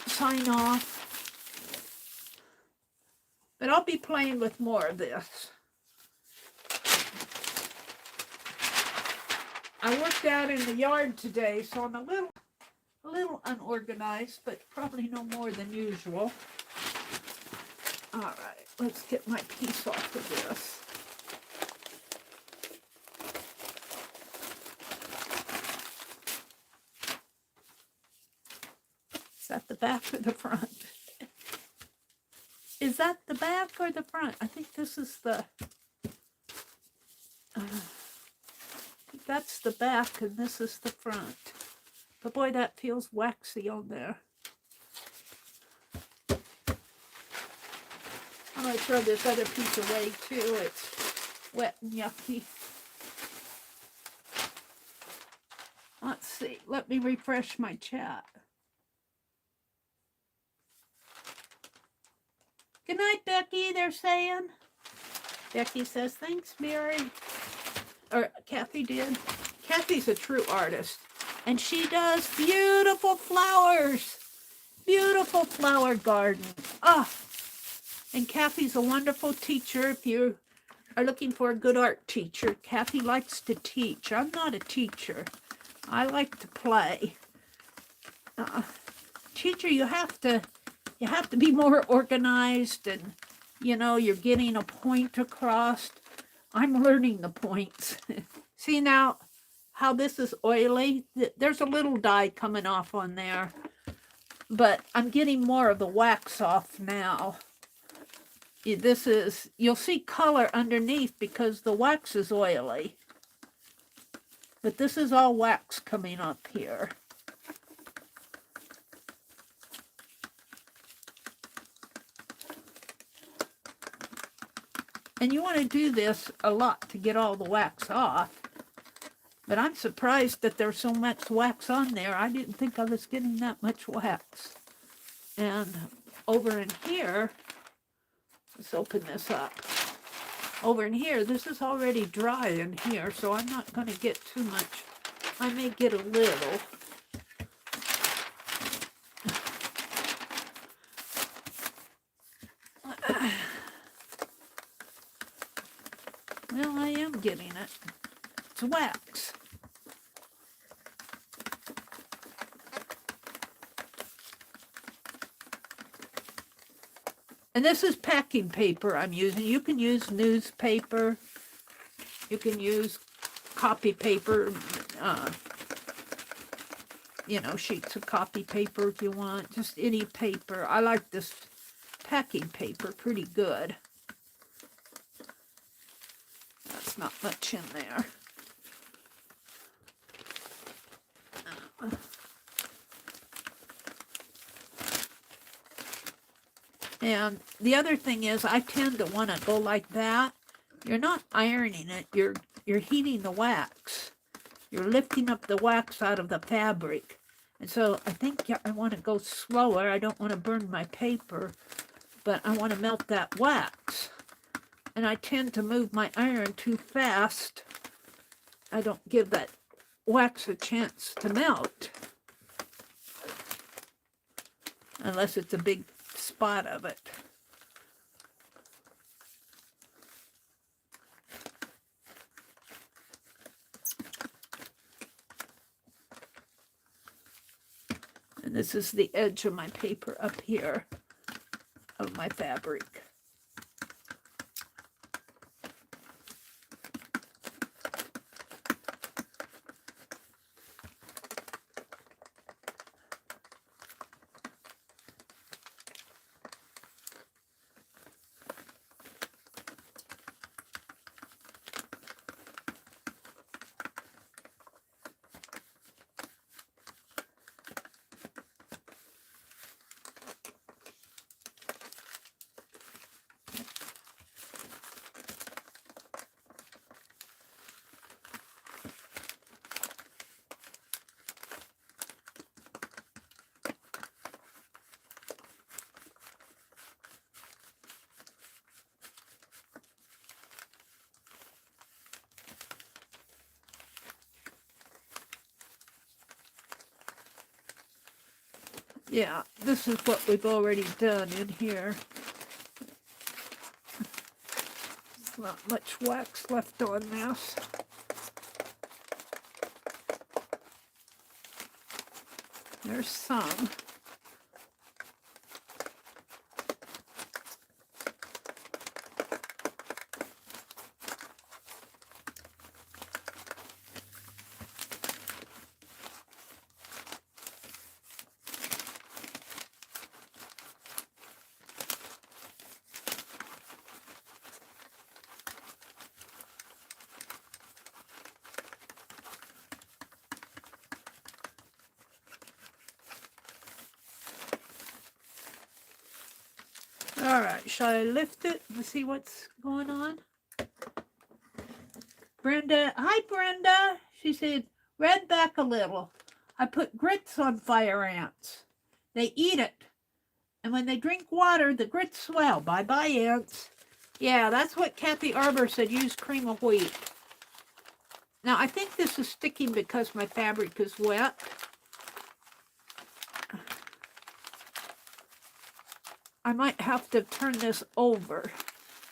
Speaker 1: sign off. But I'll be playing with more of this. I worked out in the yard today, so I'm a little unorganized, but probably no more than usual. All right, let's get my piece off of this. Is that the back or the front? Is that the back or the front? I think this is the... that's the back and this is the front. But boy, that feels waxy on there. I'm going to throw this other piece away too. It's wet and yucky. Let's see. Let me refresh my chat. Good night, Becky, they're saying. Becky says, thanks, Meri. Or Kathy did. Kathy's a true artist. And she does beautiful flowers. Beautiful flower garden. Ah. And Kathy's a wonderful teacher. If you are looking for a good art teacher, Kathy likes to teach. I'm not a teacher. I like to play. Teacher, you have to be more organized, and you're getting a point across. I'm learning the points. See now how this is oily? There's a little dye coming off on there, but I'm getting more of the wax off now. You'll see color underneath because the wax is oily. But this is all wax coming up here. And you want to do this a lot to get all the wax off. But I'm surprised that there's so much wax on there. I didn't think I was getting that much wax. And over in here, let's open this up. Over in here, this is already dry in here, so I'm not going to get too much. I may get a little. Well, I am getting it. It's wax. And this is packing paper I'm using. You can use newspaper. You can use copy paper, you know, sheets of copy paper if you want, just any paper. I like this packing paper pretty good. That's not much in there. And the other thing is, I tend to want to go like that. You're not ironing it, you're heating the wax. You're lifting up the wax out of the fabric. And so I think I want to go slower. I don't want to burn my paper, but I want to melt that wax. And I tend to move my iron too fast. I don't give that wax a chance to melt. Unless it's a big spot of it. And this is the edge of my paper up here of my fabric. Yeah, this is what we've already done in here. There's not much wax left on this. There's some. All right, shall I lift it and see what's going on? Brenda, hi Brenda. She said, read back a little. I put grits on fire ants. They eat it. And when they drink water, the grits swell. Bye-bye, ants. Yeah, that's what Kathy Arbor said, use cream of wheat. Now, I think this is sticking because my fabric is wet. I might have to turn this over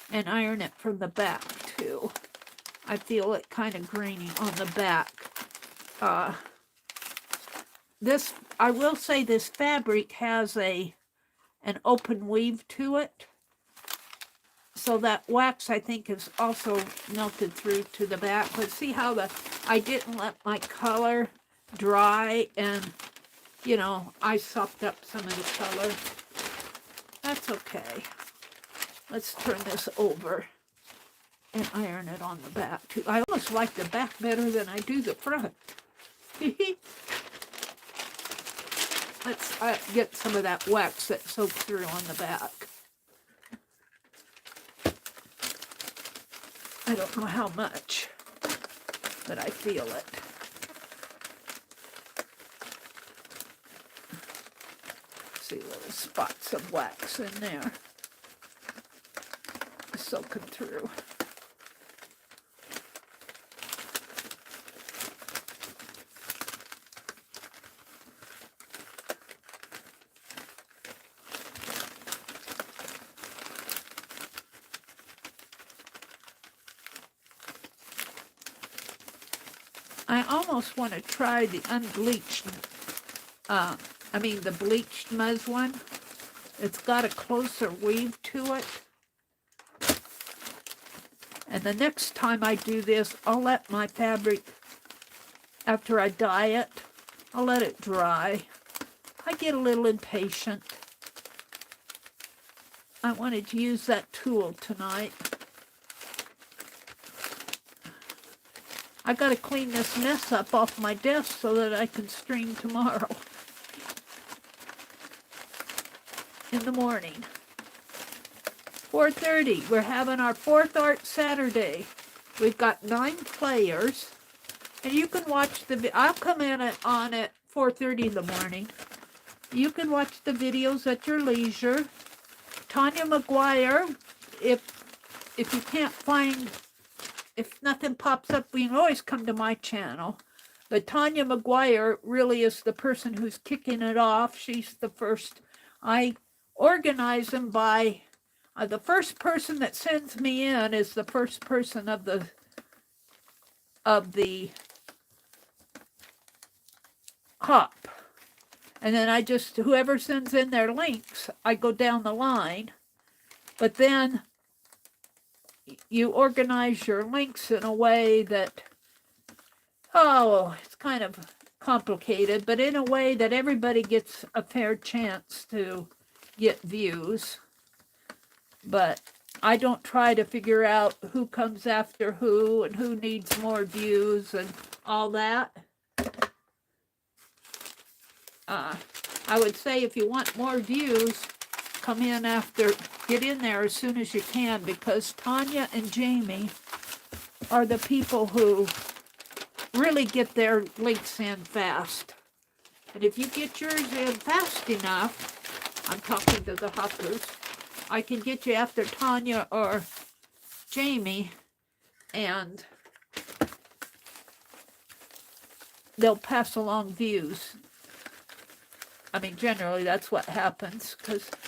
Speaker 1: and iron it from the back too. I feel it kind of graining on the back. This, I will say, this fabric has an open weave to it. So that wax, I think, is also melted through to the back. But see how I didn't let my color dry, and, you know, I sopped up some of the color. That's okay. Let's turn this over and iron it on the back too. I almost like the back better than I do the front. Let's get some of that wax that soaked through on the back. I don't know how much, but I feel it. See little spots of wax in there, soaking through. I almost want to try the unbleached, the bleached muslin. It's got a closer weave to it. And the next time I do this, I'll let my fabric, after I dye it, I'll let it dry. I get a little impatient. I wanted to use that tool tonight. I got to clean this mess up off my desk so that I can stream tomorrow in the morning. 4:30, we're having our 4th Art Saturday. We've got 9 players, and you can watch the, I'll come in on at 4:30 in the morning. You can watch the videos at your leisure. Tanya McGuire, if you can't find, if nothing pops up, you can always come to my channel. But Tanya McGuire really is the person who's kicking it off. She's the first. I organize them by, the first person that sends me in is the first person of the hop. And then I just, whoever sends in their links, I go down the line. But then you organize your links in a way that, oh, it's kind of complicated, but in a way that everybody gets a fair chance to get views. But I don't try to figure out who comes after who and who needs more views and all that. I would say if you want more views, come in after, get in there as soon as you can, because Tanya and Jamie are the people who really get their links in fast. And if you get yours in fast enough, I'm talking to the hoppers, I can get you after Tanya or Jamie, and they'll pass along views. I mean, generally that's what happens,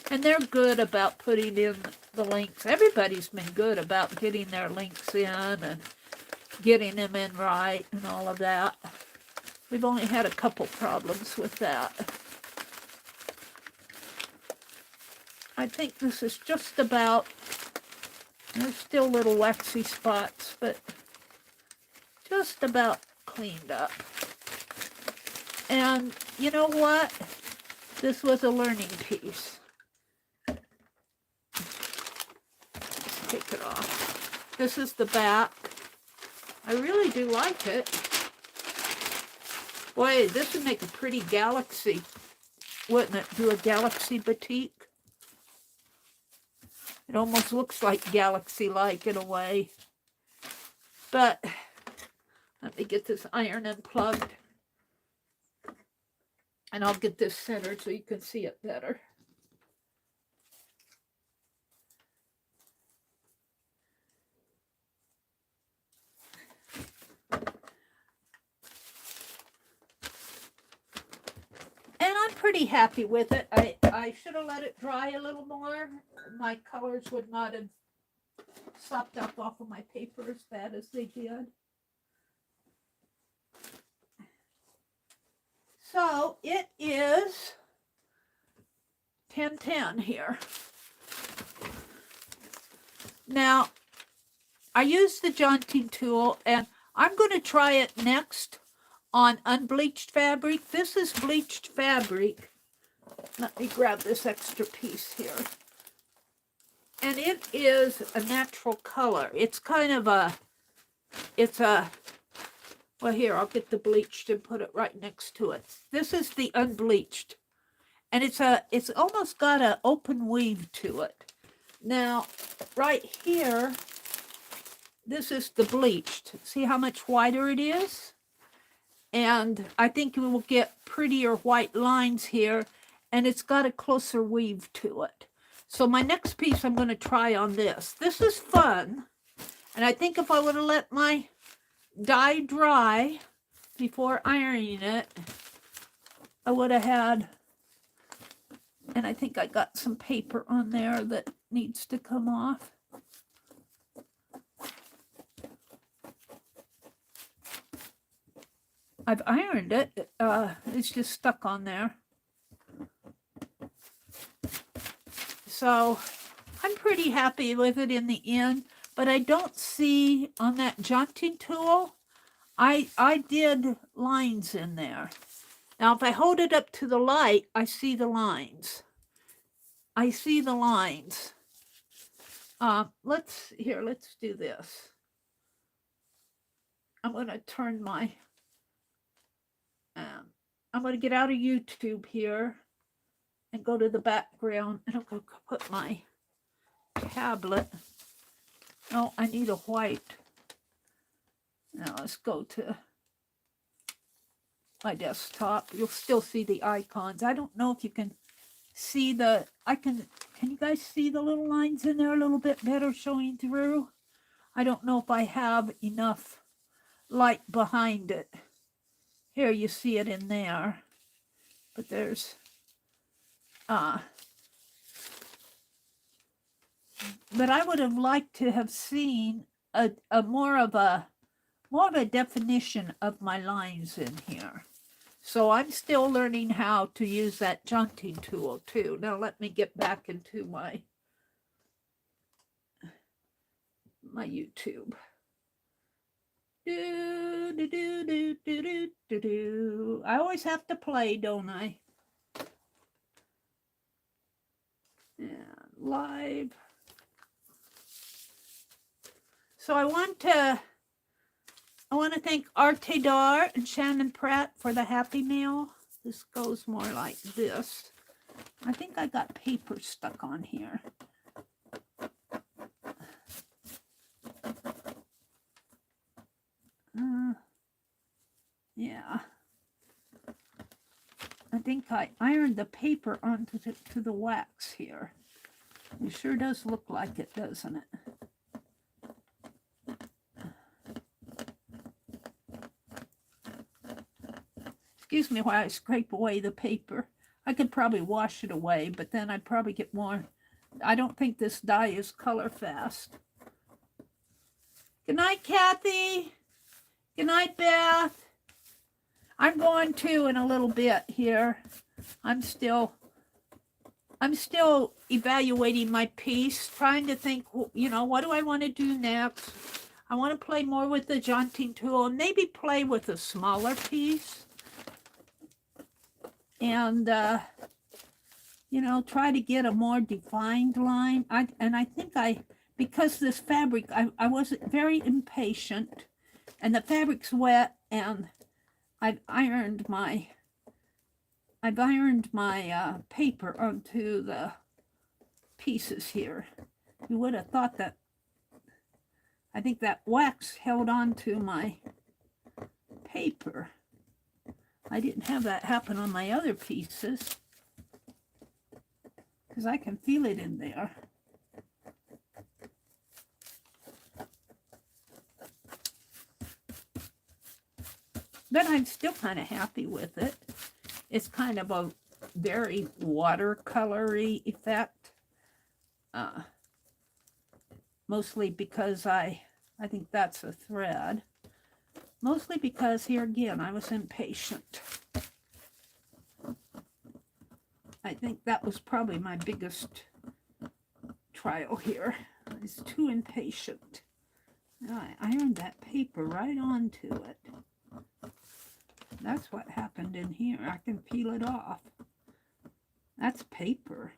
Speaker 1: and they're good about putting in the links. Everybody's been good about getting their links in and getting them in right and all of that. We've only had a couple problems with that. I think this is just about, there's still little waxy spots, but just about cleaned up. And you know what? This was a learning piece. Let's take it off. This is the back. I really do like it. Boy, this would make a pretty galaxy, wouldn't it? Do a galaxy batik. It almost looks like galaxy-like in a way. But let me get this iron unplugged. And I'll get this centered so you can see it better. And I'm pretty happy with it. I should have let it dry a little more. My colors would not have sopped up off of my paper as bad as they did. So it is 10:10 here. Now, I used the jaunting tool, and I'm going to try it next on unbleached fabric. This is bleached fabric. Let me grab this extra piece here. And it is a natural color. It's kind of a, well, here, I'll get the bleached and put it right next to it. This is the unbleached. And it's almost got an open weave to it. Now, right here, this is the bleached. See how much whiter it is? And I think we will get prettier white lines here. And it's got a closer weave to it. So my next piece I'm going to try on this. This is fun. And I think if I would have let my dye dry before ironing it, I would have had, and I think I got some paper on there that needs to come off. I've ironed it. It's just stuck on there. So I'm pretty happy with it in the end. but I don't see on that jaunting tool, I did lines in there. Now, if I hold it up to the light, I see the lines. I see the lines. Let's do this. I'm going to turn my, I'm going to get out of YouTube here and go to the background, and I'm going to put my tablet. Oh, I need a white. Now let's go to my desktop. You'll still see the icons. I don't know if you can see can you guys see the little lines in there a little bit better showing through? I don't know if I have enough light behind it. Here you see it in there, but there's but I would have liked to have seen a more of a definition of my lines in here. So I'm still learning how to use that jaunting tool too. Now let me get back into my YouTube. I always have to play, don't I? And live. So I want to thank Artedar and Shannon Pratt for the Happy Mail. This goes more like this. I think I got paper stuck on here. Yeah. I think I ironed the paper onto the wax here. It sure does look like it, doesn't it? Excuse me while I scrape away the paper. I could probably wash it away, but then I'd probably get more. I don't think this dye is color fast. Good night, Kathy. Good night, Beth. I'm going to in a little bit here. I'm still evaluating my piece, trying to think, you know, what do I want to do next? I want to play more with the jaunting tool and maybe play with a smaller piece. And, you know, try to get a more defined line. I think because this fabric, I was very impatient, and the fabric's wet, and I've ironed my paper onto the pieces here. You would have thought that, I think that wax held on to my paper. I didn't have that happen on my other pieces because I can feel it in there. But I'm still kind of happy with it. It's kind of a very watercolory effect. Mostly because I think that's a thread. Mostly because, here again, I was impatient. I think that was probably my biggest trial here. I was too impatient. I ironed that paper right onto it. That's what happened in here. I can peel it off. That's paper.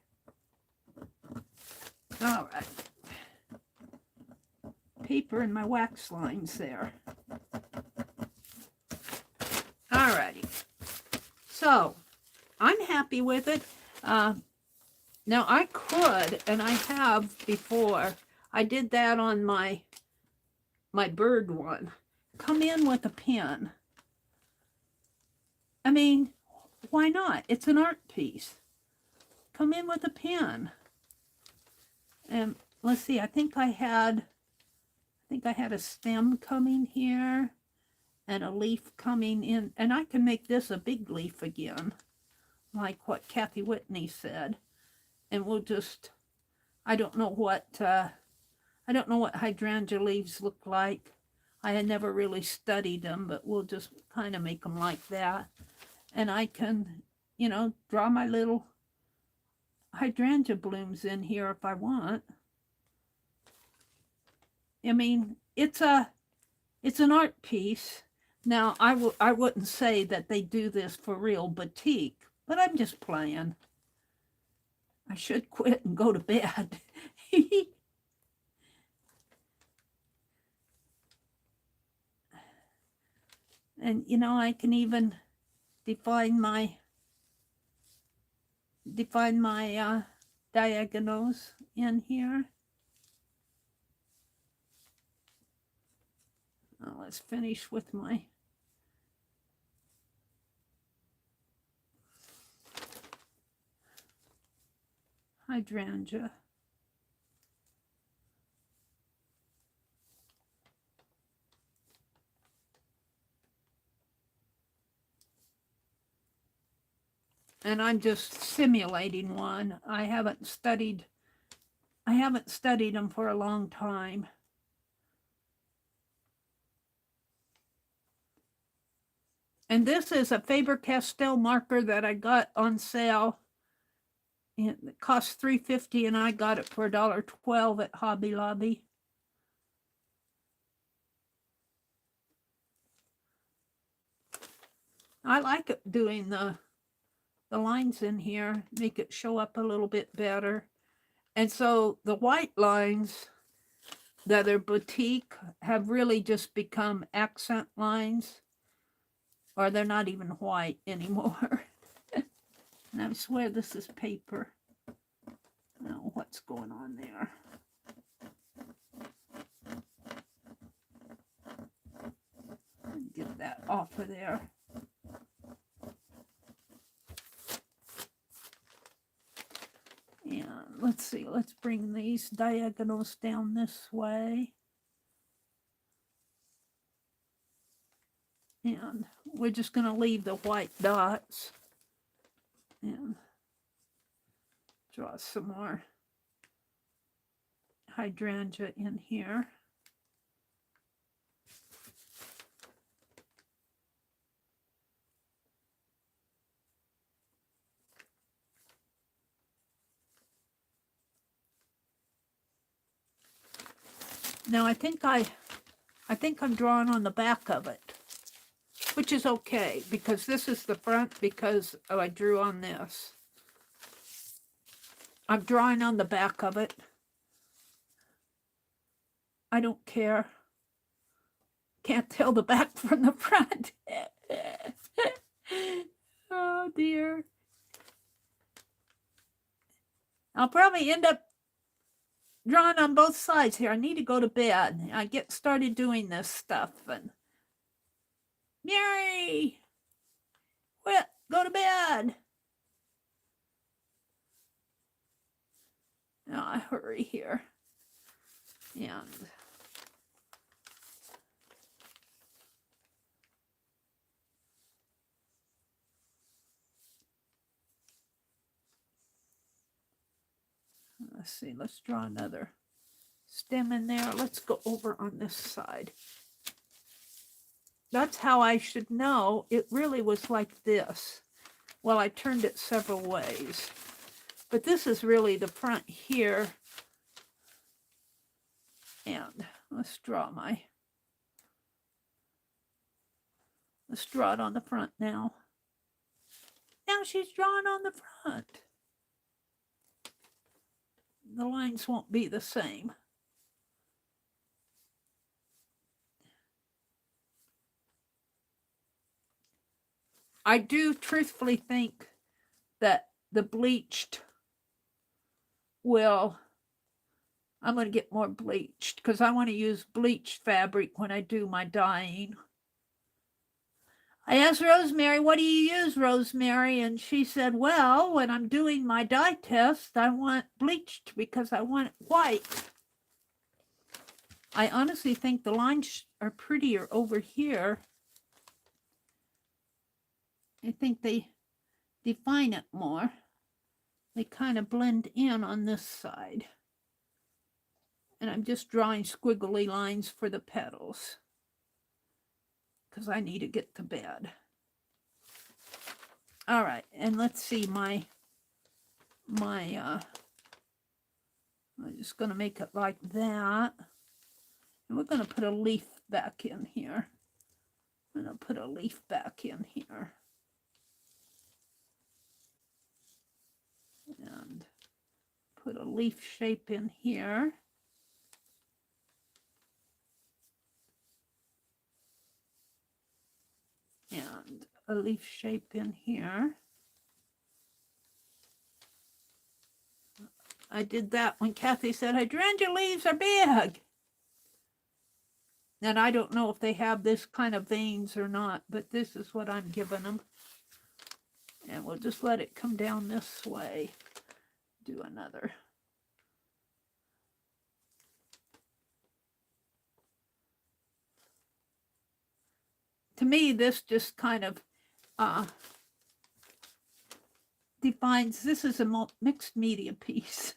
Speaker 1: All right. Paper and my wax lines there. Alrighty, so I'm happy with it. Now I could, and I have before, I did that on my bird one, come in with a pen. I mean, why not? It's an art piece. Come in with a pen. And let's see, I think I had a stem coming here and a leaf coming in, and I can make this a big leaf again, like what Kathy Whitney said. And we'll just, I don't know what hydrangea leaves look like. I had never really studied them, but we'll just kind of make them like that. And I can, you know, draw my little hydrangea blooms in here if I want. I mean, it's an art piece. Now, I wouldn't say that they do this for real batik, but I'm just playing. I should quit and go to bed. And you know, I can even define my diagonals in here. Now let's finish with my hydrangea. And I'm just simulating one. I haven't studied them for a long time. And this is a Faber-Castell marker that I got on sale. It cost $3.50 and I got it for $1.12 at Hobby Lobby. I like it doing the lines in here, make it show up a little bit better. And so the white lines that are batik have really just become accent lines, or they're not even white anymore. And I swear this is paper. Now, what's going on there? Get that off of there. And let's see, let's bring these diagonals down this way. And we're just going to leave the white dots and draw some more hydrangea in here. Now I think I'm drawing on the back of it, which is okay because this is the front because I drew on this. I'm drawing on the back of it. I don't care. Can't tell the back from the front. Oh dear. I'll probably end up drawing on both sides here. I need to go to bed. I get started doing this stuff and Meri, well, go to bed. Now I hurry here. And let's see, let's draw another stem in there. Let's go over on this side. That's how I should know it really was like this. Well, I turned it several ways. But this is really the front here. And let's draw it on the front now. Now she's drawing on the front. The lines won't be the same. I do truthfully think that the bleached I'm going to get more bleached because I want to use bleached fabric when I do my dyeing. I asked Rosemary, what do you use, Rosemary? And she said, well, when I'm doing my dye test, I want bleached because I want it white. I honestly think the lines are prettier over here. I think they define it more. They kind of blend in on this side. And I'm just drawing squiggly lines for the petals because I need to get to bed. All right, and let's see I'm just going to make it like that. And we're going to put a leaf back in here. I'm going to put a leaf back in here. And put a leaf shape in here. And a leaf shape in here. I did that when Kathy said hydrangea leaves are big. And I don't know if they have this kind of veins or not, but this is what I'm giving them. And we'll just let it come down this way. Do another. To me, this just kind of defines, this is a mixed media piece.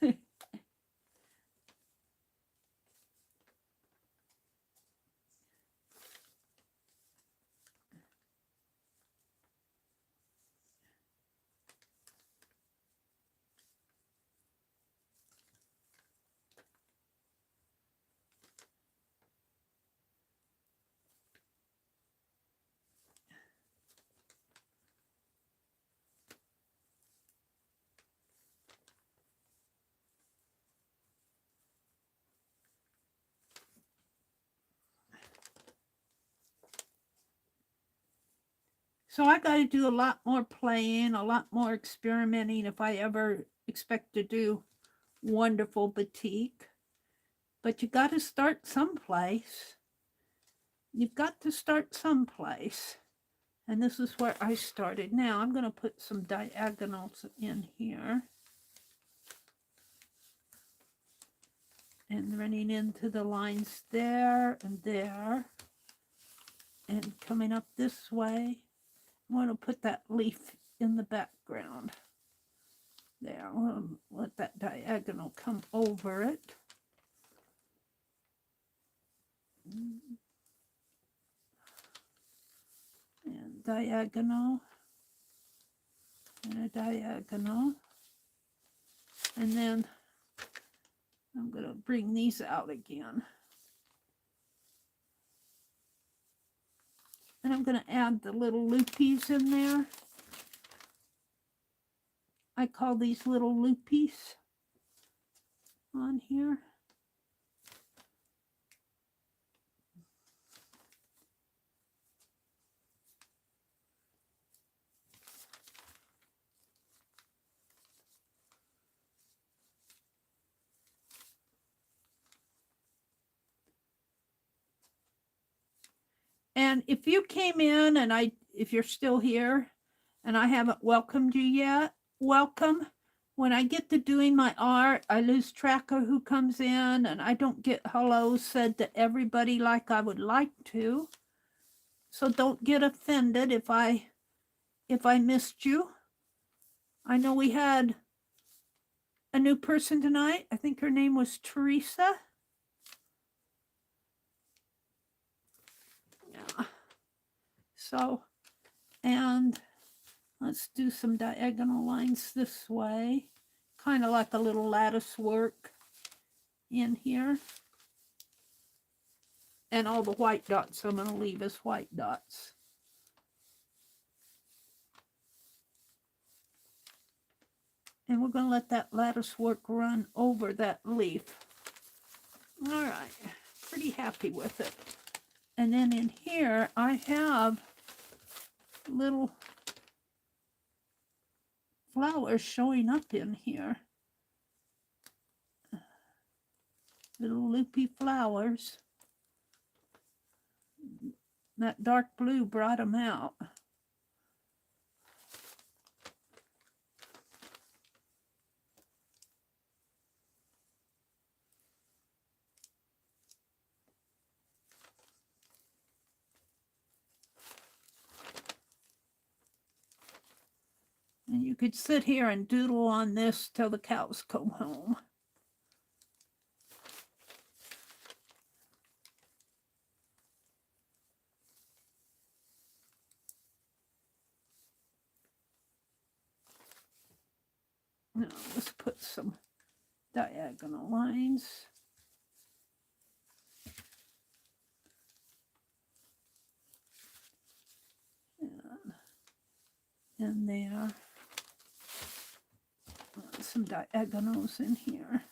Speaker 1: So I got to do a lot more playing, a lot more experimenting if I ever expect to do wonderful batik. But you got to start someplace. You've got to start someplace. And this is where I started. Now I'm going to put some diagonals in here. And running into the lines there and there. And coming up this way. I'm going to put that leaf in the background. There, I'll let that diagonal come over it. And diagonal. And a diagonal. And then I'm going to bring these out again. And I'm going to add the little loopies in there. I call these little loopies on here. And if you came in and if you're still here and I haven't welcomed you yet, welcome. When I get to doing my art, I lose track of who comes in and I don't get hellos said to everybody like I would like to. So don't get offended if I missed you. I know we had a new person tonight. I think her name was Teresa. Yeah. So, and let's do some diagonal lines this way. Kind of like a little lattice work in here. And all the white dots I'm going to leave as white dots. And we're going to let that lattice work run over that leaf. All right, pretty happy with it. And then in here, I have little flowers showing up in here. Little loopy flowers. That dark blue brought them out. And you could sit here and doodle on this till the cows come home. Now let's put some diagonal lines. in there. Some diagonals in here.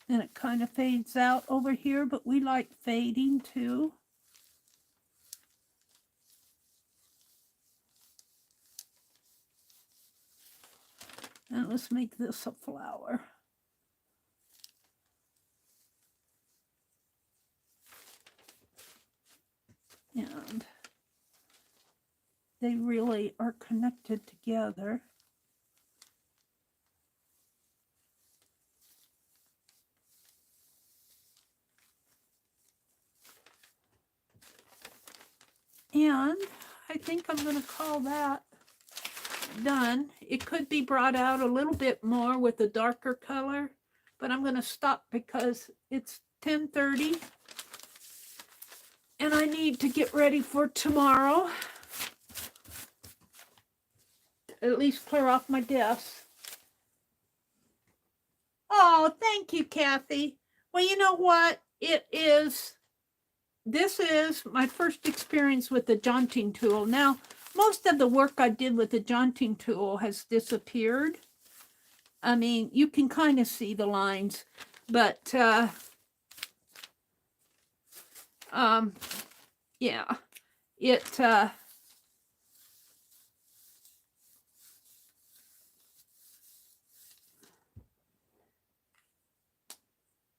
Speaker 1: And it kind of fades out over here, but we like fading too. And let's make this a flower. And they really are connected together. And I think I'm going to call that done. It could be brought out a little bit more with a darker color, but I'm going to stop because it's 10:30 and I need to get ready for tomorrow. At least clear off my desk. Oh, thank you, Kathy. Well, you know what? This is my first experience with the jaunting tool. Now, most of the work I did with the jaunting tool has disappeared. I mean, you can kind of see the lines, but yeah,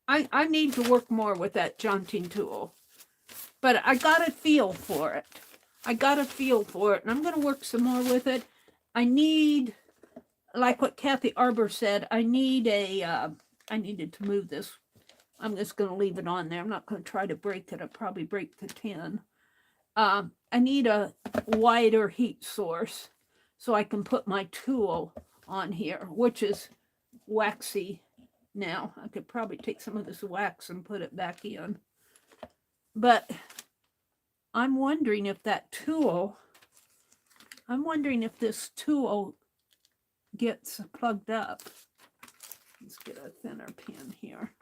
Speaker 1: I need to work more with that jaunting tool, but I got a feel for it. And I'm going to work some more with it. I need, like what Kathy Arbor said, I needed to move this. I'm just going to leave it on there. I'm not going to try to break it. I'll probably break the tin. I need a wider heat source so I can put my tool on here, which is waxy now. I could probably take some of this wax and put it back in. But I'm wondering if this tool gets plugged up. Let's get a thinner pin here.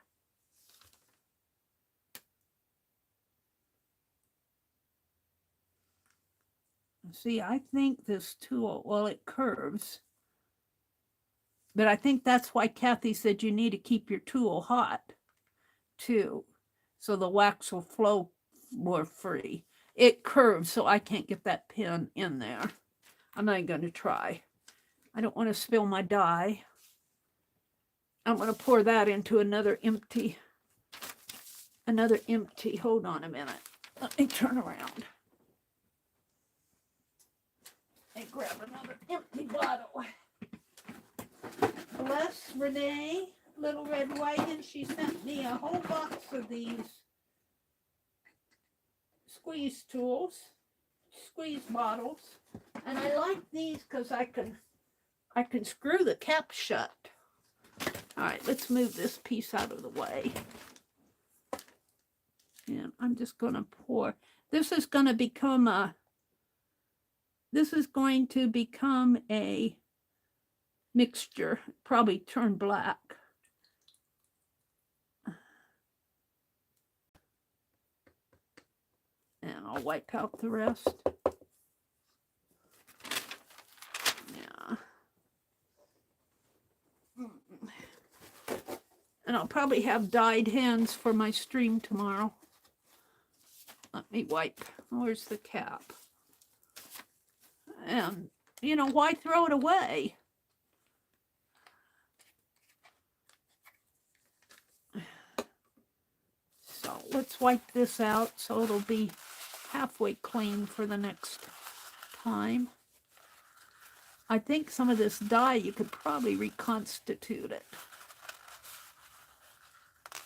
Speaker 1: See, I think this tool, well, it curves, but I think that's why Kathy said you need to keep your tool hot too, so the wax will flow more free. It curves, so I can't get that pin in there. I'm not going to try. I don't want to spill my dye. I'm going to pour that into another empty. Hold on a minute. Let me turn around and grab another empty bottle. Bless Renee, Little Red Wagon. She sent me a whole box of these squeeze bottles, and I like these because I can screw the cap shut. All right, let's move this piece out of the way. And I'm just going to pour. This is going to become a mixture, probably turn black. And I'll wipe out the rest. Yeah. And I'll probably have dyed hands for my stream tomorrow. Let me wipe. Where's the cap? And, you know, why throw it away? So let's wipe this out so it'll be halfway clean for the next time. I think some of this dye, you could probably reconstitute it.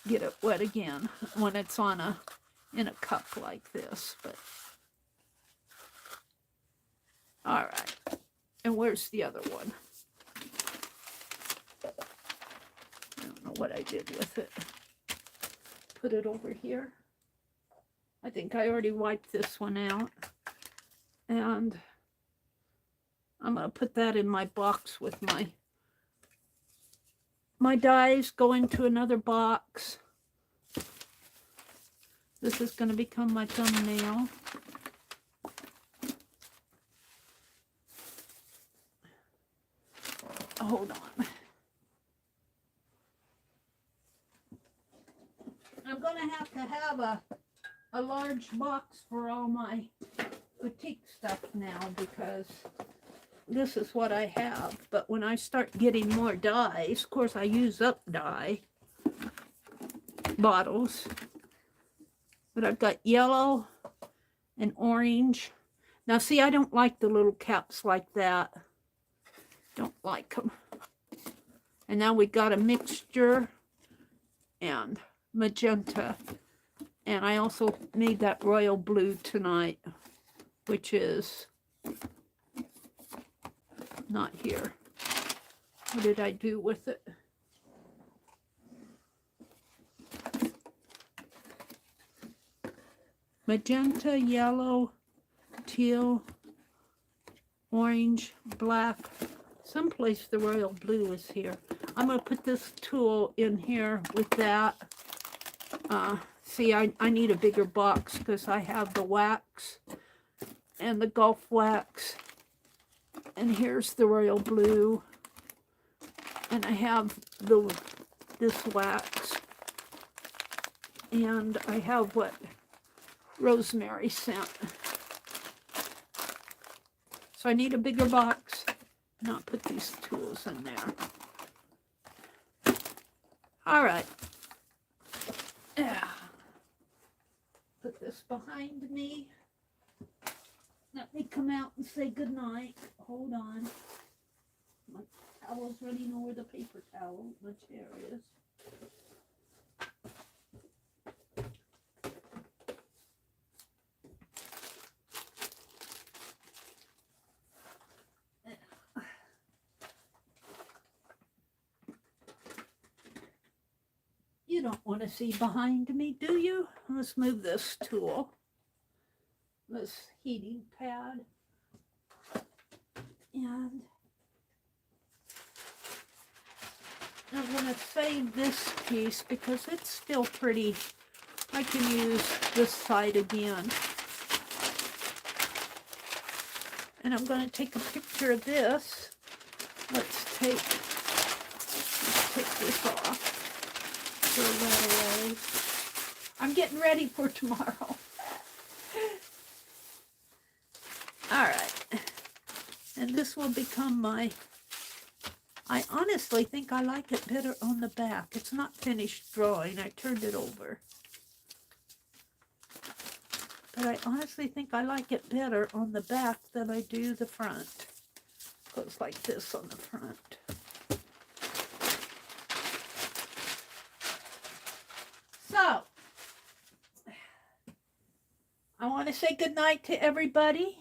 Speaker 1: Get it wet again when it's in a cup like this. But all right. And where's the other one? I don't know what I did with it. Put it over here. I think I already wiped this one out. And I'm going to put that in my box with my my dies go into another box. This is going to become my thumbnail. Hold on. I'm going to have a large box for all my Batik stuff now because this is what I have. But when I start getting more dyes, of course I use up dye bottles. But I've got yellow and orange. Now see, I don't like the little caps like that. Don't like them. And now we got a mixture and magenta. And I also made that royal blue tonight, which is not here. What did I do with it? Magenta, yellow, teal, orange, black. Someplace the royal blue is here. I'm going to put this tool in here with that. See, I need a bigger box because I have the wax and the Gulf wax. And here's the royal blue. And I have this wax. And I have what Rosemary sent. So I need a bigger box. Not put these tools in there. All right. Yeah. Put this behind me. Let me come out and say goodnight. Hold on. My towel's running over the paper towel. My chair is. You don't want to see behind me, do you? Let's move this tool, this heating pad, and I'm going to save this piece because it's still pretty. I can use this side again. And I'm going to take a picture of this. Let's take this off. Throw that away. I'm getting ready for tomorrow. All right. And this will become my... I honestly think I like it better on the back. It's not finished drawing. I turned it over. But I honestly think I like it better on the back than I do the front. It goes like this on the front. So, I want to say goodnight to everybody.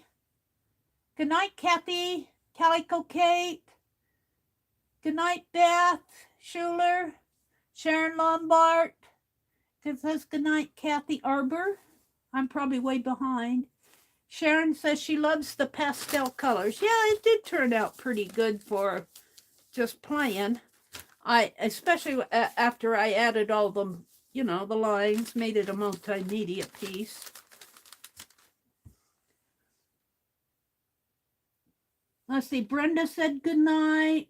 Speaker 1: Good night, Kathy, Calico Kate. Good night, Beth, Schuler, Sharon Lombard. It says good night, Kathy Arbor. I'm probably way behind. Sharon says she loves the pastel colors. Yeah, it did turn out pretty good for just playing. Especially after I added all the, you know, the lines, made it a multimedia piece. Let's see, Brenda said good night.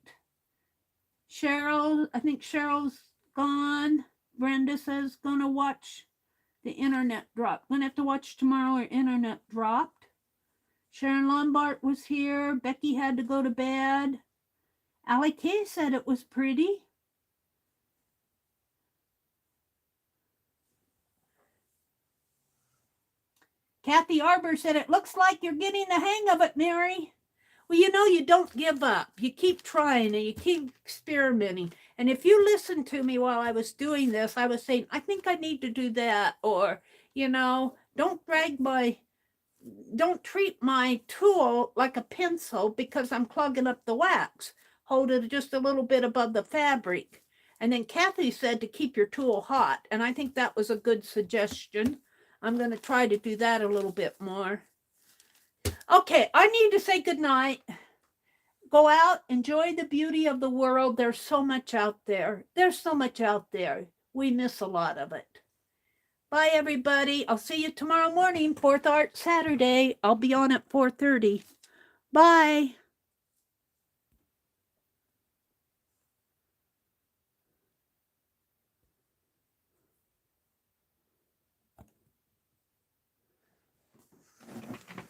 Speaker 1: Cheryl, I think Cheryl's gone. Brenda says gonna watch the internet drop. Gonna have to watch tomorrow, her internet dropped. Sharon Lombard was here. Becky had to go to bed. Allie K said it was pretty. Kathy Arbor said it looks like you're getting the hang of it, Meri. Well, you know, you don't give up. You keep trying and you keep experimenting. And if you listen to me while I was doing this, I was saying, I think I need to do that. Or, you know, don't treat my tool like a pencil because I'm clogging up the wax. Hold it just a little bit above the fabric. And then Kathy said to keep your tool hot. And I think that was a good suggestion. I'm going to try to do that a little bit more. Okay, I need to say goodnight. Go out, enjoy the beauty of the world. There's so much out there. There's so much out there. We miss a lot of it. Bye, everybody. I'll see you tomorrow morning, Fourth Art Saturday. I'll be on at 4:30. Bye.